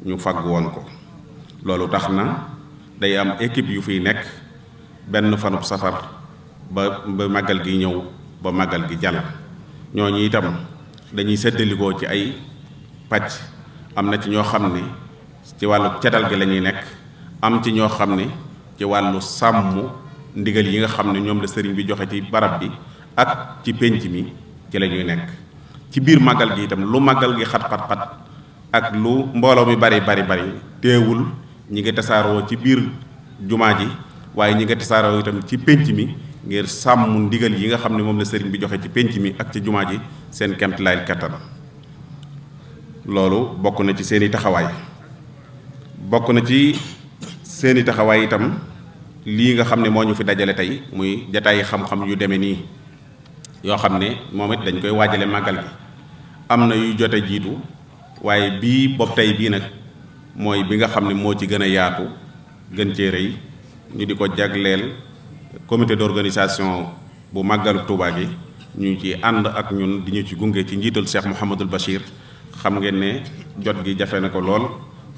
ñu fagg woon ko. loolu tax na day am équipe yu fiy nekk benn fanub safar ba màggal gi ñëw ba màggal gi jàll. ñooñu itam dañuy séddalikoo ci ay pàcc, am na ci ñoo xam ne ci wàllu cetal gi la ñuy nekk, am ci ñoo xam ne ci wàllu sàmm ndigal yi nga xam ne ñoom la sëriñ bi joxe ci barab bi ak ci pénc mi ci la ñuy nekk. ci biir màggal gi itam lu màggal gi xat-xat-xat ak lu mbooloo mi bari teewul ñi ngi tasaaroo ci biir jumaa ji, waaye ñi ngi tasaaroo itam ci pénc mi ngir sàmm ndigal yi nga xam ne moom la sëriñ bi joxe ci pénc mi ak ci jumaa ji seen kemtalaay kattan. loolu bokk na ci seeni taxawaay. bokk na ci seeni taxawaay itam lii nga xam ne moo ñu fi dajale tey muy jataay xam-xam yu demee nii yoo xam ne moom it dañ koy waajale màggal gi. am na yu jote jiitu, waaye bii bopp tey bii nag mooy bi nga xam ne moo ci gën a yaatu gën cee rëy, ñu di ko jagleel comité d'organisation bu màggalu Tuubaa gi. ñu ci ànd ak ñun di ñu ci gunge ci njiital Cheikh Mouhamadul Bachir. xam ngeen ne jot gi jafe na ko lool,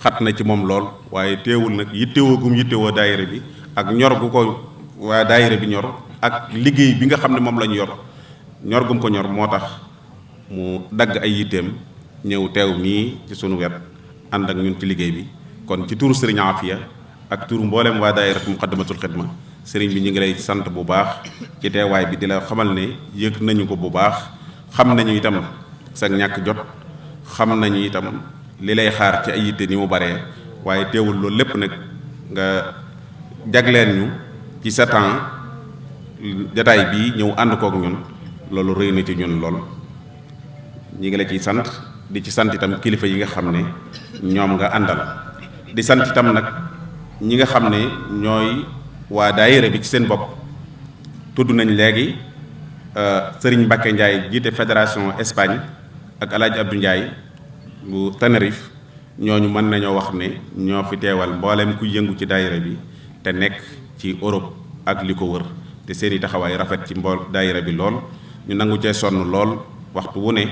xat na ci moom lool, waaye teewul nag yittewoo gum yittewoo daayira bi ak ñor gu ko waa daayira bi ñor ak liggéey bi nga xam ne moom la ñu yor ñor gum ko ñor moo tax mu dagg ay yitteem ñëw teew nii ci sunu wet ànd ak ñun ci liggéey bi. kon ci turu sëriñ Afia ak turu mboolem waa daayiratu muqaddamatul xidma sëriñ bi ñu ngi lay sant bu baax ci teewaay bi di la xamal ne yëg nañu ko bu baax xam nañu itam sa ñàkk jot xam nañu itam li lay xaar ci ay yitte ni mu baree waaye teewul loolu lépp nag nga jagleen ñu ci sa temps jataay bii ñëw ànd kook ñun loolu rëy na ci ñun lool ñi ngi la ciy sant di ci sant itam kilifa yi nga xam ne ñoom nga àndal di sant itam nag ñi nga xam ne ñooy waa daayira bi ci seen bopp tudd nañ léegi Sëriñ Mbacke Ndiaye jiite fédération Espagne ak El Hadj Abdou Ndiaye bu Tenerife ñooñu mën nañoo wax ne ñoo fi teewal mboolem ku yëngu ci daayira bi te nekk ci Europe ak li ko wër te seeni taxawaay rafet ci daayira bi lool ñu nangu cee sonn lool waxtu wu ne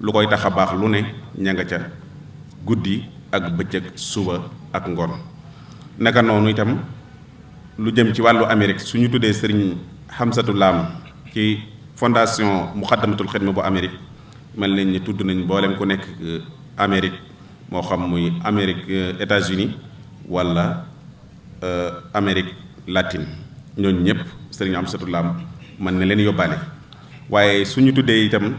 lu koy tax a baax lu ne ña nga ca guddi ak bëccëg suba ak ngoon naka noonu itam lu jëm ci wàllu Amérique suñu tuddee sëriñ Hamsatu Lam ci fondation Muxaddamatul Xidma bu Amérique mel nañ ni tudd nañ mboolem ku nekk Amérique moo xam muy Amérique États-Unis wala Amérique latine ñooñu ñëpp sëriñ Hamsatu Lam mën na leen yóbbaale waaye suñu tuddee itam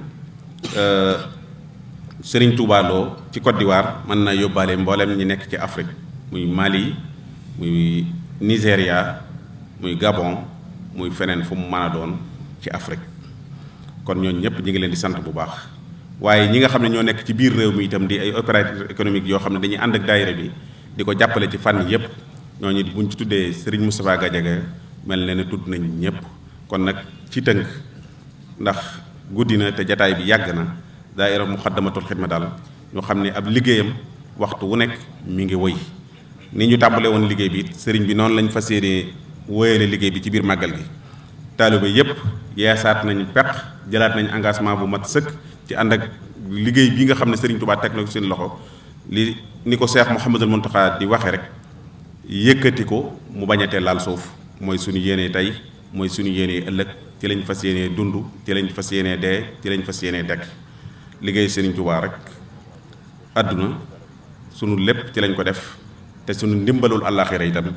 Sëriñ Touba Lo ci Côte d'Ivoire mën na yóbbaale mboolem ñi nekk ci Afrique muy Mali muy Nigéria muy Gabon muy feneen fu mu mën a doon ci Afrique kon ñooñu ñëpp ñi ngi leen di sant bu baax waaye ñi nga xam ne ñoo nekk ci biir réew mi itam di ay opérateur économique yoo xam ne dañuy ànd ak daayira bi di ko jàppale ci fànn yëpp ñooñu buñ ci tuddee Serigne Moustapha Gadiaga mel na ne tudd nañ ñëpp kon nag ci tënk ndax guddi na te jataay bi yàgg na daayira Muxaddamatul Xidma daal ñoo xam ne ab liggéeyam waxtu wu nekk mi ngi woy ni ñu tàmbale woon liggéey bi sëriñ bi noonu lañ fas yéene wóyale liggéey bi ci biir màggal gi taalibe yépp yeesaat nañ peq jëlaat nañ engagement bu mat sëkk ci ànd ak liggéey bi nga xam ne sëriñ Tuubaa teg na ko seen loxo li ni ko Seex Muhammadul Muntaxaa di waxe rek yëkkati ko mu bañatee laal suuf mooy suñu yéenee tey mooy suñu yéenee ëllëg ci lañ fas yéenee dund ci lañ fas yéenee dee ci lañ fas yéenee dekk liggéey sëriñ Tuubaa rek àdduna sunu lépp ci lañ ko def te sunu ndimbalul àllaaxira itam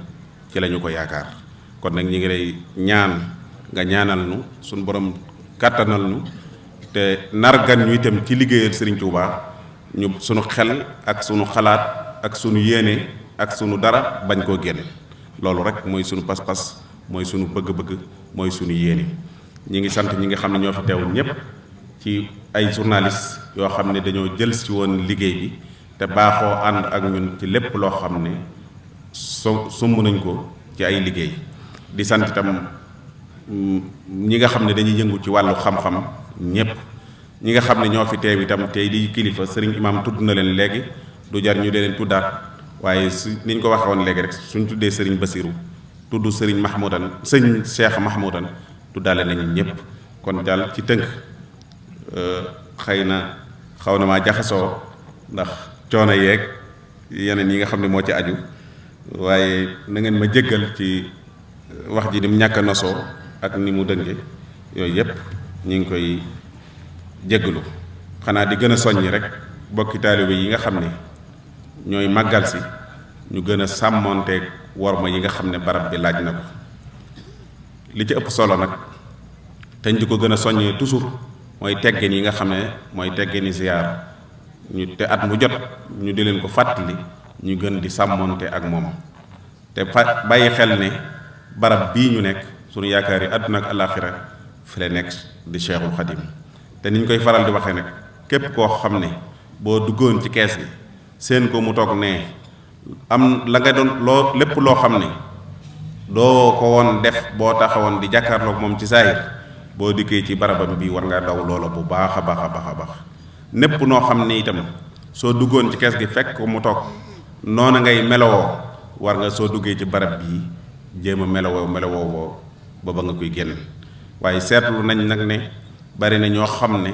ci lañu ko yaakaar kon nag ñi ngi lay ñaan nga ñaanal nu sunu borom kàttanal nu te nargan ñu itam ci liggéeyal sëriñ Tuubaa ñu sunu xel ak sunu xalaat ak sunu yéene ak sunu dara bañ koo génn loolu rek mooy sunu pas-pas mooy sunu bëgg-bëgg mooy sunu yéene ñi ngi sant ñi nga xam ne ñoo fi teew ñépp ci ay journalistes yoo xam ne dañoo jël si woon liggéey bi te baaxoo ànd ak ñun ci lépp loo xam ne sumb nañ ko ci ay liggéey di sant itam ñi nga xam ne dañuy yëngu ci wàllu xam-xam ñépp ñi nga xam ne ñoo fi teew itam tey di kilifa sëriñ imam tudd na leen léegi du jar ñu leen tuddaat waaye su ni ñu ko waxee woon léegi rek suñ tuddee sëriñ Basiru tudd sëriñ Mahmoudan sëñ Cheikh Mahmoudan tuddaale nañu ñépp kon daal ci tënk xëy na xaw na maa jaxasoo ndax coono yeeg yeneen yi nga xam ne moo ci aju waaye na ngeen ma jéggal ci wax ji ni mu ñàkk a nosoo ak ni mu dënge yooyu yépp ñu ngi koy jéggalu xanaa di gën a soññi rek bokki taalibe yi nga xam ne ñooy màggal si ñu gën a sàmmonteeg worma yi nga xam ne barab bi laaj na ko li ci ëpp solo nag te ñu di ko gën a soññee toujours mooy teggin yi nga xam ne mooy teggini ziyaar ñu te at mu jot ñu di leen ko fàttali ñu gën di sàmmonte ak moom te bàyyi xel ne barab bii ñu nekk sunu yaakaar yi àdduna ak alaaxira fi la nekk di Cheikhul Khadim te ni ñu koy faral di waxee nag képp koo xam ne boo duggoon ci kees gi seen ko mu toog ne am la nga doon loo lépp loo xam ne doo ko woon def boo taxawoon di jàkkaarloog moom ci saahir boo dikkee ci barabam bi war ngaa daw loola bu baax a baax a baax a baax népp noo xam ne itam soo duggoon ci kees gi fekk ko mu toog noona ngay melowoo war nga soo duggee ci barab bii jéem a melowoo ba nga koy génn waaye seetlu nañ nag ne bari na ñoo xam ne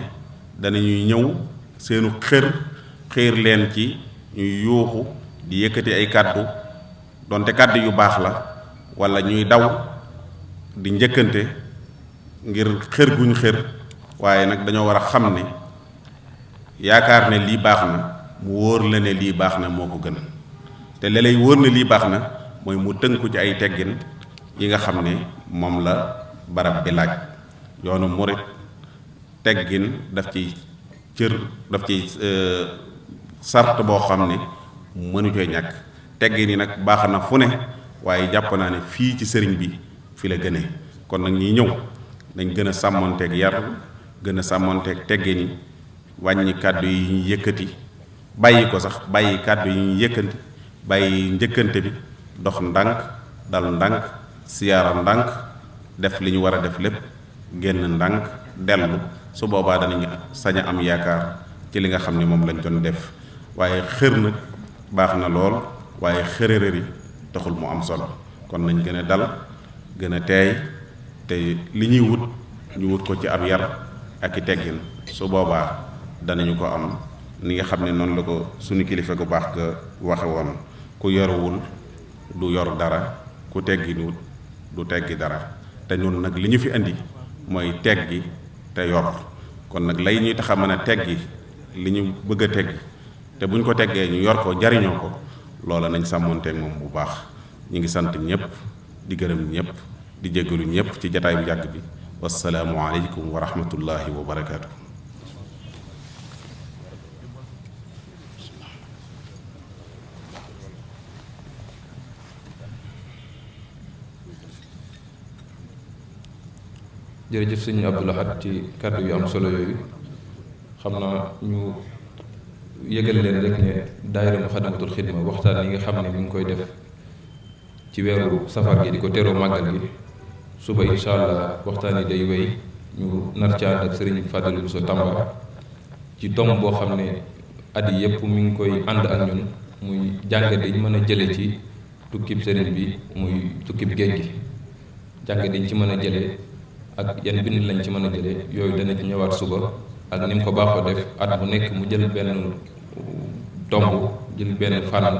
danañuy ñëw seenu xër leen ci ñuy yuuxu di yëkkati ay kàddu donte kàddu yu baax la wala ñuy daw di njëkkante ngir xër guñ xër waaye nag dañoo war a xam ne yaakaar ne lii baax na mu wóor la ne lii baax na moo ko gën te la lay wóor ne lii baax na mooy mu tënku ci ay teggin yi nga xam ne moom la barab bi laaj. yoonu murit teggin daf ci cër daf ci sart boo xam ne mënu koy ñàkk. teggin yi nag baax na fu ne waaye jàpp naa ne fii ci sëriñ bi fi la gënee kon nag ñiy ñëw dañ gën a sàmmonteeg yar gën a sàmmonteeg teggin yi wàññi kàddu yi ñuy yëkkati bàyyi ko sax bàyyi kàddu yi ñuy yëkkati bàyyi njëkkante bi dox ndànk dal ndànk siyaara ndànk def li ñu war a def lépp génn ndànk dellu su boobaa danañu sañ a am yaakaar ci li nga xam ne moom lañ doon def waaye xër nag baax na lool waaye xërërëri taxul mu am solo kon nañ gën a dal gën a teey te li ñuy wut ñu wut ko ci ab yar ak i teggin su boobaa danañu ko am ni nga xam ne noonu la ko suñu kilifa gu baax ga waxe woon ku yoruwul du yor dara ku tegginuwut du teggi dara te ñun nag li ñu fi indi mooy teggi te yor kon nag lay ñuy tax a mën a teggi li ñu bëgg a teggi te buñ ko teggee ñu yor ko jariñoo ko loola nañ sàmmoonteeg moom bu baax. ñu ngi sant ñëpp di gërëm ñëpp di jéggalu ñëpp ci jataay bu yàgg bi wassalaamu aleykum wa rahmatullahi wa barakaatu. jërëjëf sëñ Abdou Lahad ci kàddu yu am solo yooyu xam naa ñu yëgal leen rek ne daayira Muxaddamatul Xidma waxtaan yi nga xam ne mi ngi koy def ci weeru safar gi di ko teroo màggal gi suba incha allah waxtaan yi day wéy ñu nar ci ànd ak sëriñ Fadilou Bousso Tamba ci tomb boo xam ne at yi yëpp mi ngi koy ànd ak ñun muy jàngat yi mën a jële ci tukkib sëriñ bi muy tukkib géej gi jàngat yi ci mën a jëlee ak yan bind lañ ci mën a jëlee yooyu dana ci ñëwaat suba ak ni mu ko baaxoo def at bu nekk mu jël benn tomb jël benn fànn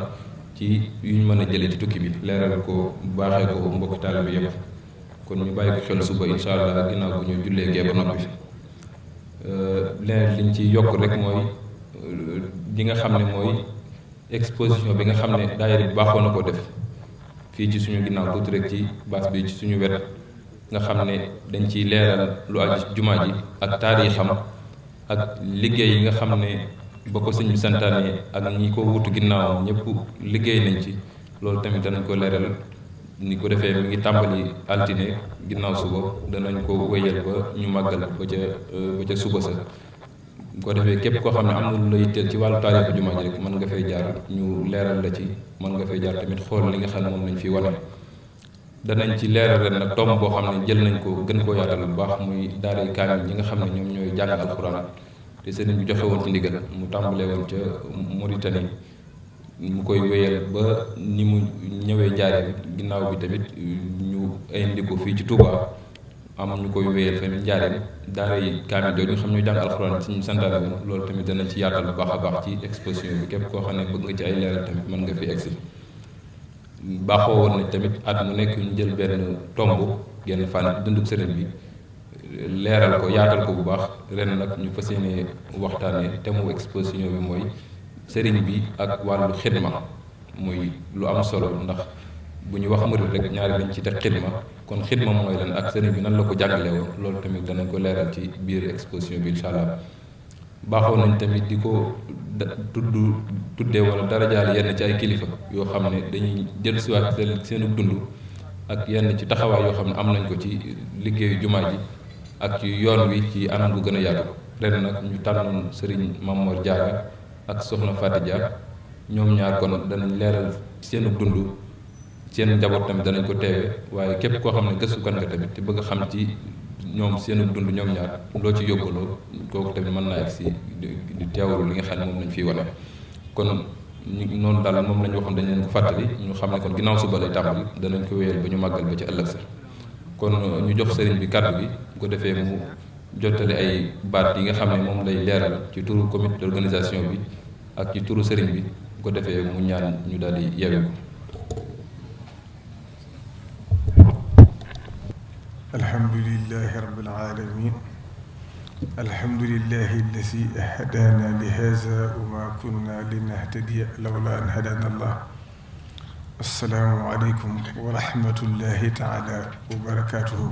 ci yu ñu mën a jëlee ci tukki bi leeral ko baaxee ko mbokki taalibe bi yëpp kon ñu bàyyi ko xel suba incha allah ginnaaw bu ñu jullee gee ba noppi leneen liñ ci yokk rek mooy li nga xam ne mooy exposition bi nga xam ne daayira bi baaxoo na ko def fii ci suñu ginnaaw tuuti rek ci baas bi ci suñu wet nga xam ne dañ ciy leeral lu aju jumaa ji ak taarixam ak liggéey yi nga xam ne ba ko sëñ bi santaane ak ñi ko wutu ginnaaw ñëpp liggéey nañ ci loolu tamit danañ ko leeral ni ko defee mi ngi tàmbali altine ginnaaw suba danañ ko wéyal ba ñu màggal ba ca suba sa bu ko defee képp koo xam ne am na lu la yitteel ci wàllu taarixu jumaa ji rek mën nga fay jaar ñu leeral la ci mën nga fay jaar tamit xool li nga xam ne moom lañ fi wane danañ ci leeral ren nag tomb boo xam ne jël nañ ko gën koo yaatal bu baax muy daaray kaamil ñi nga xam ne ñoom ñooy jàng alxuraan te sëriñ bi joxe woon ci ndigal mu tàmbalee woon ca Mauritanie mu koy wéyal ba ni mu ñëwee Njaaréem ginnaaw bi tamit ñu indi ko fii ci Touba am ñu koy wéyal tamit Njaaréem daaray kaamil yooyu nga xam ñooy jàng alxuraan ci ñu santaane woon loolu tamit danañ ci yaatal bu baax a baax ci exposition bi képp koo xam ne bëgg nga ci ay leeral tamit mën nga fi egsi baaxoo woon nañ tamit at mu nekk ñu jël benn tomb genn fànn dunduk sëriñ bi leeral ko yaatal ko bu baax ren nag ñu fas yéene waxtaanee te mu exposition bi mooy sëriñ bi ak wàllu xidma muy lu am solo ndax bu ñu wax murid rek ñaari dañ ci teg xidma kon xidma mooy lan ak sëriñ bi nan la ko jàngale woon loolu tamit danañ ko leeral ci biir exposition bi incha allah baaxoo nañ tamit di ko tuddee wala darajaal yenn ci ay kilifa yoo xam ne dañuy jël siwaat seenu dund ak yenn ci taxawaay yoo xam ne am nañ ko ci liggéeyu jumaa ji ak ci yoon wi ci anam gu gën a yaatu ren nag ñu tànnoon sëriñ Mamor Diarra ak soxna Faty Dia ñoom ñaar kon danañ leeral seenu dund seen njaboot tamit danañ ko teewe waaye képp koo xam ne gëstukat nga tamit te bëgg a xam ci ñoom seenu dund ñoom ñaar loo ci yóbbaloo kooku tamit mën naa egg si di teewlu li nga xam ne moom lañ fiy wane kon noonu daal moom la ñu waxoon dañ leen ko fàttali ñu xam ne kon ginnaaw suba lay tàmbali danañ ko wéyal ba ñu màggal ba ci ëllëg sa kon ñu jox sëriñ bi kàddu bi bu ko defee mu jottali ay baat yi nga xam ne moom lay leeral ci turu comité d'organisation bi ak ci turu sëriñ bi bu ko defee mu ñaan ñu daal di yewe ko. alhamdulillahi rabbil alamin alhamdulillahi alladi hadaana li haza wa ma kunna linahtadiya lawla an hadaana allah. assalaamu aleykum wa rahmatullahi taala wa barakaatuhu.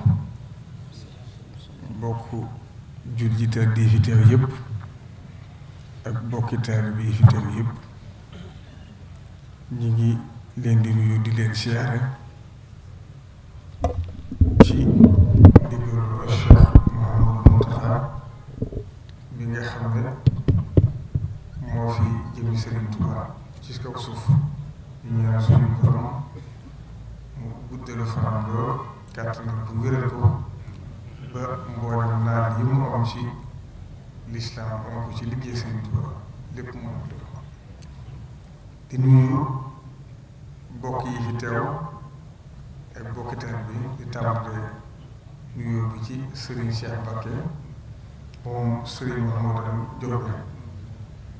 bokk jullit di fi teew yëpp ak bokki taalibe yi fi teew yëpp ñi ngi leen di nuyu di leen siyaare ci ndigalu Cheikh Mouhamadou Mountakha bi nga xam ne moo fi jëmi Serigne Touba ci kaw suuf ñu ñaan suñu borom mu guddalu fanam lool kàttanal ko wéral ko ba mboolem naal yi mu am ci lislaam am ko ci liggéey Serigne Touba lépp mu am di nuyu bokk yi fi teew ak bokki taalibe bi di tàmbalee nuyoo bi ci Serigne Cheikh Mbacké moom Serigne Mouhamadou Diop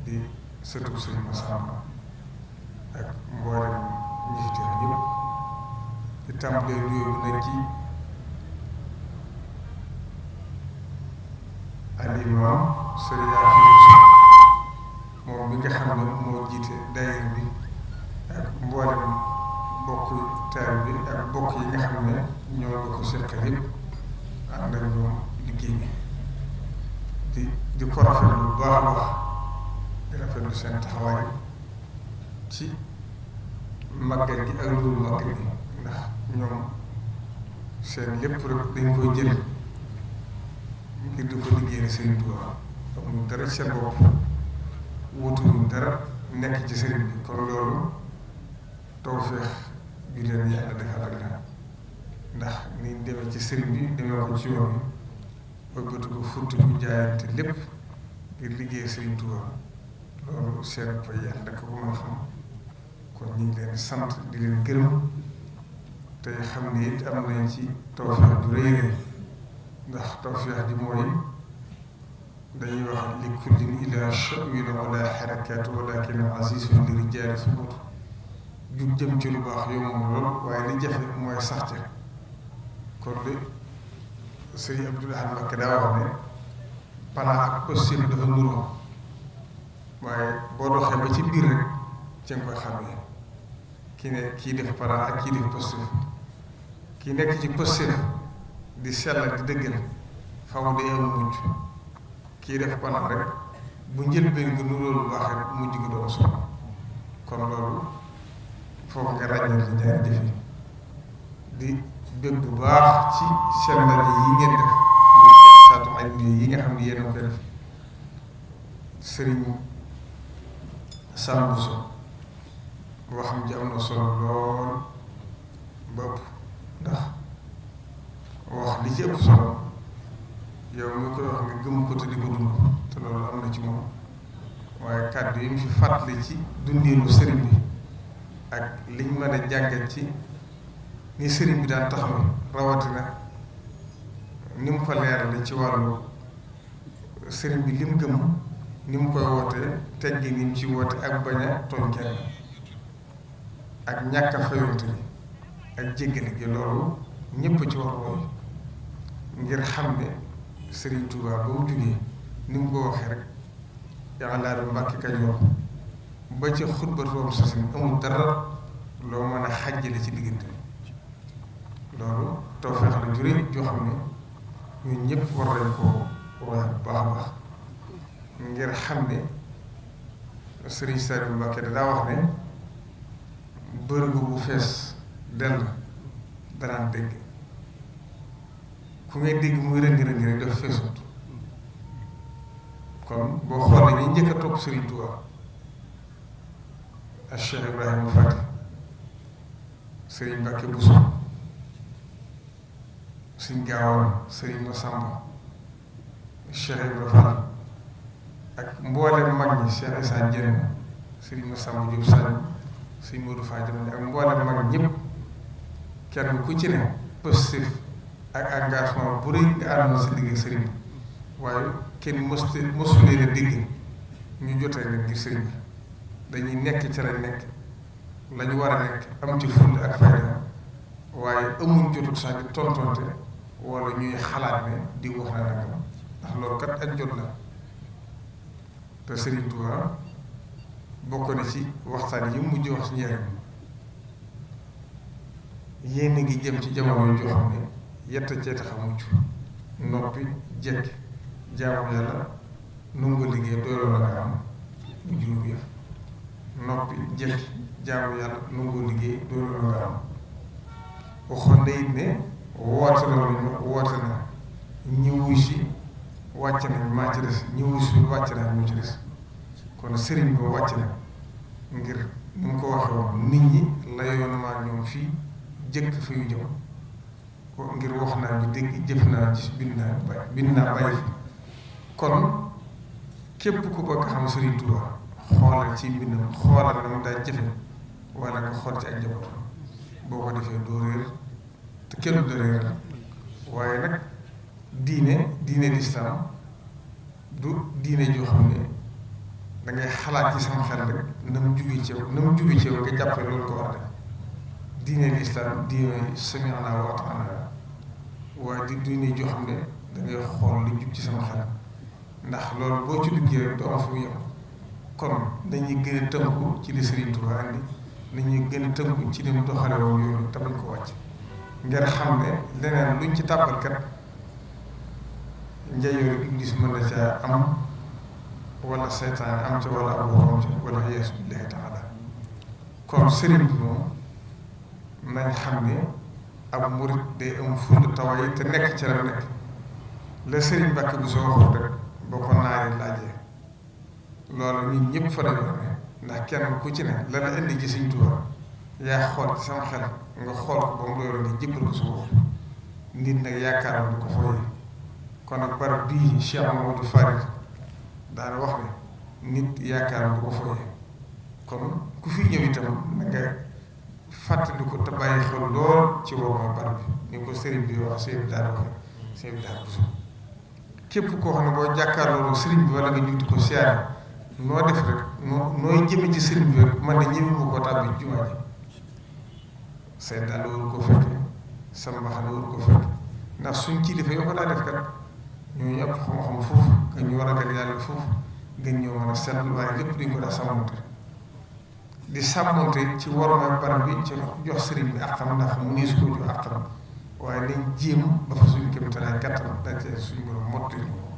di sëtu Serigne Massamba ak mboolem ñi fi teew ñëpp di tàmbalee nuyoo bi nag ci al-imam Serigne Afia moom bi nga xam ne moo jiite daayira bi ak mboolem bokk taalibe bi ak bokk yi nga xam ne ñoo la ko seqal yëpp ànd ak ñoom liggéey bi di ko rafetlu bu baax a baax di rafetlu seen taxawaay ci màggal gi ak lu dul màggal gi ndax ñoom seen lépp rek dañ koy jël ngir di ko liggéeyal Serigne Touba amul dara ci seen bopp wutuñu dara nekk ci Serigne bi kon loolu tawfeex ju leen yàlla defal ak la ndax ni demee ci Serigne bi demee ko ci yoon bi bëggatu ko futti bu jaayante lépp ngir liggéey Serigne Touba loolu seen pay yàlla da ko mën a xam kon ñu ngi leen sant di leen gërëm te xam ne it am nañ ci tawfeex ju rëy rëy ndax tawfeex ji mooy dañuy wax li kullin ila sha'win wala xarakaat walakin azizun li rijaali subut jug jëm ci lu baax yomb na lool waaye li jafe mooy sax ca kon li Sëriñ Abdul Ahad Mbacké daa wax ne panaa ak positif dafa nuroo waaye boo doxee ba ci biir rek ci nga koy xamee kii def panaa ak kii def positif kii nekk ci positif di sell di dëggal faw day am mujj kii def panaa rek bu njëlbeen nga nuroo lu baax rek mujj nga doon solo kon loolu foofu nga ràññal li ñaari jëf yi di bëgg bu baax ci seen ndaje yi ngeen def muy saatu ay yi nga xam ne yéen a koy def Serigne Sam Bousso boo xam ji am na solo lool ba ëpp ndax wax li ci ëpp solo yow mi koy wax nga gëm ko te di ko dund te loolu am na ci moom waaye kàddu yi mu fi fàttali ci dundeenu sëriñ bi ak liñ mën a jàngat ci ni sëriñ bi daan taxaw rawatina ni mu ko leerale ci wàllu sëriñ bi lim gëm ni mu koy wootee teggi ni mu ci woote ak bañ a tooñ kenn ak ñàkk a fayonte ak jéggale gi loolu ñépp ci war wooy ngir xam ne Serigne Touba ba mu jógee ni mu ko waxee rek yàlla Mbàkke Kajoor ba ci xutbatoom sasin amul dara loo mën a xàjjale ci diggante loolu tawfeex la jure joo xam ne ñun ñëpp war nañ koo roy bu baax a baax ngir xam ne Serigne Saliou Mbàkke daa wax ne bërëbu bu fees dell danaan dégg ku ngay dégg muy rëndi rek daf feesut kon boo xoolee ñi njëkk a topp Serigne Touba ak Cheikh Ibrahima Fati Serigne Mbacké Bousso Serigne Gaawaan Serigne Massamba Cheikh Ibrahima Fall ak mboolem mag ñi Cheikh Issa Dieng Serigne Massamba Diop Sagne Serigne Modou Fadiama ak mboolem mag ñëpp kenn ku ci ne positif ak engagement bu rëy nga àndoon si digg sëriñ bi waaye kenn mosu leen a dégg ñu jotee leen ngir sëriñ bi dañuy nekk ci lañ nekk lañu war a nekk am ci fulla ak fayda waaye amuñ jotut sax di tontonte wala ñuy xalaat ne di wax na nangam ndax loolu kat ak jot la te Serigne Touba bokk na ci waxtaan yi mujj wax ci njëriñ yéen a ngi jëm ci jamono joo xam ne yett cee tax a mucc noppi jekk jaamu yàlla nungu liggéey doyloo la nga am mu juróom yëf noppi jekk jaamu yàlla nungu liggéey doyloo la nga am waxoon na it ne woote na ñi wuy si wàcc nañ maa ci des ñi wuy si wàcc nañ ñoo ci des kon sëriñ bi wàcc na ngir ni mu ko waxee woon nit ñi la yoon maa ñoom fii jëkk fi yu jëm ko ngir wax naa ñu dégg jëf naa gis bind naa bàyyi fi kon képp ku bëgg xam Sëriñ Tuubaa xoolal ci mbindam xoolal na mu daa jëfe wala nga xool ci ak njaboot boo ko defee doo réer te kenn du réeral waaye nag diine lislaam du diine joo xam ne da ngay xalaat ci sama xel rek na mu jóge ci yow nga jàppee loolu ko war a def diine lislaam diine sami'na wa ata'na waaye di diine joo xam ne da ngay xool lu jub ci sama xel ndax loolu boo ci duggee rek doo am fu mu yem kon dañuy gën a tënku ci li Sëriñ Tuubaa andi nañuy gën a tënku ci li mu doxale woon yoonu te bañ ko wàcc ngeen xam ne leneen luñ ci tàbbalkat njëyooru iblis mën na caa am wala seytaane am ca wala aboo am ca wala yeesu billahi taala kon sëriñ bi moom nañ xam ne ab murit day am ful tawaay te nekk ci la nekk la sëriñ Mbàkke bu soo waxoon rek boo ko naaree laajee loolu ñun ñëpp fa dañoo ne ndax kenn ku ci ne la la indi ci Sëriñ Tuubaa yaa xool ci sama xel nga xool ko ba mu doyoo nga jébbal ko su bopp nit nag yaakaaram du ko fooyee kon nag barab bii Cheikh Mamadou Farid daana wax ne nit yaakaaram du ko fooyee kon ku fi ñëw itam na nga fàttali ko te bàyyi xel lool ci woo mooy barab bi ni ko sëriñ bi wax sëriñ bi daan waxee sëriñ bi daan busu képp koo xam ne boo jàkkaarloo sëriñ bi wala nga ñëw di ko siyaare noo def rek nooy jëme ci sëriñ bi rek man na ñëme mu koo tàbbi jumaa ji say dàll waru ko fekk sa mbaxana waru ko fekk ndax suñ kilifa yoo ko daa def kat ñooñu ëpp xam-xam foofu nga ñu ragal yàlla foofu gën ñoo mën a seetlu waaye lépp dañ ko daa sàmmonte di sàmmonte ci warma barab bi ci jox sëriñ bi àqam ndax mu nii su ko jox àqam waaye nañ jéem ba fa suñ kéemtalaay kattan dajee suñ borom motti ñu ko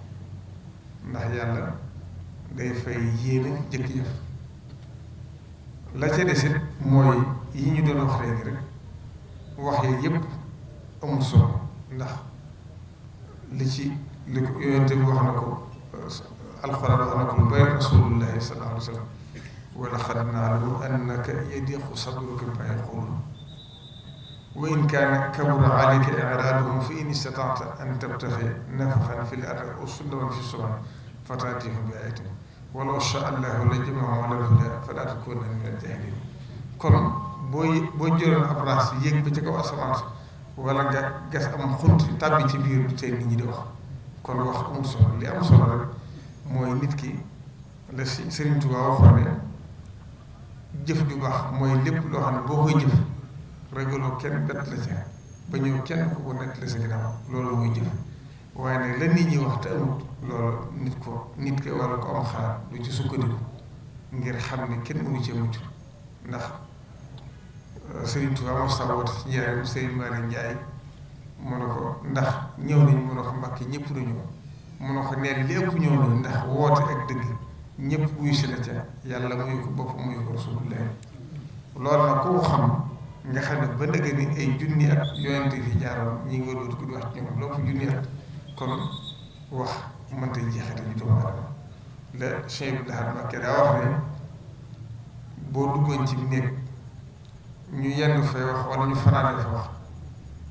ndax yàlla day fay yéene jëkki jëf la ca desit mooy yi ñu doon wax léegi rek wax yi yépp amul solo ndax li ko yonente bi wax na ko alxuraan wax na ko lu bari rasulullahi sallallahu alayhi wa sallam wa laqad na'lamu annaka yadiqu sadruka bimaa yaquluun wa in kaana kabura alayka i'raaduhum fa in istata'ta an tabtaghia nafahan fil ardi aw sulaman fi samaa fata'tiyahum bi aayatin walaw shaa Allahu la jama'ahum alal hudaa falaa takuunanna minal jaahiliin kon boo jëloon ab raas yéeg ba ci kaw asamaan wala nga gas am xunt tàbbi ci biir bi tey nit ñi di wax kon wax amul solo li am solo rek mooy nit ki la Sëriñ Tuubaa waxoon ne jëf ju baax mooy lépp loo xam ne boo koy jëf ragaloo kenn bett la ca ba ñëw kenn ku ko nett la sa ginnaaw loolu mooy jëf waaye nag la nit ñi wax te amut loolu nit ke wala ko am xalaat lu ci sukkandiku ngir xam ne kenn mënu cee mucc ndax Sëriñ Tuubaa moo sax woote ci njaareem Sëriñ Maalik Njaay mu ne ko ndax ñëw nañ mu ne ko Mbàkke ñëpp dañu mu ne ko neen li ëpp ñëw nañ ndax woote ak dëgg ñëpp wuyu si la ca yàlla muyu ko bopp muyu ko Rasulullaah loolu nag ku xam nga xam ne ba ndëgg ni ay junni at yonente fi jaaroon ñi ngi wëlbati ko di wax ñoom lopp junni at kon wax mënta jeexate ñu doomu aadama la Cheikh Abdou Lahad Mbacké daa wax ne boo duggoon ci néeg ñu yenn fay wax wala ñu fanaane fa wax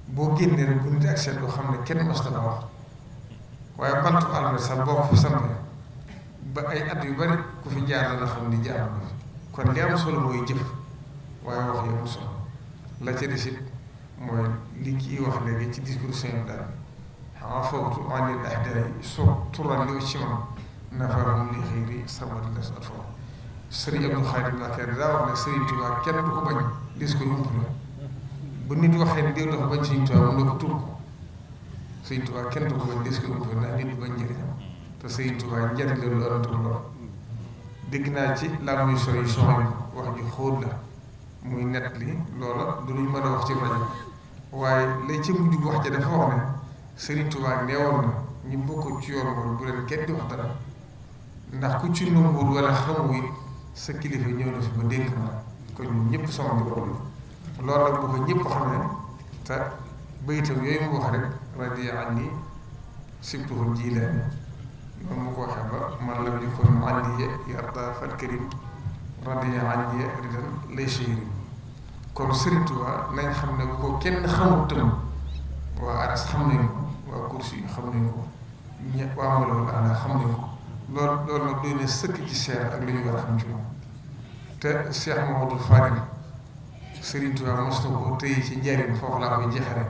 boo génnee rek bu nit ak seet doo xam ne kenn mos na wax waaye bantu almet sax boo ko fa sampee ba ay at yu bari ku fi jaar la xam ni jaar na fi kon li am solo mooy jëf waaye wax yi am solo la ca desit mooy li kii wax léegi ci discours Sëñ daal xamaa fawtu anil ahdaay so turan li ci man nafaahum li xëyri samad la sat foofu Sëriñ Abdou Khadre Mbacké daa wax ne Sëriñ Tuubaa kenn du ko bañ dis ko yump la bu nit waxee ne déw dafa bañ Sëriñ Tuubaa mu ne ko tur ko Sëriñ Tuubaa kenn du ko bañ des ko ëpp ndax nit du bañ njëriñam te Sëriñ Tuubaa njëriñ la lu antul lool dégg naa ci la muy sori soxna wax ju xóot la muy nett li loola du luñ mën a wax ci rajo waaye lay ci mujj wax ja dafa wax ne Sëriñ Tuubaa neewoon na ñu bokk ci yoon woon bu leen kenn di wax dara ndax ku ci nanguwul wala xamu it sa kilifa ñëw na fi ba dénk ma kon ñun ñëpp sama di ko loolu nag bu ko ñëpp xam ne te bayitam yooyu mu wax rek radiya anni sibtuhul jilaani noonu mu ko waxee ba man lam yakun anni yarda fal karim radiya anni ridan lay shayrin kon Sëriñ Tuubaa nañ xam ne bu ko kenn xamul tam waa aras xam nañ ko waa kursi yi xam nañ ko waa maloolu ala xam nañ ko loolu nag doy na sëkk ci seer ak lu ñu war a xam ci moom te Cheikh Mamadou Fadil Sëriñ Tuubaa mos na ko tëye ci njariñ foofu laa koy jeexale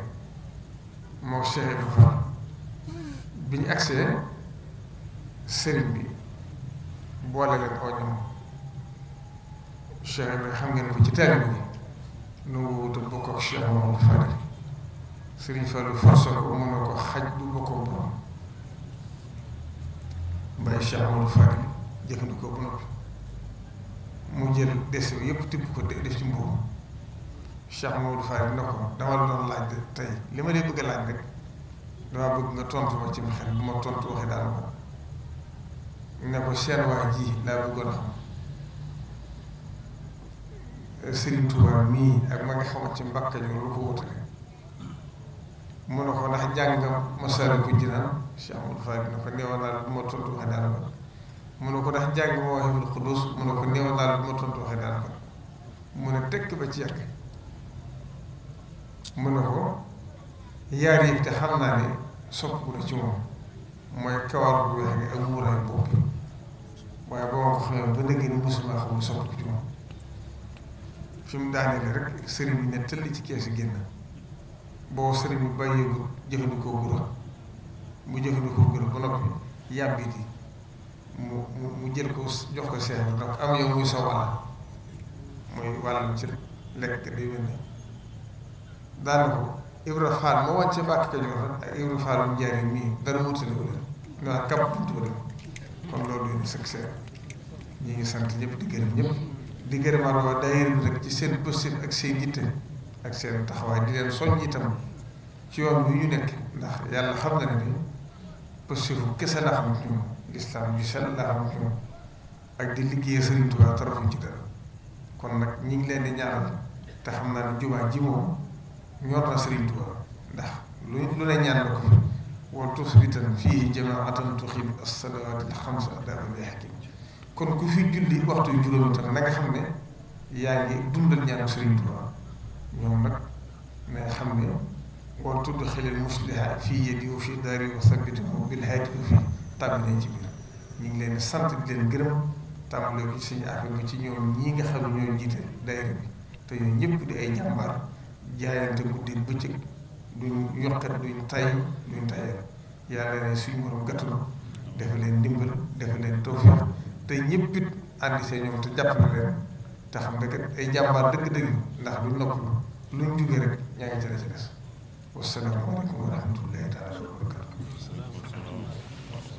moo Cheikh Ibra Fall bi ñu agsee sëriñ bi boole leen oo ñoom Cheikh Ibra xam ngeen ko ci taalibe bi nu wuute bokk ak Cheikh Mamadou Fadil Sëriñ Fallu forcé ko mën na ko xaj du bokk ak borom bàyyi Cheikh Mamadou Fadil jëfandikoo bu noppi mu jël des yëpp tibb ko def ci mbuum Cheikh Mamadou Fadil na ko dama la doon laaj de tey li ma dee bëgg a laaj rek dama bëgg nga tontu ma ci xel bu ma tontu waxee daanu ko ne ko seen waa ji laa bëggoon a xam Sëriñ Tuubaa mii ak ma nga xamante ci Mbàkke Kajoor lu ko wutale mu ne ko ndax jàng Masaalikul Jinaan Cheikh Mamadou Fadil na ko neewoon naa la bu ma tontu waxee daanu ko mu ne ko ndax jàng Mawaahibul Quddus mu ne ko neewoon naa la bu ma tontu waxee daanu ko mu ne tekk ba ci yàgg mu ne ko yaar yi te xam naa ne sopp bu ne ci moom mooy kawar bu weex gi ak muuraay bopp bi waaye ba ma ko xamee ba léegi ni mosuma xam ne sopp ko ci moom fi mu daaneel rek sëriñ bi ne tëll ci kees génn boo sëriñ bi bàyyeegul jëfandikoo gura mu jëfandikoo gura ba noppi yàbbi di mu jël ko jox ko seex bi donc am yow muy soo wàll muy wàllam ci lekk day mel ni daana ko Ibra Fall moo wàcce Mbàkke Kajoor ak Ibra Fall mu jaaree mii dara wutale ko leen ndax kàpp buntu ko dem kon loolu doy na sëkk seer ñi ngi sant ñëpp di gërëm ñëpp di gërëmaat waa daayira bi rek ci seen positif ak seen yitte ak seen taxawaay di leen soññ itam ci yoon wi ñu nekk ndax yàlla xam na ne ni positif kese la xam ci ñoom lislaam bi sell la xam ci ñoom ak di liggéey Sëriñ Tuubaa tarafuñ ci dara kon nag ñi ngi leen di ñaanal te xam naa ne jumaa ji moom ñor na Sëriñ Tuubaa ndax lu ne ñaan na ko fi wal tusbitan fii jamaatan tuxib as-salawaati al-xams adaaban li hakim kon ku fi julli waxtu yu juróomi tam na nga xam ne yaa ngi dundal ñaanu Sëriñ Tuubaa ñoom nag na nga xam ne wal tudxilil musliha fii yadi wa fii daari wa sabbithu bil haadi wa fii tàbbi nañ ci biir ñu ngi leen di sant di leen gërëm tàmbalee ko ci suñu affaire bi ci ñoom ñii nga xam ne ñoo jiite daayira bi te ñoo ñëpp di ay jàmbaar jaayante guddi bëccëg duñ yokkat duñ tay duñ tayal yàlla ne suñu borom gàttanu dafa leen ndimbal dafa leen tawfiq te ñëpp it àndi see ñoom te jàpp na leen te xam ne kat ay jàmbaar dëgg-dëgg ndax duñ noppalu luñ jugee rek ñaa ngi ci des wassalaamu aleykum wa rahmatullahi taala wa barakatu